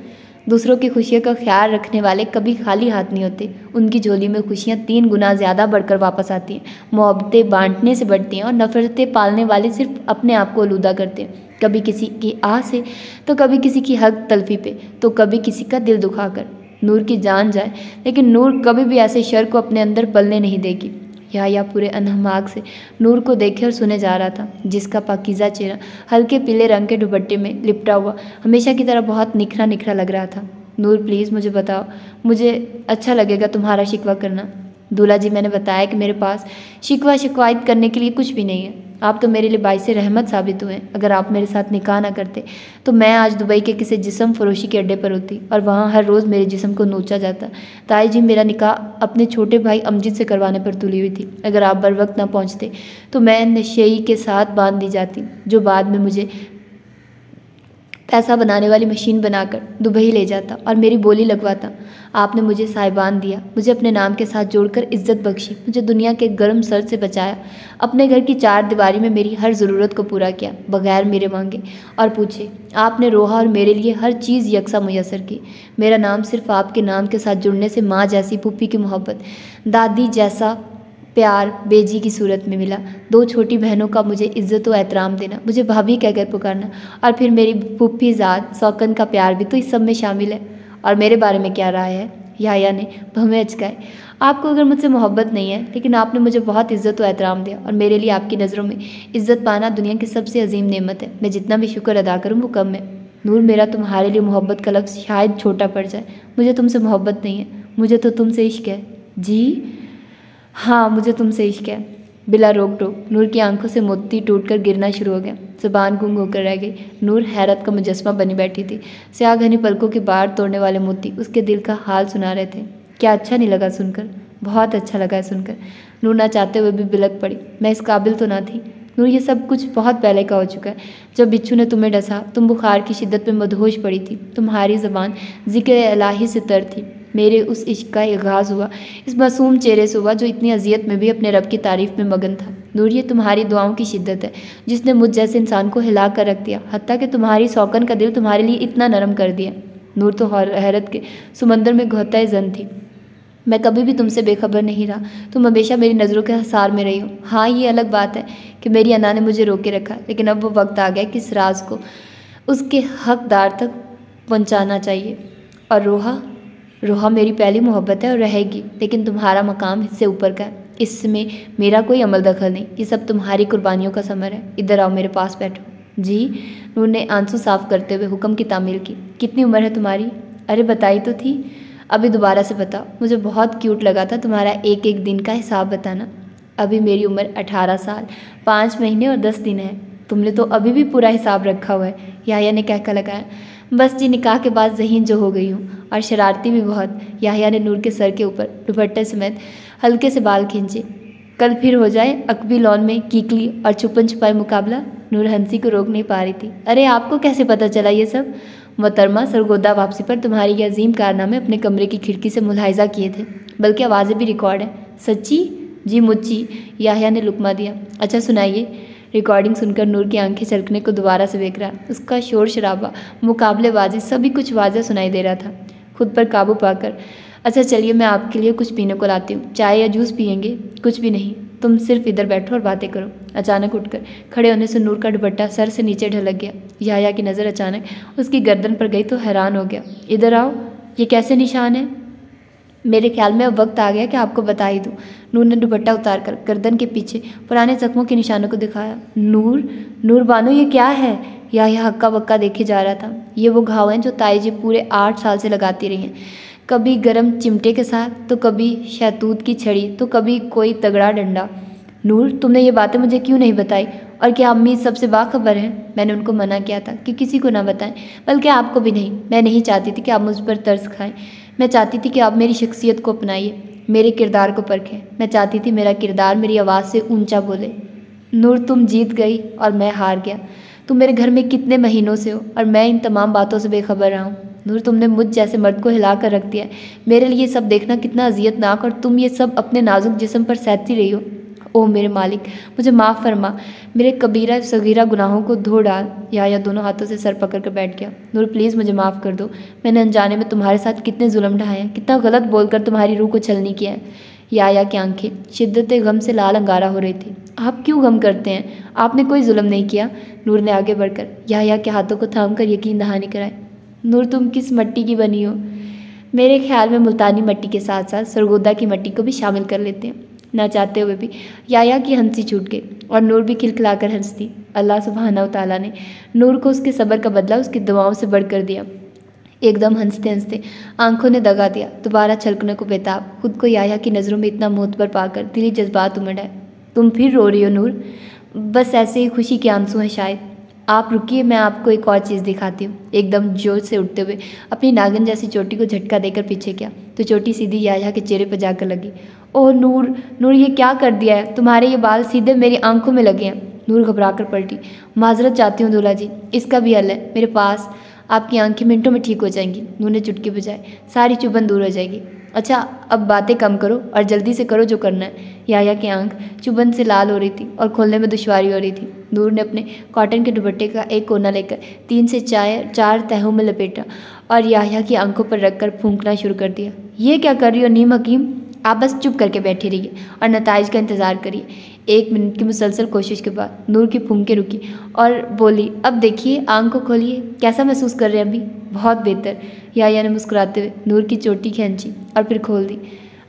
दूसरों की खुशियों का ख्याल रखने वाले कभी खाली हाथ नहीं होते। उनकी झोली में खुशियाँ 3 गुना ज़्यादा बढ़कर वापस आती हैं। मोहब्बतें बांटने से बढ़ती हैं और नफरतें पालने वाले सिर्फ अपने आप को आलूदा करते हैं। कभी किसी की आह से, तो कभी किसी की हक तलफी पे, तो कभी किसी का दिल दुखाकर। नूर की जान जाए, लेकिन नूर कभी भी ऐसे शर को अपने अंदर पलने नहीं देगी। या पूरे अनहमाक से नूर को देखे और सुने जा रहा था, जिसका पाकीज़ा चेहरा हल्के पीले रंग के दुपट्टे में लिपटा हुआ हमेशा की तरह बहुत निखरा निखरा लग रहा था। नूर प्लीज़ मुझे बताओ, मुझे अच्छा लगेगा तुम्हारा शिकवा करना। दूल्हा जी, मैंने बताया कि मेरे पास शिकवा शिकवायत करने के लिए कुछ भी नहीं है। आप तो मेरे लिए बाइस रहमत साबित हुए। अगर आप मेरे साथ निकाह ना करते तो मैं आज दुबई के किसी जिस्म फरोशी के अड्डे पर होती और वहाँ हर रोज़ मेरे जिस्म को नोचा जाता। ताई जी मेरा निकाह अपने छोटे भाई अमजद से करवाने पर तुली हुई थी। अगर आप बर वक्त ना पहुँचते तो मैं नशेई के साथ बांध दी जाती, जो बाद में मुझे पैसा बनाने वाली मशीन बनाकर दुबई ले जाता और मेरी बोली लगवाता। आपने मुझे साहिबान दिया, मुझे अपने नाम के साथ जोड़कर इज्जत बख्शी, मुझे दुनिया के गर्म सर से बचाया, अपने घर की 4 दीवारी में मेरी हर ज़रूरत को पूरा किया बगैर मेरे मांगे और पूछे। आपने रोहा और मेरे लिए हर चीज़ यकसा मुयस्सर की। मेरा नाम सिर्फ आपके नाम के साथ जुड़ने से माँ जैसी पुप्पी की मोहब्बत, दादी जैसा प्यार बेजी की सूरत में मिला। 2 छोटी बहनों का मुझे इज्जत व एहतराम देना, मुझे भाभी कहकर पुकारना, और फिर मेरी पुप्पी ज़ात सौकन का प्यार भी तो इस सब में शामिल है। और मेरे बारे में क्या राय है? याया ने भवें अचकाए। आपको अगर मुझसे मोहब्बत नहीं है, लेकिन आपने मुझे बहुत इज्जत व एहतराम दिया और मेरे लिए आपकी नज़रों में इज्जत पाना दुनिया की सबसे अजीम नेमत है। मैं जितना भी शुक्र अदा करूँ वो कम है। नूर, मेरा तुम्हारे लिए मोहब्बत का लफ्ज़ शायद छोटा पड़ जाए। मुझे तुमसे मोहब्बत नहीं है, मुझे तो तुमसे इश्क है। जी हाँ, मुझे तुमसे इश्क है। बिला रोक टोक नूर की आंखों से मोती टूटकर गिरना शुरू हो गया। ज़ुबान गुंग होकर रह गई। नूर हैरत का मुजस्मा बनी बैठी थी। स्याह घनी पलकों के बाहर तोड़ने वाले मोती उसके दिल का हाल सुना रहे थे। क्या अच्छा नहीं लगा सुनकर? बहुत अच्छा लगा है सुनकर। नूर ना चाहते हुए भी बिलक पड़ी। मैं इस काबिल तो ना थी। नूर, ये सब कुछ बहुत पहले का हो चुका है। जब बिच्छू ने तुम्हें डसा, तुम बुखार की शिद्दत में मदहोश पड़ी थी। तुम्हारी ज़बान ज़िक्र इलाही से तर थी। मेरे उस इश्क का आगाज़ हुआ इस मासूम चेहरे से हुआ जो इतनी अजियत में भी अपने रब की तारीफ़ में मगन था। नूर, ये तुम्हारी दुआओं की शिद्दत है जिसने मुझ जैसे इंसान को हिला कर रख दिया, हत्ता कि तुम्हारी सौकन का दिल तुम्हारे लिए इतना नरम कर दिया। नूर तो हैरत के समंदर में घोताए जन थी। मैं कभी भी तुमसे बेखबर नहीं रहा। तुम हमेशा मेरी नज़रों के हसार में रही हो। हाँ, ये अलग बात है कि मेरी अना ने मुझे रोके रखा, लेकिन अब वो वक्त आ गया कि इस राज को उसके हकदार तक पहुंचाना चाहिए। और रोहा मेरी पहली मोहब्बत है और रहेगी, लेकिन तुम्हारा मकाम इससे ऊपर का है। इसमें मेरा कोई अमल दखल नहीं। ये सब तुम्हारी कुर्बानियों का समर है। इधर आओ, मेरे पास बैठो। जी। नूर ने आंसू साफ करते हुए हुक्म की तामील की। कितनी उम्र है तुम्हारी? अरे बताई तो थी। अभी दोबारा से बताओ। मुझे बहुत क्यूट लगा था तुम्हारा एक एक दिन का हिसाब बताना। अभी मेरी उम्र 18 साल 5 महीने और 10 दिन है। तुमने तो अभी भी पूरा हिसाब रखा हुआ है। याह्या ने कहकर लगाया। बस जी, निकाह के बाद ज़हीन जो हो गई हूँ और शरारती भी बहुत। याह्या ने नूर के सर के ऊपर दुपट्टे समेत हल्के से बाल खींचे। कल फिर हो जाए अकबी लॉन में कीकली और छुपन छुपाई मुकाबला। नूर हंसी को रोक नहीं पा रही थी। अरे आपको कैसे पता चला ये सब? मोहतरमा, सरगोदा वापसी पर तुम्हारी ये अजीम कारनामे अपने कमरे की खिड़की से मुलाहिजा किए थे, बल्कि आवाज़ें भी रिकॉर्ड हैं। सच्ची? जी मुच्ची, याह्या ने लुकमा दिया। अच्छा सुनाइए। रिकॉर्डिंग सुनकर नूर की आंखें छलकने को दोबारा से देख रहा। उसका शोर शराबा, मुकाबलेबाजी सभी कुछ वाज़ेह सुनाई दे रहा था। खुद पर काबू पाकर, अच्छा चलिए मैं आपके लिए कुछ पीने को लाती हूँ। चाय या जूस पियेंगे? कुछ भी नहीं, तुम सिर्फ इधर बैठो और बातें करो। अचानक उठकर खड़े होने से नूर का दुपट्टा सर से नीचे ढलक गया। याह्या की नज़र अचानक उसकी गर्दन पर गई तो हैरान हो गया। इधर आओ, ये कैसे निशान है? मेरे ख्याल में अब वक्त आ गया कि आपको बता ही दूँ। नूर ने दुपट्टा उतारकर गर्दन के पीछे पुराने जख्मों के निशानों को दिखाया। नूर बानो, ये क्या है? याह्या हक्का बक्का देखे जा रहा था। ये वो घाव हैं जो ताई जी पूरे 8 साल से लगाती रही हैं। कभी गर्म चिमटे के साथ, तो कभी शहतूत की छड़ी, तो कभी कोई तगड़ा डंडा। नूर, तुमने ये बातें मुझे क्यों नहीं बताई? और क्या अम्मी सबसे बाखबर हैं? मैंने उनको मना किया था कि किसी को ना बताएं, बल्कि आपको भी नहीं। मैं नहीं चाहती थी कि आप मुझ पर तरस खाएं। मैं चाहती थी कि आप मेरी शख्सियत को अपनाइए, मेरे किरदार को परखें। मैं चाहती थी मेरा किरदार मेरी आवाज़ से ऊंचा बोले। नूर, तुम जीत गई और मैं हार गया। तुम मेरे घर में कितने महीनों से हो और मैं इन तमाम बातों से बेखबर रहा हूँ। नूर, तुमने मुझ जैसे मर्द को हिला कर रख दिया है। मेरे लिए सब देखना कितना अजियतनाक, और तुम ये सब अपने नाजुक जिस्म पर सहती रही हो। ओह मेरे मालिक, मुझे माफ़ फरमा, मेरे कबीरा सगीरा गुनाहों को धो डाल। या दोनों हाथों से सर पकड़ कर बैठ गया। नूर प्लीज़ मुझे माफ़ कर दो, मैंने अनजाने में तुम्हारे साथ कितने जुल्म ढाए हैं, कितना गलत बोलकर तुम्हारी रूह को छलनी किया है। या की आंखें शिद्दत गम से लाल अंगारा हो रही थी। आप क्यों गम करते हैं? आपने कोई जुल्म नहीं किया। नूर ने आगे बढ़कर या के हाथों को थाम कर यकीन दहानी कराई। नूर, तुम किस मिट्टी की बनी हो? मेरे ख्याल में मुल्तानी मिट्टी के साथ साथ सरगोदा की मिट्टी को भी शामिल कर लेते हैं। ना चाहते हुए भी या की हंसी छूट गई और नूर भी खिलखिलाकर हंसती। अल्लाह सुब्हानहू तआला ने नूर को उसके सब्र का बदला उसकी दुआओं से बढ़कर दिया। एकदम हंसते हंसते आंखों ने दगा दिया, दोबारा छलकने को बेताब, खुद को या की नज़रों में इतना मोहतबर पाकर दिली जज्बात उमड़ आए। तुम फिर रो रही हो नूर? बस ऐसे ही खुशी के आंसू हैं शायद। आप रुकिए, मैं आपको एक और चीज़ दिखाती हूँ। एकदम जोर से उठते हुए अपनी नागिन जैसी चोटी को झटका देकर पीछे किया तो चोटी सीधी या के चेहरे पर जाकर लगी। ओह नूर, नूर ये क्या कर दिया है? तुम्हारे ये बाल सीधे मेरी आंखों में लगे हैं। नूर घबरा कर पलटी। माजरत चाहती हूँ दूल्हा जी, इसका भी हल है मेरे पास। आपकी आंखें मिनटों में ठीक हो जाएंगी। नूर ने चुटकी बजाई, सारी चुभन दूर हो जाएगी। अच्छा अब बातें कम करो और जल्दी से करो जो करना है। या की आंख चुभन से लाल हो रही थी और खोलने में दुश्वारी हो रही थी। नूर ने अपने कॉटन के दुपट्टे का एक कोना लेकर 3 से 4 तहों में लपेटा और या की आंखों पर रखकर फूंकना शुरू कर दिया। ये क्या कर रही हो नीम हकीम? आप बस चुप करके बैठी रहिए और नताइज का इंतज़ार करिए। 1 मिनट की मुसलसल कोशिश के बाद नूर की फूंकें रुकी और बोली, अब देखिए, आंख को खोलिए, कैसा महसूस कर रहे हैं अभी? बहुत बेहतर। या ने मुस्कुराते हुए नूर की चोटी खींची और फिर खोल दी।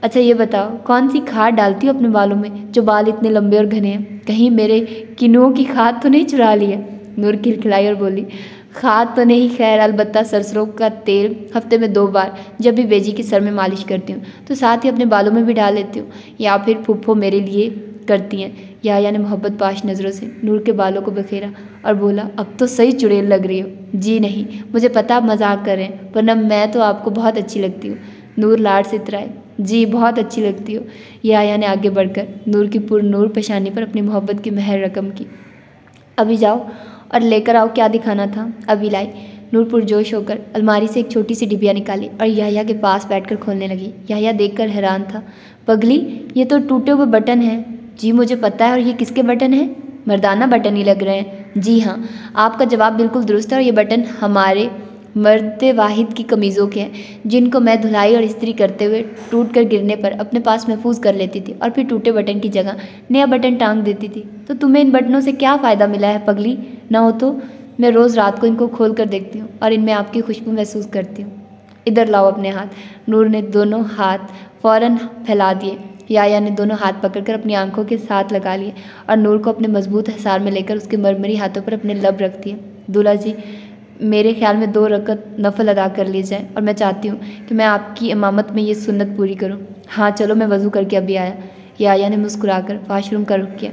अच्छा ये बताओ, कौन सी खाद डालती हो अपने बालों में जो बाल इतने लंबे और घने हैं? कहीं मेरे किनुओं की खाद तो नहीं चुरा ली है? नूर खिलखिलाई और बोली, खाद तो नहीं, खैर अलबत्ता सरसों का तेल हफ्ते में 2 बार जब भी बेजी की सर में मालिश करती हूँ तो साथ ही अपने बालों में भी डाल लेती हूँ, या फिर फूफो मेरे लिए करती हैं। या ने मोहब्बत पाश नज़रों से नूर के बालों को बखेरा और बोला, अब तो सही चुड़ैल लग रही हो। जी नहीं, मुझे पता आप मजाक कर रहे हैं, वरना मैं तो आपको बहुत अच्छी लगती हूँ। नूर लाड से इतराए, जी बहुत अच्छी लगती हो। या ने आगे बढ़कर नूर की पुरनूर पेशानी पर अपनी मोहब्बत की मेहर रकम की। अभी जाओ और लेकर आओ, क्या दिखाना था? अभी लाई। नूर पुरजोश होकर अलमारी से एक छोटी सी डिबिया निकाली और या के पास बैठकर खोलने लगी। या देखकर हैरान था। पगली, ये तो टूटे हुए बटन हैं। जी मुझे पता है, और ये किसके बटन हैं? मर्दाना बटन ही लग रहे हैं। जी हाँ, आपका जवाब बिल्कुल दुरुस्त है, और ये बटन हमारे मर्द वाहिद की कमीज़ों के हैं जिनको मैं धुलाई और इस्त्री करते हुए टूट कर गिरने पर अपने पास महफूज कर लेती थी और फिर टूटे बटन की जगह नया बटन टांग देती थी। तो तुम्हें इन बटनों से क्या फ़ायदा मिला है पगली? ना हो तो मैं रोज़ रात को इनको खोल कर देखती हूँ और इनमें आपकी खुशबू महसूस करती हूँ। इधर लाओ अपने हाथ। नूर ने दोनों हाथ फ़ौरन फैला दिए। या ने दोनों हाथ पकड़कर अपनी आंखों के साथ लगा लिए और नूर को अपने मजबूत हिसार में लेकर उसके मरमरी हाथों पर अपने लब रख दिए। दूल्हा जी, मेरे ख्याल में 2 रकत नफल अदा कर ली जाए, और मैं चाहती हूँ कि मैं आपकी इमामत में ये सुन्नत पूरी करूँ। हाँ चलो, मैं वज़ू करके अभी आया। या ने मुस्कुराकर वाशरूम का रुख किया।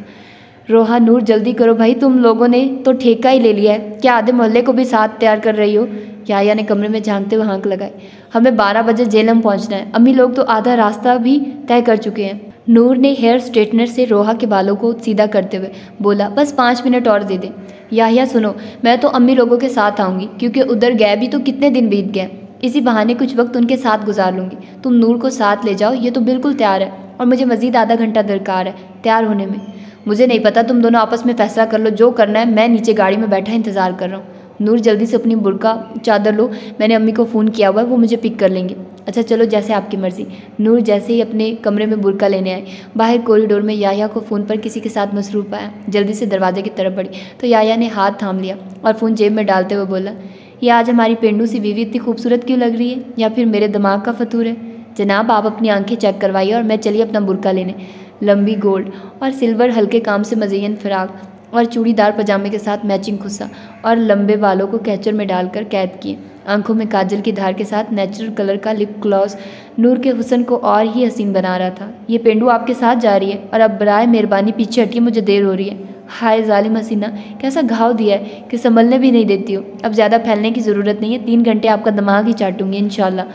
रोहा, नूर जल्दी करो भाई, तुम लोगों ने तो ठेका ही ले लिया है, क्या आधे मोहल्ले को भी साथ तैयार कर रही हो? या ने कमरे में झांकते हुए हाँक लगाई। हमें 12 बजे जेलम पहुँचना है, अम्मी लोग तो आधा रास्ता भी तय कर चुके हैं। नूर ने हेयर स्ट्रेटनर से रोहा के बालों को सीधा करते हुए बोला, बस 5 मिनट और दे दें। या सुनो, मैं तो अम्मी लोगों के साथ आऊँगी, क्योंकि उधर गए भी तो कितने दिन बीत गए, इसी बहाने कुछ वक्त उनके साथ गुजार लूँगी। तुम नूर को साथ ले जाओ, ये तो बिल्कुल तैयार है, और मुझे मज़ीद आधा घंटा दरकार है तैयार होने में। मुझे नहीं पता, तुम दोनों आपस में फैसला कर लो, जो करना है। मैं नीचे गाड़ी में बैठा इंतज़ार कर रहा हूँ। नूर जल्दी से अपनी बुर्का चादर लो, मैंने अम्मी को फ़ोन किया हुआ है, वो मुझे पिक कर लेंगे। अच्छा चलो, जैसे आपकी मर्ज़ी। नूर जैसे ही अपने कमरे में बुर्का लेने आए, बाहर कॉरिडोर में या को फ़ोन पर किसी के साथ मसरूफ़ पाया। जल्दी से दरवाजे की तरफ बढ़ी तो या ने हाथ थाम लिया और फ़ोन जेब में डालते हुए बोला, ये आज हमारी पेंडू सी बीवी इतनी खूबसूरत क्यों लग रही है, या फिर मेरे दिमाग का फतूर है? जनाब आप अपनी आंखें चेक करवाइए और मैं चलिए अपना बुर्का लेने। लंबी गोल्ड और सिल्वर हल्के काम से मज़य्यन फ़राक और चूड़ीदार पजामे के साथ मैचिंग खुस्सा और लंबे बालों को कैचर में डालकर कैद किए। आंखों में काजल की धार के साथ नेचुरल कलर का लिप ग्लॉस नूर के हुस्न को और ही हसीन बना रहा था। ये पेंडू आपके साथ जा रही है, और अब बराए मेहरबानी पीछे हटिए, मुझे देर हो रही है। हाय जालिम हसीना, कैसा घाव दिया है कि संभलने भी नहीं देती हो। अब ज़्यादा फैलने की ज़रूरत नहीं है, 3 घंटे आपका दिमाग ही चाटूंगी इंशाल्लाह।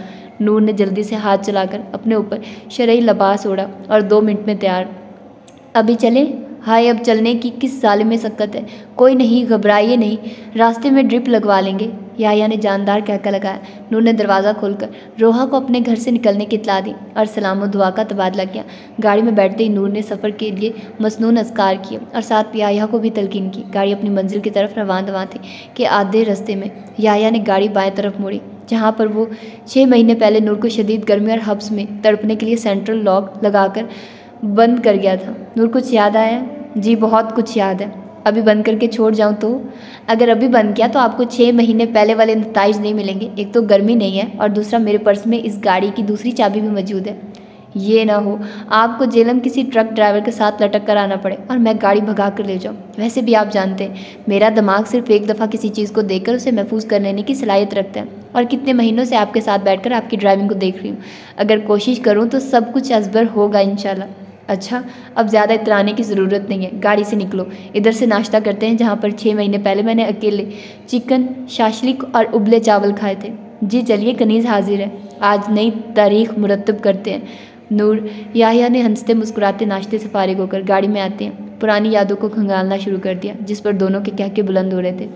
नूर ने जल्दी से हाथ चलाकर अपने ऊपर शरई लिबास ओढ़ा और 2 मिनट में तैयार। अभी चले? हाय अब चलने की किस साल में शक्कत है। कोई नहीं, घबराइए नहीं, रास्ते में ड्रिप लगवा लेंगे। याया ने जानदार कहकर लगाया। नूर ने दरवाज़ा खोलकर रोहा को अपने घर से निकलने की इत्तला दी और सलाम दुआ का तबादला किया। गाड़ी में बैठते ही नूर ने सफ़र के लिए मसनून अज़कार किए और साथ याया को भी तलकीन की। गाड़ी अपनी मंजिल की तरफ रवाना थी कि आधे रास्ते में याया ने गाड़ी बाएं तरफ मोड़ी, जहाँ पर वो 6 महीने पहले नूर को शदीद गर्मी और हब्स में तड़पने के लिए सेंट्रल लॉक लगाकर बंद कर गया था। नूर, कुछ याद आया? जी बहुत कुछ याद है। अभी बंद करके छोड़ जाऊं तो? अगर अभी बंद किया तो आपको 6 महीने पहले वाले नताइज नहीं मिलेंगे। एक तो गर्मी नहीं है और दूसरा मेरे पर्स में इस गाड़ी की दूसरी चाबी भी मौजूद है। ये ना हो आपको जेलम किसी ट्रक ड्राइवर के साथ लटक कर आना पड़े और मैं गाड़ी भगा कर ले जाऊँ। वैसे भी आप जानते हैं मेरा दिमाग सिर्फ एक दफ़ा किसी चीज़ को देखकर उसे महफूज कर लेने की सलाहियत रखता है और कितने महीनों से आपके साथ बैठकर आपकी ड्राइविंग को देख रही हूँ। अगर कोशिश करूँ तो सब कुछ असबर होगा इंशाल्लाह। अच्छा, अब ज़्यादा इतराने की ज़रूरत नहीं है, गाड़ी से निकलो, इधर से नाश्ता करते हैं जहाँ पर 6 महीने पहले मैंने अकेले चिकन शाशलिक और उबले चावल खाए थे। जी चलिए, कनीज़ हाजिर है, आज नई तारीख मुरतब करते हैं। नूर याहिया ने हंसते मुस्कुराते नाश्ते से फारिग होकर गाड़ी में आते हैं पुरानी यादों को खंगालना शुरू कर दिया, जिस पर दोनों के कहके बुलंद हो रहे थे।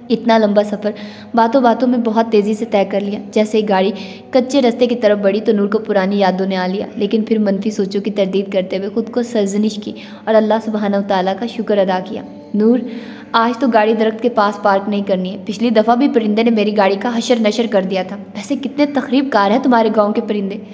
इतना लंबा सफ़र बातों बातों में बहुत तेज़ी से तय कर लिया। जैसे ही गाड़ी कच्चे रास्ते की तरफ बढ़ी तो नूर को पुरानी यादों ने आ लिया, लेकिन फिर मनफी सोचों की तरदीद करते हुए खुद को सरजनिश की और अल्लाह सुब्हानहू तआला का शुक्र अदा किया। नूर, आज तो गाड़ी दरख्त के पास पार्क नहीं करनी है। पिछली दफ़ा भी परिंदे ने मेरी गाड़ी का हशर नशर कर दिया था। वैसे कितने तकरीब कार हैं तुम्हारे गाँव के परिंदे।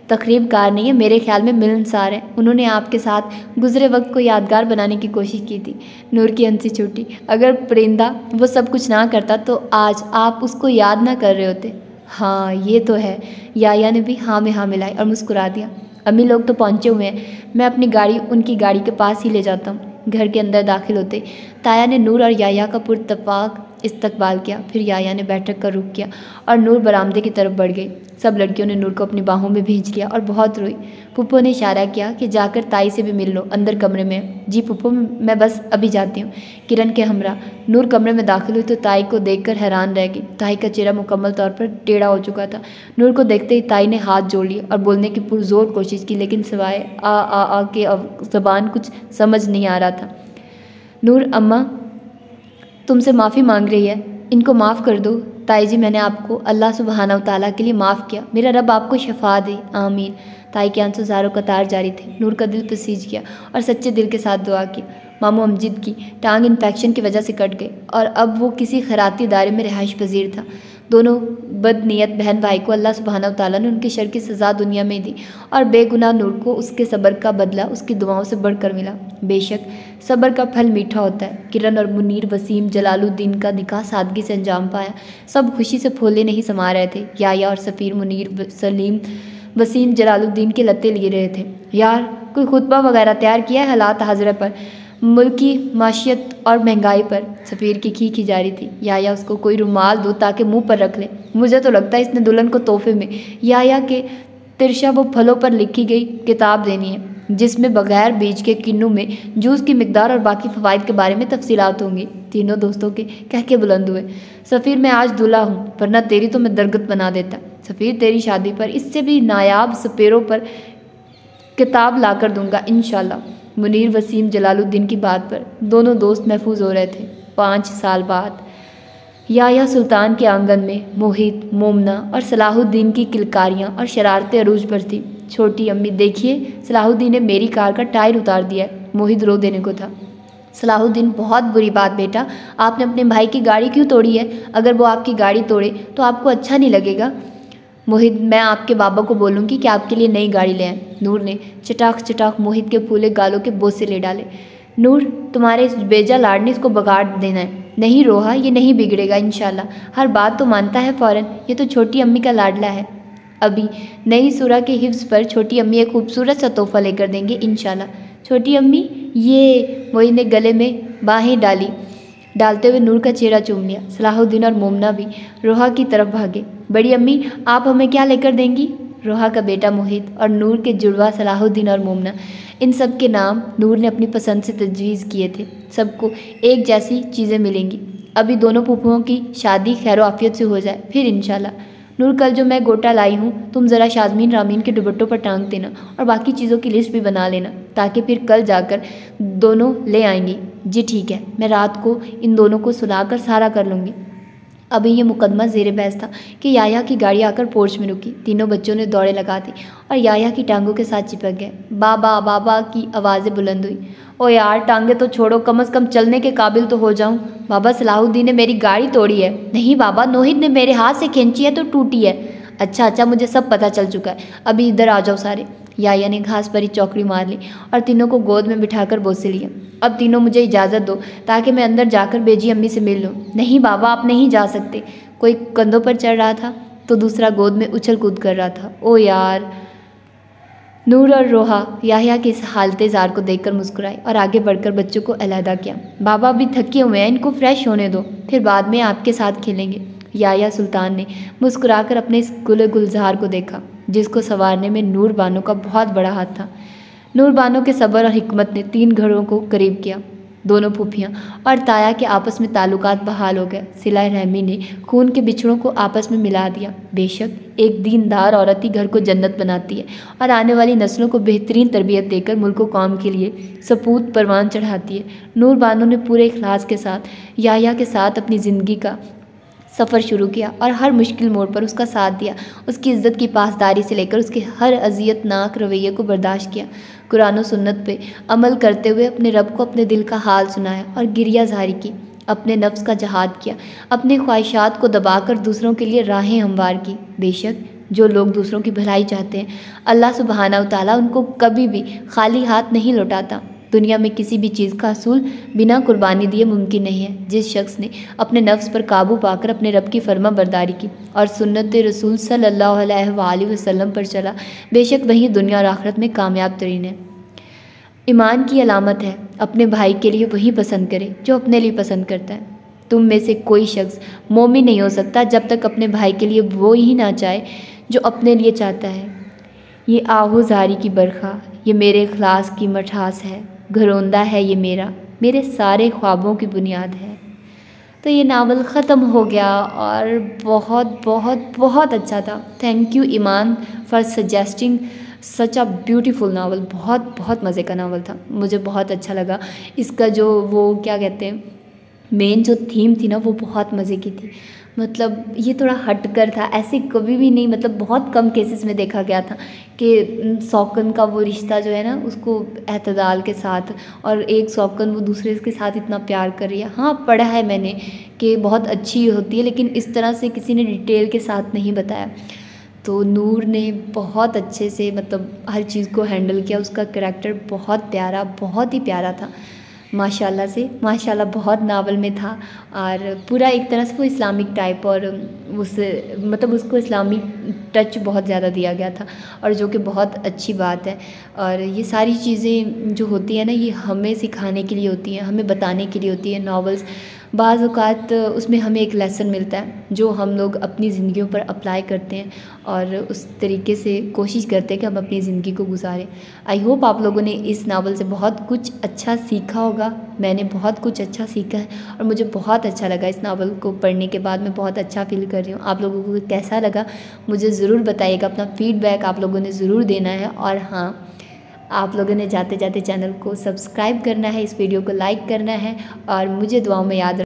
तकरीब कार नहीं है, मेरे ख्याल में मिलनसार है। उन्होंने आपके साथ गुजरे वक्त को यादगार बनाने की कोशिश की थी। नूर की हंसी छूटी। अगर परिंदा वो सब कुछ ना करता तो आज आप उसको याद ना कर रहे होते। हाँ ये तो है। याया ने भी हाँ में हाँ मिलाई और मुस्कुरा दिया। अम्मी लोग तो पहुँचे हुए हैं, मैं अपनी गाड़ी उनकी गाड़ी के पास ही ले जाता हूँ। घर के अंदर दाखिल होते ताया ने नूर और याया का पुरतफाक इस्तकबाल किया। फिर याया ने बैठक का रुख किया और नूर बरामदे की तरफ बढ़ गई। सब लड़कियों ने नूर को अपनी बाहों में भींच लिया और बहुत रोई। पुप्पो ने इशारा किया कि जाकर ताई से भी मिल लो, अंदर कमरे में। जी पुप्पो, मैं बस अभी जाती हूँ। किरण के हमरा नूर कमरे में दाखिल हुई तो ताई को देखकर हैरान रह गई। ताई का चेहरा मुकम्मल तौर पर टेढ़ा हो चुका था। नूर को देखते ही ताई ने हाथ जोड़ लिए और बोलने की पुरजोर कोशिश की, लेकिन सिवाय आ के ज़बान कुछ समझ नहीं आ रहा था। नूर, अम्मा तुमसे माफ़ी मांग रही है, इनको माफ़ कर दो। ताई जी, मैंने आपको अल्लाह सुब्हानहू तआला के लिए माफ़ किया, मेरा रब आपको शफा दे, आमीन। ताई के आंसू ज़ारों कतार जारी थे। नूर का दिल पसीज गया और सच्चे दिल के साथ दुआ की। मामू अमजद की टांग इन्फेक्शन की वजह से कट गई और अब वो किसी खैराती इदारे में रिहाइश पजीर था। दोनों बदनीयत बहन भाई को अल्लाह सुब्हानहू तआला ने उनकी शर की सज़ा दुनिया में दी और बेगुनाह नूर को उसके सब्र का बदला उसकी दुआओं से बढ़कर मिला। बेशक सब्र का फल मीठा होता है। किरण और मुनीर वसीम जलालुद्दीन का निकाह सादगी से अंजाम पाया। सब खुशी से फूले नहीं समा रहे थे। याया और सफ़ीर मुनीर सलीम वसीम जलालुद्दीन के लत्ते लिए रहे थे। यार, कोई खुतबा वगैरह तैयार किया है हालात हाजरे पर, मुल्की माशियत और महंगाई पर? सफ़ीर की खी जारी थी। याया, उसको कोई रुमाल दो ताकि मुंह पर रख ले। मुझे तो लगता है इसने दुल्हन को तोहफे में याया के तिरशा वो फलों पर लिखी गई किताब देनी है, जिसमें बगैर बीज के किन्नू में जूस की मिकदार और बाकी फ़वाइद के बारे में तफसीलात होंगी। तीनों दोस्तों के कहके बुलंद हुए। सफ़ीर, मैं आज दूल्हा हूँ, वरना तेरी तो मैं दरगत बना देता। सफ़ीर, तेरी शादी पर इससे भी नायाब सपेरों पर किताब ला कर दूंगा इंशाल्लाह। मुनीर वसीम जलालुद्दीन की बात पर दोनों दोस्त महफूज हो रहे थे। 5 साल बाद याया सुल्तान के आंगन में मोहित, मोमना और सलाहुद्दीन की किलकारियाँ और शरारतें अरूज पर थी। छोटी अम्मी, देखिए सलाहुद्दीन ने मेरी कार का टायर उतार दिया है। मोहित रो देने को था। सलाहुद्दीन, बहुत बुरी बात बेटा, आपने अपने भाई की गाड़ी क्यों तोड़ी है? अगर वो आपकी गाड़ी तोड़े तो आपको अच्छा नहीं लगेगा। मोहित, मैं आपके बाबा को बोलूँगी कि आपके लिए नई गाड़ी ले आएं। नूर ने चटाक चटाक मोहित के फूले गालों के बोसे ले डाले। नूर, तुम्हारे इस बेजा लाड ने इसको बिगाड़ देना है। नहीं रोहा, ये नहीं बिगड़ेगा इंशाल्लाह। हर बात तो मानता है फ़ौरन। ये तो छोटी अम्मी का लाडला है। अभी नई सूरह के हिफ्ज़ पर छोटी अम्मी एक खूबसूरत सा तोहफ़ा लेकर देंगे इंशाल्लाह। छोटी अम्मी, ये मोहित ने गले में बाहें डालते हुए नूर का चेहरा चूम लिया। सलाहुद्दीन और मोमना भी रोहा की तरफ भागे। बड़ी अम्मी, आप हमें क्या लेकर देंगी? रोहा का बेटा मोहित और नूर के जुड़वा सलाहुद्दीन और मोमना, इन सब के नाम नूर ने अपनी पसंद से तजवीज़ किए थे। सबको एक जैसी चीज़ें मिलेंगी। अभी दोनों फूफुओं की शादी खैर आफियत से हो जाए, फिर इंशाल्लाह। नूर कल जो मैं गोटा लाई हूँ तुम ज़रा शाजमीन रामीन के दुपट्टों पर टांग देना और बाकी चीज़ों की लिस्ट भी बना लेना ताकि फिर कल जाकर दोनों ले आएंगी। जी ठीक है, मैं रात को इन दोनों को सुलाकर सारा कर लूँगी। अभी ये मुकदमा ज़ेरे बहस था कि याया की गाड़ी आकर पोर्च में रुकी। तीनों बच्चों ने दौड़े लगा दी और याया की टांगों के साथ चिपक गए। बाबा बाबा की आवाज़ें बुलंद हुई। ओ यार टांगे तो छोड़ो, कम से कम चलने के काबिल तो हो जाऊं। बाबा सलाहुद्दीन ने मेरी गाड़ी तोड़ी है। नहीं बाबा, नोहिद ने मेरे हाथ से खींची है तो टूटी है। अच्छा मुझे सब पता चल चुका है, अभी इधर आ जाओ सारे। याया ने घास पर ही चौकड़ी मार ली और तीनों को गोद में बिठाकर बोसे लिया। अब तीनों मुझे इजाज़त दो ताकि मैं अंदर जाकर बेजी अम्मी से मिल लूँ। नहीं बाबा, आप नहीं जा सकते। कोई कंधों पर चढ़ रहा था तो दूसरा गोद में उछल कूद कर रहा था। ओ यार। नूर और रोहा याह्या के इस हालते ज़ार को देखकर मुस्कुराई और आगे बढ़कर बच्चों को अलहदा किया। बाबा अभी थके हुए हैं, इनको फ्रेश होने दो, फिर बाद में आपके साथ खेलेंगे। याह्या सुल्तान ने मुस्कुराकर अपने इस गुलजार को देखा जिसको संवारने में नूर बानो का बहुत बड़ा हाथ था। नूर बानो के सब्र और हिकमत ने 3 घरों को करीब किया। दोनों फूफियाँ और ताया के आपस में ताल्लुकात बहाल हो गए। सिला रहमी ने खून के बिछड़ों को आपस में मिला दिया। बेशक एक दीनदार औरत ही घर को जन्नत बनाती है और आने वाली नस्लों को बेहतरीन तरबियत देकर मुल्क व कौम के लिए सपूत परवान चढ़ाती है। नूर बानो ने पूरे इखलास के साथ याह्या के साथ अपनी ज़िंदगी का सफ़र शुरू किया और हर मुश्किल मोड़ पर उसका साथ दिया। उसकी इज़्ज़त की पासदारी से लेकर उसके हर अज़ियतनाक रवैये को बर्दाश्त किया। कुरान और सुन्नत पे अमल करते हुए अपने रब को अपने दिल का हाल सुनाया और गिरिया ज़ारी की। अपने नफ्स का जहाद किया, अपने ख्वाहिशात को दबाकर दूसरों के लिए राहें हमवार की। बेशक जो लोग दूसरों की भलाई चाहते हैं, अल्लाह सुब्हानहू तआला उनको कभी भी खाली हाथ नहीं लौटाता। दुनिया में किसी भी चीज़ का हसूल बिना कुर्बानी दिए मुमकिन नहीं है। जिस शख्स ने अपने नफ्स पर काबू पाकर अपने रब की फर्मा बरदारी की और सुन्नत रसूल सल्लल्लाहु अलैहि वसल्लम पर चला, बेशक वही दुनिया और आखिरत में कामयाब तरीन है। ईमान की अलामत है अपने भाई के लिए वही पसंद करे जो अपने लिए पसंद करता है। तुम में से कोई शख्स मोमिन नहीं हो सकता जब तक अपने भाई के लिए वो ही ना चाहे जो अपने लिए चाहता है। ये आहुजारी की बरखा, ये मेरे इखलास की मठास है। घरौंदा है ये मेरे सारे ख्वाबों की बुनियाद है। तो ये नावल ख़त्म हो गया और बहुत बहुत बहुत अच्छा था। Thank you Iman for suggesting such a beautiful novel. बहुत बहुत मज़े का नावल था, मुझे बहुत अच्छा लगा। इसका जो वो क्या कहते हैं मेन जो थीम थी ना वो बहुत मज़े की थी। मतलब ये थोड़ा हटकर था, ऐसे कभी भी नहीं, मतलब बहुत कम केसेस में देखा गया था कि शौकन का वो रिश्ता जो है ना उसको एतदाल के साथ और एक शौकन वो दूसरे के साथ इतना प्यार कर रही है। हाँ पढ़ा है मैंने कि बहुत अच्छी होती है, लेकिन इस तरह से किसी ने डिटेल के साथ नहीं बताया। तो नूर ने बहुत अच्छे से मतलब हर चीज़ को हैंडल किया। उसका करैक्टर बहुत प्यारा, बहुत ही प्यारा था माशाल्लाह से। माशाल्लाह बहुत नावल में था और पूरा एक तरह से वो इस्लामिक टाइप और उस मतलब उसको इस्लामिक टच बहुत ज़्यादा दिया गया था और जो कि बहुत अच्छी बात है। और ये सारी चीज़ें जो होती है ना ये हमें सिखाने के लिए होती हैं, हमें बताने के लिए होती है। नॉवेल्स बाज़ औक़ात उसमें हमें एक लेसन मिलता है जो हम लोग अपनी ज़िंदगियों पर अप्लाई करते हैं और उस तरीके से कोशिश करते हैं कि हम अपनी ज़िंदगी को गुजारें। आई होप आप लोगों ने इस नावल से बहुत कुछ अच्छा सीखा होगा। मैंने बहुत कुछ अच्छा सीखा है और मुझे बहुत अच्छा लगा। इस नावल को पढ़ने के बाद मैं बहुत अच्छा फ़ील कर रही हूँ। आप लोगों को कैसा लगा मुझे ज़रूर बताइएगा, अपना फ़ीडबैक आप लोगों ने ज़रूर देना है। और हाँ, आप लोगों ने जाते जाते चैनल को सब्सक्राइब करना है, इस वीडियो को लाइक करना है और मुझे दुआओं में याद